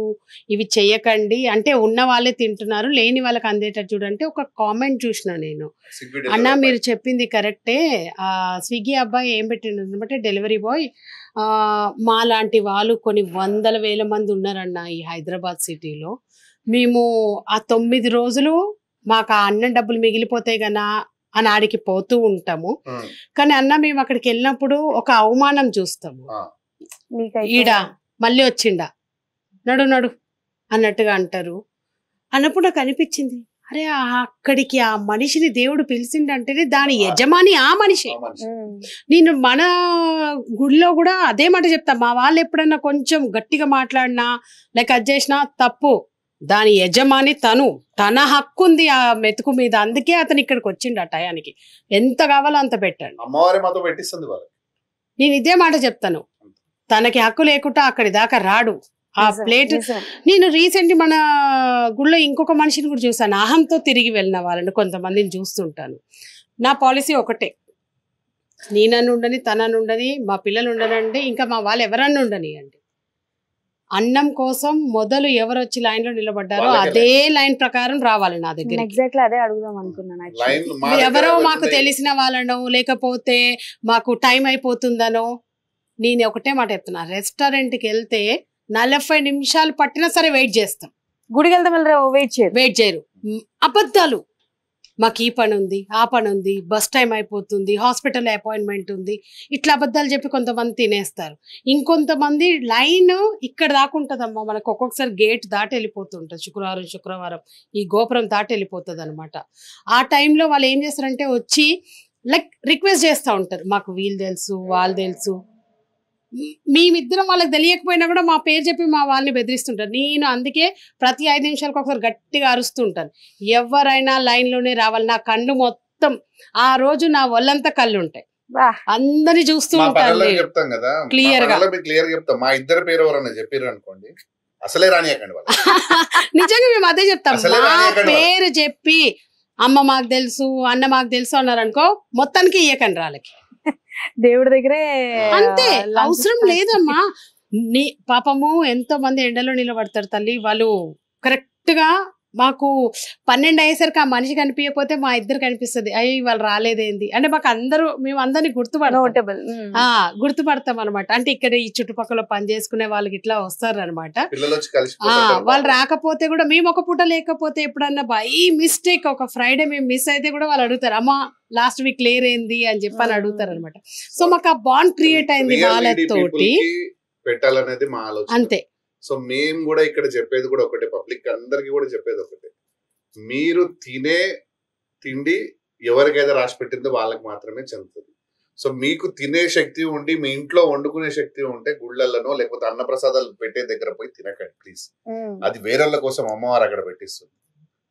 ఇవి చెయ్యకండి అంటే, ఉన్న వాళ్ళే తింటున్నారు లేని వాళ్ళకి అందేటట్టు చూడంటే ఒక కామెంట్ చూసిన నేను. అన్న మీరు చెప్పింది కరెక్టే, ఆ స్విగ్గీ అబ్బాయి ఏం పెట్టిండంటే డెలివరీ బాయ్, మా లాంటి వాళ్ళు కొన్ని 100,000 మంది ఉన్నారన్న ఈ హైదరాబాద్ సిటీలో. మేము ఆ 9 రోజులు మాకు ఆ అన్నం డబ్బులు మిగిలిపోతాయి కదా అని ఆడికి పోతూ ఉంటాము. కానీ అన్న మేము అక్కడికి వెళ్ళినప్పుడు ఒక అవమానం చూస్తాము. ఈడ మళ్ళీ వచ్చిండా, నడు నడు అన్నట్టుగా అంటారు. అన్నప్పుడు నాకు అనిపించింది, అరే అక్కడికి ఆ మనిషిని దేవుడు పిలిచిండంటేనే దాని యజమాని ఆ మనిషి. నేను మన గుడిలో కూడా అదే మాట చెప్తా, మా వాళ్ళు ఎప్పుడన్నా కొంచెం గట్టిగా మాట్లాడినా లేక అది చేసినా తప్పు, దాని యజమాని తను, తన హక్కు ఉంది ఆ మెతుకు మీద, అందుకే అతను ఇక్కడికి వచ్చిండు ఆ టయానికి. ఎంత కావాలో అంత పెట్టండి, అమ్మవారి మాతో పెట్టిస్తుంది వాళ్ళకి. నేను ఇదే మాట చెప్తాను, తనకి హక్కు లేకుండా అక్కడి దాకా రాడు. ఆ ప్లేట్ నేను రీసెంట్లీ మన గుళ్ళో ఇంకొక మనిషిని కూడా చూసాను, అహంతో తిరిగి వెళ్ళిన వాళ్ళని కొంతమందిని చూస్తుంటాను. నా పాలసీ ఒకటే, నేనన్ను ఉండని, తనను ఉండని, మా పిల్లలు ఉండనండి, ఇంకా మా వాళ్ళు ఎవరన్నా ఉండని అండి. అన్నం కోసం మొదలు ఎవరు వచ్చి లైన్ లో నిలబడ్డారో అదే లైన్ ప్రకారం రావాలి నా దగ్గర. ఎగ్జాక్ట్లీ అదే అడుగుదాం అనుకున్నాను. ఎవరో మాకు తెలిసిన వాళ్ళనో లేకపోతే మాకు టైం అయిపోతుందనో. నేను ఒకటే మాట చెప్తున్నా, రెస్టారెంట్కి వెళ్తే 40 నిమిషాలు పట్టినా సరే వెయిట్ చేస్తాం, గుడికి వెళ్తే వెయిట్ చేయరు. అబద్ధాలు. మాకు ఈ పని ఉంది, ఆ పని ఉంది, బస్ టైం అయిపోతుంది, హాస్పిటల్ అపాయింట్మెంట్ ఉంది, ఇట్లా అబద్ధాలు చెప్పి కొంతమంది తినేస్తారు. ఇంకొంతమంది లైన్ ఇక్కడ దాకా ఉంటుందమ్మా, మనకు ఒక్కొక్కసారి గేట్ దాటి వెళ్ళిపోతుంటుంది. శుక్రవారం ఈ గోపురం దాటి వెళ్ళిపోతుంది అనమాట. ఆ టైంలో వాళ్ళు ఏం చేస్తారంటే వచ్చి లైక్ రిక్వెస్ట్ చేస్తూ ఉంటారు, మాకు వీళ్ళు తెలుసు వాళ్ళు తెలుసు. మేమిద్దరం వాళ్ళకి తెలియకపోయినా కూడా మా పేరు చెప్పి మా వాళ్ళని బెదిరిస్తుంటారు. నేను అందుకే ప్రతి 5 నిమిషాలకు ఒకసారి గట్టిగా అరుస్తుంటాను, ఎవరైనా లైన్ లోనే రావాలి. నా కళ్ళు మొత్తం ఆ రోజు నా ఒళ్ళంతా కళ్ళు ఉంటాయి, అందరిని చూస్తూ ఉంటాను క్లియర్ గా. చెప్తాం మా ఇద్దరు పేరు ఎవరన్నా చెప్పారు అనుకోండి, అసలే రానియకండి వాళ్ళు. నిజంగా మేము అదే చెప్తాం, మా పేరు చెప్పి అమ్మ మాకు తెలుసు, అన్న మాకు తెలుసు అన్నారు అనుకో, మొత్తానికి ఇయ్యకండి వాళ్ళకి. దేవుడి దగ్గరే అంతే, అవసరం లేదమ్మా. పాపము ఎంతో మంది ఎండలో నిలబడతారు తల్లి, వాళ్ళు కరెక్ట్ గా మాకు 12 అయ్యేసరికి ఆ మనిషి కనిపించకపోతే మా ఇద్దరు కనిపిస్తుంది, అయ్యి వాళ్ళు రాలేదేంది అంటే మాకు మేము అందరినీ గుర్తుపడతాం అనమాట. అంటే ఇక్కడ ఈ చుట్టుపక్కల పని చేసుకునే వాళ్ళకి ఇట్లా వస్తారు అనమాట. వాళ్ళు రాకపోతే కూడా మేము ఒక పూట లేకపోతే ఎప్పుడన్నా బై మిస్టేక్ ఒక ఫ్రైడే మేము మిస్ అయితే కూడా వాళ్ళు అడుగుతారు, అమ్మా లాస్ట్ వీక్ క్లియర్ ఏంది అని చెప్పని అడుగుతారు అనమాట. సో మాకు ఆ బాండ్ క్రియేట్ అయింది వాళ్ళతోటి పెట్టాలనేది మా ఆలోచన. అంతే. సో మేము కూడా ఇక్కడ చెప్పేది కూడా ఒకటే, పబ్లిక్ అందరికి కూడా చెప్పేది ఒకటే, మీరు తినే తిండి ఎవరికైతే రాసి పెట్టిందో వాళ్ళకి మాత్రమే చెందుతుంది. సో మీకు తినే శక్తి ఉండి మీ ఇంట్లో వండుకునే శక్తి ఉంటే గుళ్ళల్లోనో లేకపోతే అన్నప్రసాదాలు పెట్టే దగ్గర పోయి తినకండి ప్లీజ్. అది వేరేళ్ళ కోసం అమ్మవారు అక్కడ పెట్టిస్తుంది,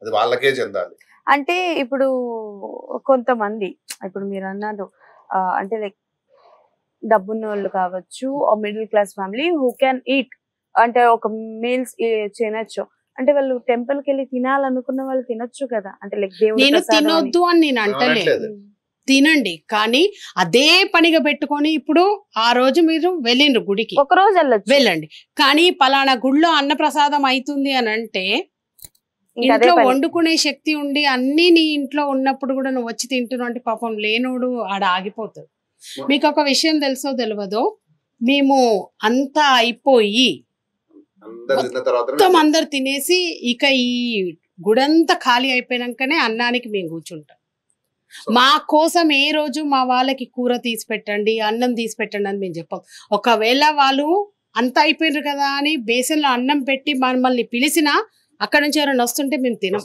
అది వాళ్ళకే చెందాలి. అంటే ఇప్పుడు కొంతమంది ఇప్పుడు మీరు అన్నారు అంటే లైక్ డబ్బున్న వాళ్ళు కావచ్చు, middle class family who can eat, అంటే ఒక మీల్స్ తినొచ్చు, అంటే వాళ్ళు టెంపుల్ కి వెళ్ళి తినాలనుకున్న వాళ్ళు తినొచ్చు కదా, అంటే లైక్ దేవుడు నేను తినొద్దు అని నేను అంటలేదు, తినండి. కానీ అదే పనిగా పెట్టుకొని ఇప్పుడు ఆ రోజు మీరు వెళ్ళిండ్రు గుడికి, ఒక రోజు వెళ్ళండి, కానీ పలానా గుడిలో అన్నప్రసాదం అవుతుంది అని అంటే ఇంట్లో వండుకునే శక్తి ఉండి అన్ని నీ ఇంట్లో ఉన్నప్పుడు కూడా నువ్వు వచ్చి తింటున్నావు అంటే పాపం లేనోడు ఆడ ఆగిపోతాడు. మీకు ఒక విషయం తెలుసో తెలియదో, మేము అంతా అయిపోయి మొత్తం అందరు తినేసి ఇక ఈ గుడంతా ఖాళీ అయిపోయినాకనే అన్నానికి మేము కూర్చుంటాం. మా కోసం ఏ రోజు మా వాళ్ళకి కూర తీసి పెట్టండి, అన్నం తీసి పెట్టండి అని మేము చెప్పాం. ఒకవేళ వాళ్ళు అంత అయిపోయినారు కదా అని బేసన్లో అన్నం పెట్టి మమ్మల్ని పిలిచినా అక్కడ నుంచి ఎవరైనా వస్తుంటే మేము తినం,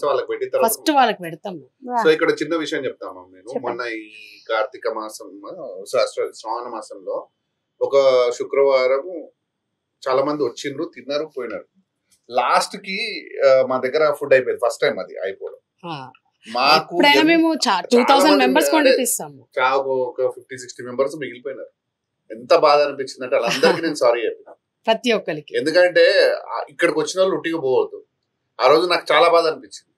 ఫస్ట్ వాళ్ళకి పెడతాము. సో ఇక్కడ చిన్న విషయం చెప్తాము. నేను మొన్న ఈ కార్తీక మాసం శ్రావణ మాసంలో ఒక శుక్రవారం చాలా మంది వచ్చిండ్రు, తిన్నారు, పోయినారు. లాస్ట్ కి మా దగ్గర ఫుడ్ అయిపోయింది, ఫస్ట్ టైం అది అయిపోవడం. మాకు మేము 2000 మెంబర్స్ పంపిస్తాము, ఒక 50-60 మెంబర్స్ మిగిలిపోయినారు. ఎంత బాధ అనిపించింది అంటే వాళ్ళందరికీ నేను సారీ చెప్పిన, ప్రతి ఒక్కరికి. ఎందుకంటే ఇక్కడికి వచ్చిన వాళ్ళు ఉట్టిగా పోవద్దు. ఆ రోజు నాకు చాలా బాధ అనిపించింది,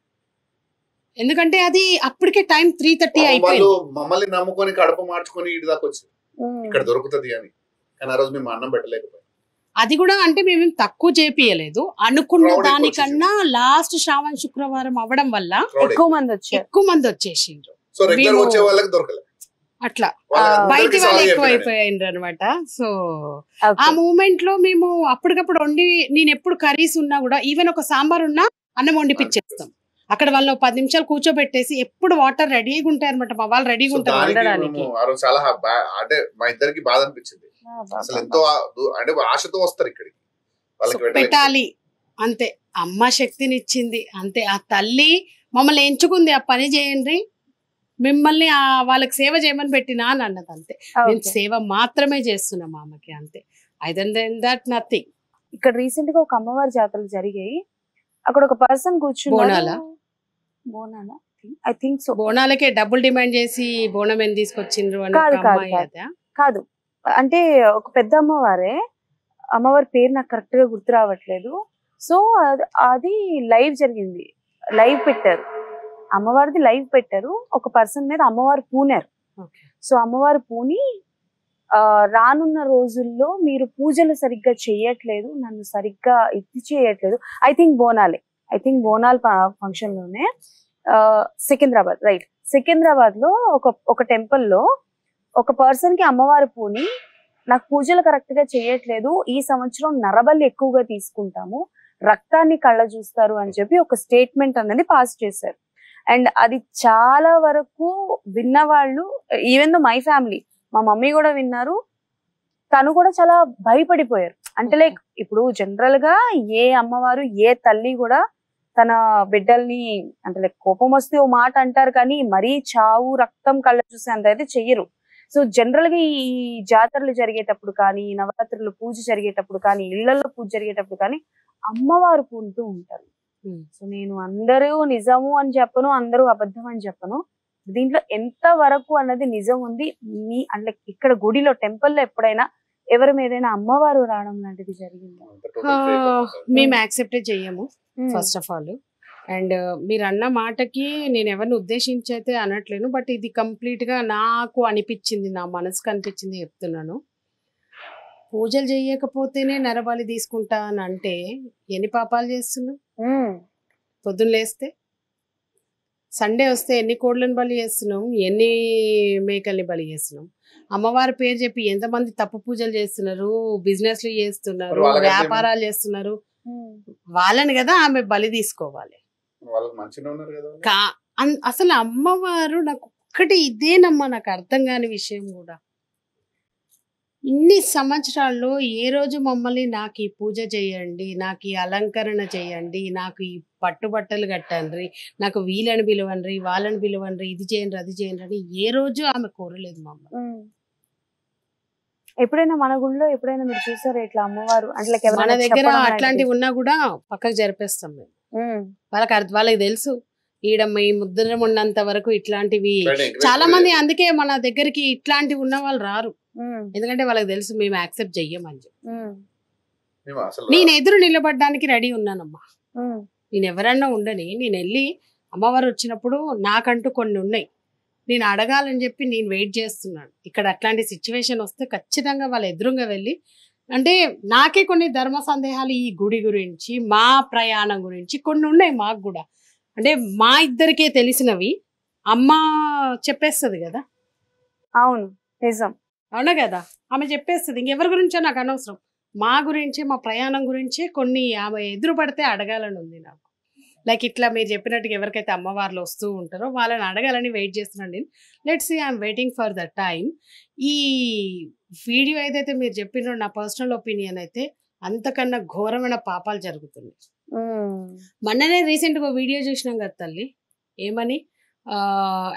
ఎందుకంటే అది అప్పటికే టైం 3:30 అయిపోయింది. మమ్మల్ని నమ్ముకొని కడప మార్చుకొని ఇటు దాకా వచ్చింది ఇక్కడ దొరుకుతుంది అని, కానీ ఆ రోజు మేము అన్నం పెట్టలేకపోయాం. అది కూడా అంటే మేము తక్కువ చేపియలేదు, అనుకున్న దానికన్నా లాస్ట్ శ్రావణ శుక్రవారం అవ్వడం వల్ల ఎక్కువ మంది వచ్చేసిండ్రు. అట్లా బయటి వాళ్ళు ఎక్కువ అయిపోయిండ్రు అనమాట. సో ఆ మూమెంట్ లో మేము అప్పటికప్పుడు వండి, నేను ఎప్పుడు కర్రీస్ ఉన్నా కూడా ఈవెన్ ఒక సాంబార్ ఉన్నా అన్నం వండిపిచ్చేస్తాం. అక్కడ వాళ్ళు 10 నిమిషాలు కూర్చోబెట్టేసి ఎప్పుడు వాటర్ రెడీగా ఉంటాయి అనమాట, మా వాళ్ళు రెడీగా ఉంటారు వండడానికి. చాలా అంటే మా ఇద్దరికి బాధ అనిపించింది, అసలు ఎంతో అంటే ఆశతో వస్తారు ఇక్కడికి, పెట్టాలి అంతే. అమ్మ శక్తినిచ్చింది అంతే, ఆ తల్లి మమ్మల్ని ఎంచుకుంది, ఆ పని చేయండి మిమ్మల్ని వాళ్ళకి సేవ చేయమని పెట్టినా అని అన్నది అంతే. మేము సేవ మాత్రమే చేస్తున్నాం అమ్మకి అంతే, అదర్ దెన్ దట్ నథింగ్. ఇక్కడ రీసెంట్ గా ఒక అమ్మవారి జాతరలు జరిగాయి, అక్కడ ఒక పర్సన్ కూర్చున్నాడు. బోనాల ఐ థింక్ సో, బోనాలకే డబ్బులు డిమాండ్ చేసి బోనం ఏం తీసుకొచ్చిండ్రు అని. కాదు, అంటే ఒక పెద్ద అమ్మవారే, అమ్మవారి పేరు నాకు కరెక్ట్ గా గుర్తు రావట్లేదు. సో అది లైవ్ జరిగింది, లైవ్ పెట్టారు, అమ్మవారిది లైవ్ పెట్టారు. ఒక పర్సన్ మీద అమ్మవారు పూనారు. సో అమ్మవారు పూని రానున్న రోజుల్లో మీరు పూజలు సరిగ్గా చెయ్యట్లేదు, నన్ను సరిగ్గా ఇది చేయట్లేదు. ఐ థింక్ బోనాల్ ఫంక్షన్ లోనే సికింద్రాబాద్, రైట్, సికింద్రాబాద్ లో ఒక టెంపుల్ లో ఒక పర్సన్ కి అమ్మవారు పూని, నాకు పూజలు కరెక్ట్ గా చెయ్యట్లేదు, ఈ సంవత్సరం నరబలి ఎక్కువగా తీసుకుంటాము, రక్తాన్ని కళ్ళ చూస్తారు అని చెప్పి ఒక స్టేట్మెంట్ అనేది పాస్ చేశారు. అండ్ అది చాలా వరకు విన్నవాళ్ళు, ఈవెన్ దో మై ఫ్యామిలీ, మా మమ్మీ కూడా విన్నారు, తను కూడా చాలా భయపడిపోయారు. అంటే లైక్ ఇప్పుడు జనరల్ గా ఏ అమ్మవారు ఏ తల్లి కూడా తన బిడ్డల్ని అంటే లైక్ కోపం వస్తే ఓ మాట అంటారు, కానీ మరీ చావు రక్తం కళ్ళ చూసే అంత అయితే చెయ్యరు. సో జనరల్ గా ఈ జాతరలు జరిగేటప్పుడు కానీ, నవరాత్రులు పూజ జరిగేటప్పుడు కానీ, ఇళ్లలో పూజ జరిగేటప్పుడు కానీ అమ్మవారు పూనుతూ ఉంటారు. సో నేను అందరూ నిజము అని చెప్పను, అందరూ అబద్ధం అని చెప్పను, దీంట్లో ఎంత వరకు అన్నది నిజం ఉంది. మీ అంటే ఇక్కడ గుడిలో టెంపుల్లో ఎప్పుడైనా ఎవరి మీదైనా అమ్మవారు రావడం లాంటిది జరిగింది? మేము యాక్సెప్ట్ చెయ్యము ఫస్ట్ ఆఫ్ ఆల్. అండ్ మీరు అన్న మాటకి నేను ఎవరిని ఉద్దేశించి అయితే అనట్లేను, బట్ ఇది కంప్లీట్ గా నాకు అనిపించింది, నా మనసుకు అనిపించింది చెప్తున్నాను. పూజలు చేయకపోతేనే నరబలి తీసుకుంటా అని అంటే ఎన్ని పాపాలు చేస్తున్నావు? పొద్దున్న లేస్తే సండే వస్తే ఎన్ని కోడ్లను బలి చేస్తున్నాం, ఎన్ని మేకల్ని బలి చేస్తున్నాం. అమ్మవారి పేరు చెప్పి ఎంతమంది తప్పు పూజలు చేస్తున్నారు, బిజినెస్లు చేస్తున్నారు, వ్యాపారాలు చేస్తున్నారు. వాళ్ళని కదా ఆమె బలి తీసుకోవాలి. అసలు అమ్మవారు నాకు ఒక్కటి ఇదేనమ్మా నాకు అర్థం కాని విషయం కూడా, ఇన్ని సంవత్సరాల్లో ఏ రోజు మమ్మల్ని నాకు ఈ పూజ చేయండి, నాకు ఈ అలంకరణ చేయండి, నాకు ఈ పట్టుబట్టలు కట్టండి, నాకు వీళ్ళని పిలవండి, వాళ్ళని పిలవండి, ఇది చేయండి అది చేయండి అని ఏ రోజు ఆమె కోరలేదు మమ్మల్ని. ఎప్పుడైనా మన గుడిలో ఎప్పుడైనా మీరు చూసారా ఇట్లా అమ్మవారు అంటే like మన ఎవరైనా దగ్గర చెప్పడం అట్లాంటివి ఉన్నా కూడా పక్కకు జరిపేస్తాం మేము. అలాంటిది? వాళ్ళకి తెలుసు ఈడ ఈ ముద్రం ఉన్నంత వరకు ఇట్లాంటివి Encourage చాలా కూడా మంది చేయాలి. అందుకే మన దగ్గరికి ఇట్లాంటివి ఉన్న వాళ్ళు రారు, ఎందుకంటే వాళ్ళకి తెలుసు మేము యాక్సెప్ట్ చెయ్యమని చెప్పి. మేము అసలు నేను ఎదురు నిలబడడానికి రెడీ ఉన్నానమ్మా. నేను ఎవరన్నా ఉండని, నేను వెళ్ళి అమ్మవారు వచ్చినప్పుడు నాకంటూ కొన్ని ఉన్నాయి, నేను అడగాలని చెప్పి నేను వెయిట్ చేస్తున్నాను. ఇక్కడ అట్లాంటి సిచ్యువేషన్ వస్తే ఖచ్చితంగా వాళ్ళ ఎదురుగా వెళ్ళి, అంటే నాకే కొన్ని ధర్మ సందేహాలు ఈ గుడి గురించి, మా ప్రయాణం గురించి కొన్ని ఉన్నాయి మాకు కూడా. అంటే మా ఇద్దరికే తెలిసినవి అమ్మ చెప్పేస్తుంది కదా. అవును, నిజం. అవునా కదా, ఆమె చెప్పేస్తుంది. ఇంకెవరి గురించో నాకు అనవసరం, మా గురించి మా ప్రయాణం గురించి కొన్ని ఆమె ఎదురు పడితే అడగాలని ఉంది నాకు. లైక్ ఇట్లా మీరు చెప్పినట్టుగా ఎవరికైతే అమ్మవార్లు వస్తూ ఉంటారో వాళ్ళని అడగాలని వెయిట్ చేస్తున్నాను నేను. Let's see, I'm waiting for the time. ఈ వీడియో ఏదైతే మీరు చెప్పినో నా పర్సనల్ ఒపీనియన్ అయితే అంతకన్నా ఘోరమైన పాపాలు జరుగుతున్నాయి. మొన్ననే రీసెంట్గా వీడియో చూసినాం కదా తల్లి, ఏమని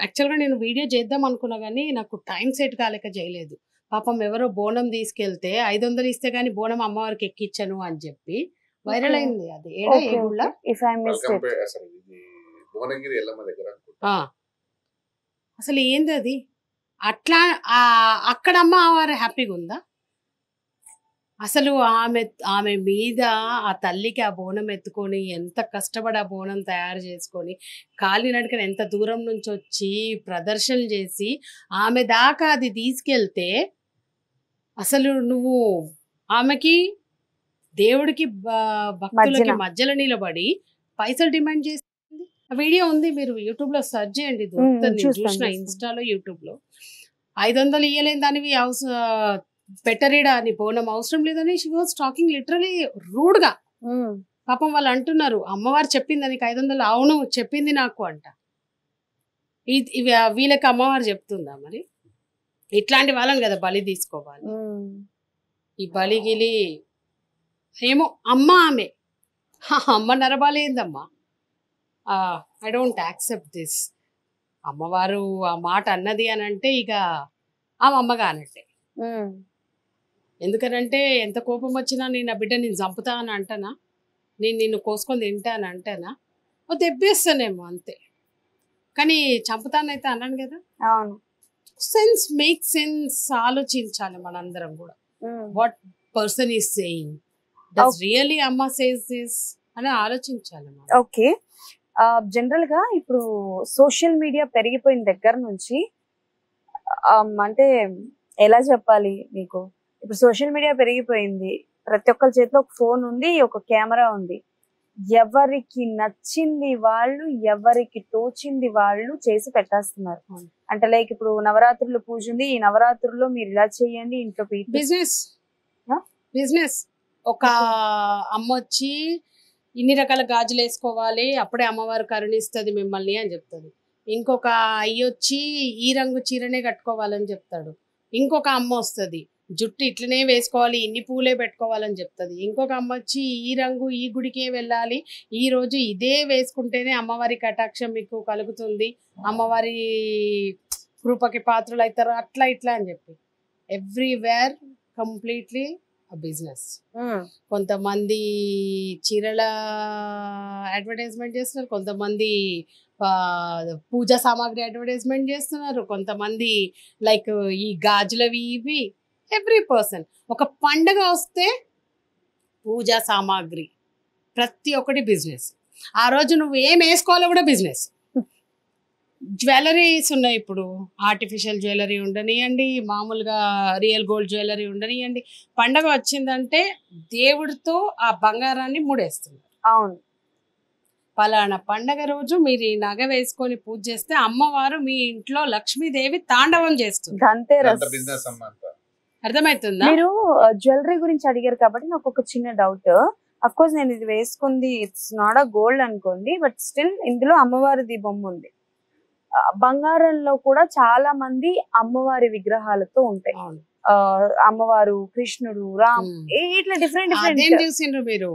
యాక్చువల్గా నేను వీడియో చేద్దాం అనుకున్నా కానీ నాకు టైం సెట్ కాలేక చేయలేదు. పాపం ఎవరో బోనం తీసుకెళ్తే 500 ఇస్తే కానీ బోనం అమ్మవారికి ఎక్కించను అని చెప్పి వైరల్ అయింది. అది ఏడా ఏ ఊళ్ళో? అసలు ఇది భువనగిరి ఎల్లమ్మ దగ్గర అనుకుంటా. అసలు ఏంది అది? అట్లా అక్కడ అమ్మవారు హ్యాపీగా ఉందా? అసలు ఆమె మీద ఆ తల్లికి ఆ బోనం ఎత్తుకొని ఎంత కష్టపడి ఆ బోనం తయారు చేసుకొని కాలినడకన ఎంత దూరం నుంచి వచ్చి ప్రదర్శనలు చేసి ఆమె దాకా అది తీసుకెళ్తే అసలు నువ్వు ఆమెకి దేవుడికి భక్తులకి మధ్యలో నిలబడి పైసలు డిమాండ్ చేస్తుంది. ఆ వీడియో ఉంది, మీరు యూట్యూబ్ లో సెర్చ్ చేయండి, దొరుకుతుంది. నేను చూసిన ఇన్స్టాలో యూట్యూబ్ లో. 500 ఇయ్యలేని దానివి పెట్టరీడా అని బోనం అవసరం లేదని she was talking literally rude గా. పాపం వాళ్ళు అంటున్నారు అమ్మవారు చెప్పింది నీకు 500. అవును చెప్పింది నాకు అంట. వీళ్ళకి అమ్మవారు చెప్తుందా మరి? ఇట్లాంటి వాళ్ళని కదా బలి తీసుకోవాలి. ఈ బలిగిలి ఏమో అమ్మ ఆమె అమ్మ నరబాలేందమ్మా. I don't accept this. అమ్మవారు ఆ మాట అన్నది అని అంటే ఇక ఆమె అమ్మగా అన్నట్టే. ఎందుకనంటే ఎంత కోపం వచ్చినా నేను నా బిడ్డ నేను చంపుతా అని అంటానా, నేను నిన్ను కోసుకొని తింటా అని అంటానా, దెబ్బేస్తానేమో అంతే, కానీ చంపుతానైతే అన్నాను కదా. అవును, సెన్స్ మేక్ సెన్స్. ఆలోచించాలి మనందరం కూడా. What person is saying, does really అమ్మ సేస్ దిస్ అని ఆలోచించాలి. ఓకే, జనరల్ గా ఇప్పుడు సోషల్ మీడియా పెరిగిపోయిన దగ్గర నుంచి అంటే ఎలా చెప్పాలి మీకు, ఇప్పుడు సోషల్ మీడియా పెరిగిపోయింది, ప్రతి ఒక్కరి చేతిలో ఒక ఫోన్ ఉంది, ఒక కెమెరా ఉంది. ఎవరికి నచ్చింది వాళ్ళు, ఎవరికి తోచింది వాళ్ళు చేసి పెట్టేస్తున్నారు. అంటే లైక్ ఇప్పుడు నవరాత్రులు పూజ ఉంది, ఈ నవరాత్రుల్లో మీరు ఇలా చేయండి, ఇంట్లో బిజినెస్. ఒక అమ్మ వచ్చి ఇన్ని రకాల గాజులు వేసుకోవాలి అప్పుడే అమ్మవారు కరుణిస్తుంది మిమ్మల్ని అని చెప్తాడు. ఇంకొక అయ్యి వచ్చి ఈ రంగు చీరనే కట్టుకోవాలని చెప్తాడు. ఇంకొక అమ్మ వస్తుంది జుట్టు ఇట్లనే వేసుకోవాలి, ఇన్ని పూలే పెట్టుకోవాలని చెప్తుంది. ఇంకొక అమ్మ వచ్చి ఈ రంగు ఈ గుడికే వెళ్ళాలి, ఈ రోజు ఇదే వేసుకుంటేనే అమ్మవారి కటాక్షం మీకు కలుగుతుంది, అమ్మవారి కృపకి పాత్రలు అవుతారు, అట్లా ఇట్లా అని చెప్పి ఎవ్రీవేర్ కంప్లీట్లీ బిజినెస్. కొంతమంది చీరల అడ్వర్టైజ్మెంట్ చేస్తున్నారు, కొంతమంది పూజా సామాగ్రి అడ్వర్టైజ్మెంట్ చేస్తున్నారు, కొంతమంది లైక్ ఈ గాజులవి ఇవి. ఎవ్రీ పర్సన్ ఒక పండగ వస్తే పూజా సామాగ్రి ప్రతి ఒక్కటి బిజినెస్. ఆ రోజు నువ్వు ఏం వేసుకోవాలో కూడా బిజినెస్. జ్యువెలరీస్ ఉన్నాయి ఇప్పుడు, ఆర్టిఫిషియల్ జ్యువెలరీ ఉండనియండి, మామూలుగా రియల్ గోల్డ్ జ్యువెలరీ ఉండనియండి. పండగ వచ్చిందంటే దేవుడితో ఆ బంగారాన్ని ముడేస్తున్నారు. అవును, పలానా పండగ రోజు మీరు ఈ నగ వేసుకొని పూజ చేస్తే అమ్మవారు మీ ఇంట్లో లక్ష్మీదేవి తాండవం చేస్తుంది. అర్థమవుతుందా? మీరు జ్యువెలరీ గురించి అడిగారు కాబట్టి నాకు ఒక చిన్న డౌట్. అఫ్ కోర్స్ నేను ఇది వేసుకుంది ఇట్స్ నాట్ అ గోల్డ్ అనుకోండి, బట్ స్టిల్ ఇందులో అమ్మవారిది బొమ్మ ఉంది. బంగారంలో కూడా చాలా మంది అమ్మవారి విగ్రహాలతో ఉంటాయి. అమ్మవారు, కృష్ణుడు, రామ్, ఇట్లా డిఫరెంట్ డిఫరెంట్ చూసిండ్రు మీరు.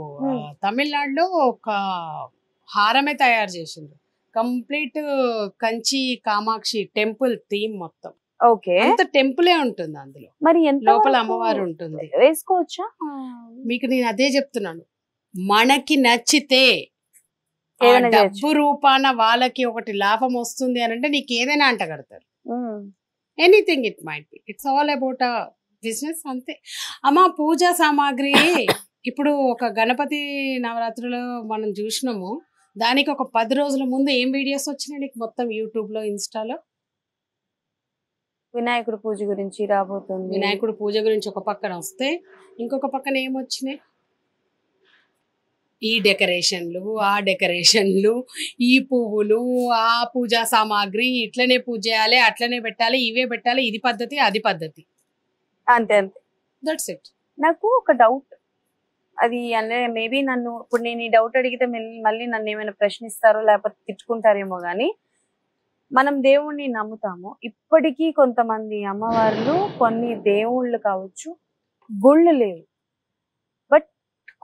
తమిళనాడులో ఒక హారమే తయారు చేసిండ్రు, complete Kanchi Kamakshi temple theme మొత్తం. ఓకే. అంత టెంపులే ఉంటుంది అందులో, మరి ఎంత లోపల వరకు అమ్మవారు ఉంటుంది. వేసుకోవచ్చా? మీకు నేను అదే చెప్తున్నాను, మనకి నచ్చితే ఆ ఏదైనా చేయొచ్చు. డబ్బు రూపాన వాళ్ళకి ఒకటి లాభం వస్తుంది అని అంటే నీకు ఏదైనా అంటగడతారు. Um. Anything it might be, it's all about a business అంతే. అమ్మ పూజా సామాగ్రి ఇప్పుడు ఒక గణపతి నవరాత్రిలో మనం చూసినాము, దానికి ఒక 10 రోజుల ముందు ఏం వీడియోస్ వచ్చినాయి నీకు మొత్తం యూట్యూబ్లో, ఇన్స్టాలో? వినాయకుడి పూజ గురించి రాబోతుంది. వినాయకుడు పూజ గురించి ఒక పక్కన వస్తే, ఇంకొక పక్కన ఏమొచ్చినాయి? ఈ డెకరేషన్లు, ఆ డెకరేషన్లు, ఈ పువ్వులు, ఆ పూజా సామాగ్రి, ఇట్లనే పూజ చేయాలి, అట్లనే పెట్టాలి, ఇవే పెట్టాలి, ఇది పద్ధతి, అది పద్ధతి. అంతే అంతే. That's it. నాకు ఒక డౌట్, అది అంటే మేబీ నన్ను ఇప్పుడు నేను ఈ డౌట్ అడిగితే మళ్ళీ నన్ను ఏమైనా ప్రశ్నిస్తారో లేకపోతే తిట్టుకుంటారేమో కానీ, మనం దేవుణ్ణి నమ్ముతాము. ఇప్పటికీ కొంతమంది అమ్మవార్లు, కొన్ని దేవుళ్ళు కావచ్చు, గుళ్ళు లేవు, బట్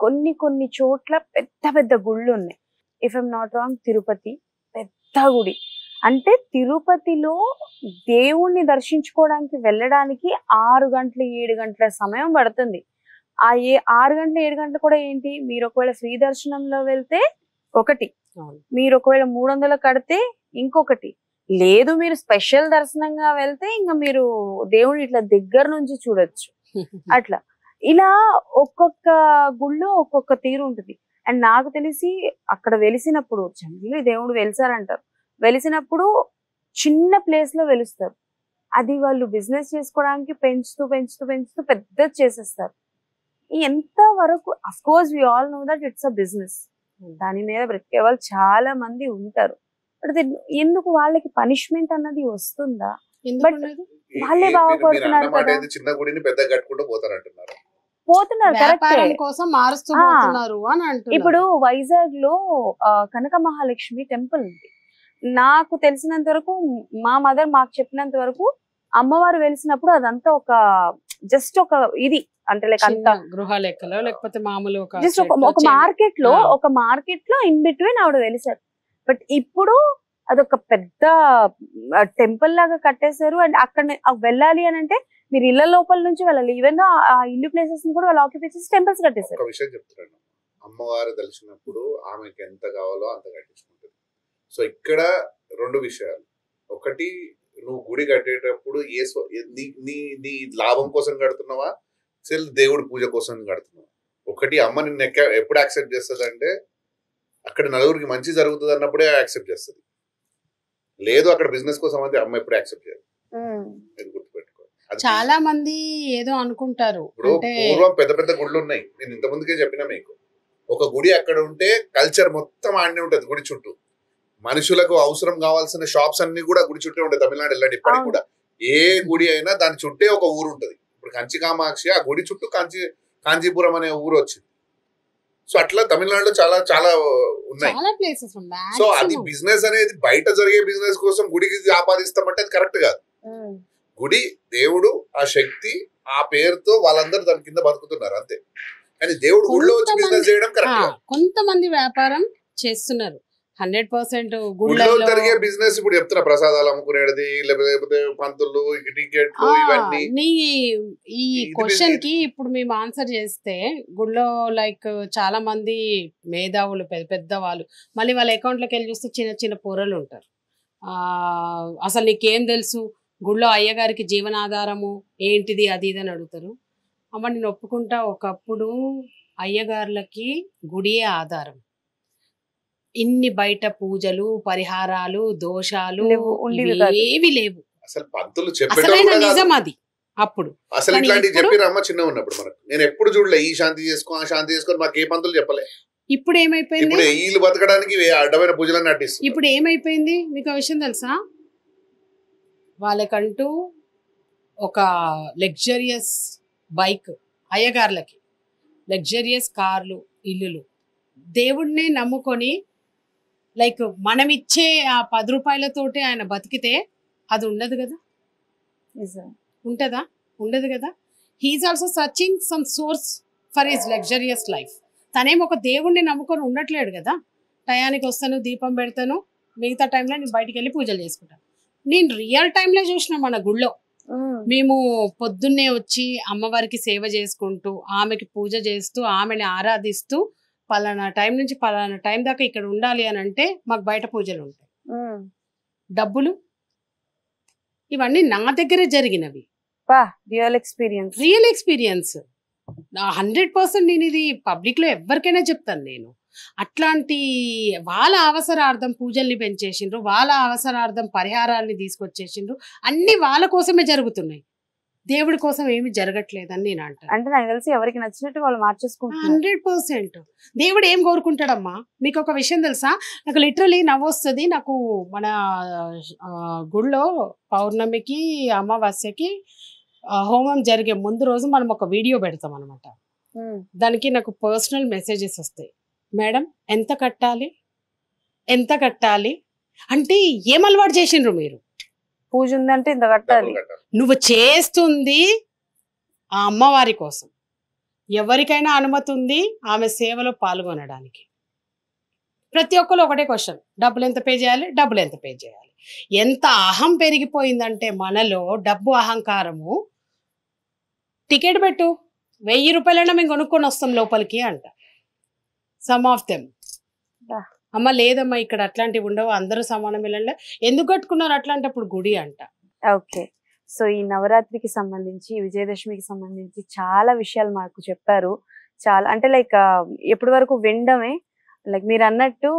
కొన్ని చోట్ల పెద్ద పెద్ద గుళ్ళు ఉన్నాయి. If I'm not wrong, Tirupati పెద్ద గుడి. అంటే తిరుపతిలో దేవుణ్ణి దర్శించుకోవడానికి వెళ్ళడానికి 6 గంటలు 7 గంటల సమయం పడుతుంది. ఆ 6 గంటలు 7 గంటలు కూడా ఏంటి, మీరు ఒకవేళ ఫ్రీ దర్శనంలో వెళ్తే ఒకటి, మీరు ఒకవేళ 300 కడితే ఇంకొకటి, లేదు మీరు స్పెషల్ దర్శనంగా వెళ్తే ఇంకా మీరు దేవుని ఇట్లా దగ్గర నుంచి చూడొచ్చు. అట్లా ఇలా ఒక్కొక్క గుళ్ళో ఒక్కొక్క తీరు ఉంటుంది. అండ్ నాకు తెలిసి అక్కడ వెలిసినప్పుడు జనరల్లీ దేవుడు వెలిసారంటారు, వెలిసినప్పుడు చిన్న ప్లేస్ లో వెలుస్తారు. అది వాళ్ళు బిజినెస్ చేసుకోవడానికి పెంచుతూ పెంచుతూ పెంచుతూ పెద్ద చేసేస్తారు. ఎంత వరకు of course we all know that it's a business, దాని మీద బ్రతికే వాళ్ళు చాలా మంది ఉంటారు. బట్ ఎందుకు వాళ్ళకి పనిష్మెంట్ అన్నది వస్తుందా? బట్ వాళ్ళే బాగుపడుతున్నారు కదా. చిన్న గుడిని పెద్ద కట్టుకుంటూ పోతారంటున్నారు. పోతున్నారు, వ్యాపారం కరెక్ట్. కోసం మారుస్తూ పోతున్నారు అని అంటున్నారు. ఇప్పుడు వైజాగ్ లో కనక మహాలక్ష్మి టెంపుల్ ఉంది. నాకు తెలిసినంత వరకు, మా మదర్ మాకు చెప్పినంత వరకు, అమ్మవారు వెలిసినప్పుడు అదంతా ఒక జస్ట్ ఒక ఇది అంటే లైక్ అంత గృహ లెక్కలో లేకపోతే మామూలు జస్ట్ ఒక మార్కెట్ లో ఇన్ బిట్వీన్ ఆవిడ వెలిసారు. బట్ ఇప్పుడు అదొక పెద్ద టెంపుల్ లాగా కట్టేశారు. అండ్ అక్కడ వెళ్ళాలి అని అంటే మీరు ఇళ్ల లోపల నుంచి వెళ్ళాలి. ఈవెన్ ఆ ఇల్లు ప్లేసెస్ ని కూడా వాళ్ళు ఆక్యుపై చేసి టెంపుల్స్ కట్టేశారు. ఒక విషయం చెప్తున్నాను, అమ్మవారు తెలిసినప్పుడు ఆమెకి ఎంత కావాలో అంత కట్టించుకుంటుంది. సో ఇక్కడ 2 విషయాలు. ఒకటి, నువ్వు గుడి కట్టేటప్పుడు నీ లాభం కోసం కడుతున్నావా, దేవుడి పూజ కోసం కడుతున్నావా? ఒకటి, అమ్మ నిన్ను ఎప్పుడు యాక్సెప్ట్ చేస్తుంది అంటే అక్కడ నలుగురికి మంచి జరుగుతుంది అన్నప్పుడే యాక్సెప్ట్ చేస్తుంది. లేదు అక్కడ బిజినెస్ కోసం అంటే అమ్మ ఎప్పుడు యాక్సెప్ట్ చేయదు. గుర్తుపెట్టుకో. చాలా మంది ఏదో అనుకుంటారు. ఇప్పుడు పూర్వం పెద్ద పెద్ద గుళ్ళు ఉన్నాయి, నేను ఇంత ముందుకే చెప్పినా మీకు. ఒక గుడి అక్కడ ఉంటే కల్చర్ మొత్తం ఆడనే ఉంటది. గుడి చుట్టూ మనుషులకు అవసరం కావాల్సిన షాప్స్ అన్ని కూడా గుడి చుట్టే ఉంటాయి. తమిళనాడు వెళ్ళండి, ఇప్పటికి కూడా ఏ గుడి అయినా దాని చుట్టే ఒక ఊరు ఉంటది. ఇప్పుడు కంచి కామాక్షి, ఆ గుడి చుట్టూ కాంచీపురం అనే ఊరు వచ్చింది. సో అట్లా తమిళనాడులో చాలా చాలా ఉన్నాయి. సో అది బిజినెస్ అనేది బయట జరిగే బిజినెస్ కోసం గుడికి ఆపాదిస్తామంటే అది కరెక్ట్ కాదు. గుడి, దేవుడు, ఆ శక్తి, ఆ పేరుతో వాళ్ళందరూ దాని కింద బతుకుతున్నారు అంతే. కానీ దేవుడు గుడిలో వచ్చి బిజినెస్ చేయడం కరెక్ట్. కొంతమంది వ్యాపారం చేస్తున్నారు 100%. గుడిలో జరిగే బిజినెస్ ఇప్పుడు చెప్తున్నా, ప్రసాదాలు అమ్ముకునేది, లేకపోతే పంతులు, టికెట్లు, ఇవన్నీ. ఈ క్వశ్చన్ కి ఇప్పుడు మేము ఆన్సర్ చేస్తే, గుడిలో లైక్ చాలా మంది మేధావులు, పెద్ద పెద్ద వాళ్ళు, మళ్ళీ వాళ్ళ అకౌంట్ లోకి వెళ్ళి చూస్తే చిన్న చిన్న పొరలు ఉంటారు. అసలు నీకేం తెలుసు, గుడిలో అయ్యగారికి జీవనాధారము ఏంటిది, అది ఇది అని అడుగుతారు. అమ్మ నేను ఒప్పుకుంటా, ఒకప్పుడు అయ్యగారులకి గుడియే ఆధారం. ఇన్ని బయట పూజలు, పరిహారాలు, దోషాలు ఏవి లేవు. అసలు పంతులు అసలైన నిజం అది. అప్పుడు అసలు ఇట్లాంటివి చెప్పిరమ్మ చిన్న ఉన్నప్పుడు మనకు. నేను ఎప్పుడు చూడలే ఈ శాంతి చేసుకో, ఆ శాంతి చేసుకో, మాకు ఏ పంతులు చెప్పలే. ఇప్పుడు ఏమైపోయింది, ఇప్పుడు వీళ్ళు బతకడానికి అడ్డమైన పూజలను నటిస్తుంది. ఇప్పుడు ఏమైపోయింది మీకు ఆ విషయం తెలుసా? వాళ్ళకంటూ ఒక లగ్జరియస్ బైక్, అయ్యగార్లకి లగ్జరియస్ కార్లు, ఇల్లులు. దేవుడిని నమ్ముకొని లైక్ మనం ఇచ్చే ఆ 10 రూపాయలతోటి ఆయన బతికితే అది ఉండదు కదా. ఉంటుందా? ఉండదు కదా. He is also searching some source for his luxurious life. తనేమో ఒక దేవుడిని నమ్ముకొని ఉండట్లేడు కదా. టయానికి వస్తాను, దీపం పెడతాను, మిగతా టైంలో నేను బయటికి వెళ్ళి పూజలు చేసుకుంటాను. నేను రియల్ టైంలో చూసిన మన గుళ్ళో మేము పొద్దున్నే వచ్చి అమ్మవారికి సేవ చేసుకుంటూ ఆమెకి పూజ చేస్తూ ఆమెని ఆరాధిస్తూ పలానా టైం నుంచి పలానా టైం దాకా ఇక్కడ ఉండాలి అని అంటే మాకు బయట పూజలు ఉంటాయి. డబ్బులు ఇవన్నీ నా దగ్గరే జరిగినవి. రియల్ ఎక్స్పీరియన్స్ 100% నేను ఇది పబ్లిక్ లో ఎవరికైనా చెప్తాను. నేను అట్లాంటి వాళ్ళ అవసరార్థం పూజల్ని పెంచేసిండ్రు, వాళ్ళ అవసరార్థం పరిహారాన్ని తీసుకొచ్చేసిండ్రు. అన్ని వాళ్ళ కోసమే జరుగుతున్నాయి, దేవుడి కోసం ఏమి జరగట్లేదని నేను అంటాను. అంటే నాకు తెలిసి ఎవరికి నచ్చినట్టు వాళ్ళు మార్చేసుకుంటారు. 100% దేవుడు ఏం కోరుకుంటాడమ్మా? మీకు ఒక విషయం తెలుసా? నాకు లిటరలీ నవ్వొస్తుంది. నాకు మన గుడిలో పౌర్ణమికి అమావాస్యకి హోమం జరిగే ముందు రోజు మనం ఒక వీడియో పెడతాం అనమాట. దానికి నాకు పర్సనల్ మెసేజెస్ వస్తాయి. మేడం ఎంత కట్టాలి అంటే ఏం అలవాటు చేసిండ్రు మీరు? పూజ ఉందంటే ఇంత కట్టాలి. నువ్వు చేస్తుంది ఆ అమ్మవారి కోసం. ఎవరికైనా అనుమతి ఉంది ఆమె సేవలో పాల్గొనడానికి. ప్రతి ఒక్కరు ఒకటే క్వశ్చన్, డబ్బులు ఎంత పే చేయాలి. ఎంత అహం పెరిగిపోయిందంటే మనలో, డబ్బు అహంకారము. టికెట్ పెట్టు, 1000 రూపాయలైనా మేము కొనుక్కొని వస్తాం లోపలికి అంట సమ్ ఆఫ్ దెమ్. అమ్మ లేదమ్మా ఇక్కడ అట్లాంటివి ఉండవు, అందరూ సమానం వెళ్ళండి. ఎందుకు కట్టుకున్నారు అట్లాంటప్పుడు గుడి అంట. ఓకే, సో ఈ నవరాత్రికి సంబంధించి, విజయదశమికి సంబంధించి చాలా విషయాలు మాకు చెప్పారు. చాలా అంటే లైక్ ఎప్పటి వరకు వినడమే, లైక్ మీరు అన్నట్టు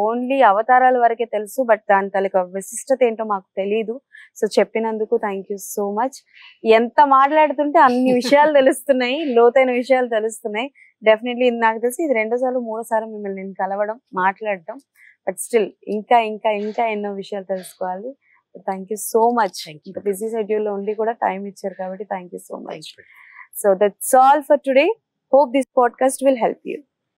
ఓన్లీ అవతారాల వరకే తెలుసు, బట్ దాని తలక విశిష్టత ఏంటో మాకు తెలియదు. సో చెప్పినందుకు థ్యాంక్ యూ సో మచ్. ఎంత మాట్లాడుతుంటే అన్ని విషయాలు తెలుస్తున్నాయి, లోతైన విషయాలు తెలుస్తున్నాయి. డెఫినెట్లీ నాకు తెలిసి ఇది 2 సార్లు 3 సార్లు మిమ్మల్ని నేను కలవడం, మాట్లాడటం, బట్ స్టిల్ ఇంకా ఇంకా ఇంకా ఎన్నో విషయాలు తెలుసుకోవాలి. Thank you so much. ఇంకా బిజీ షెడ్యూల్ లో ఉండి కూడా టైం ఇచ్చారు కాబట్టి thank you so much. So that's all for today. Hope this podcast will help you.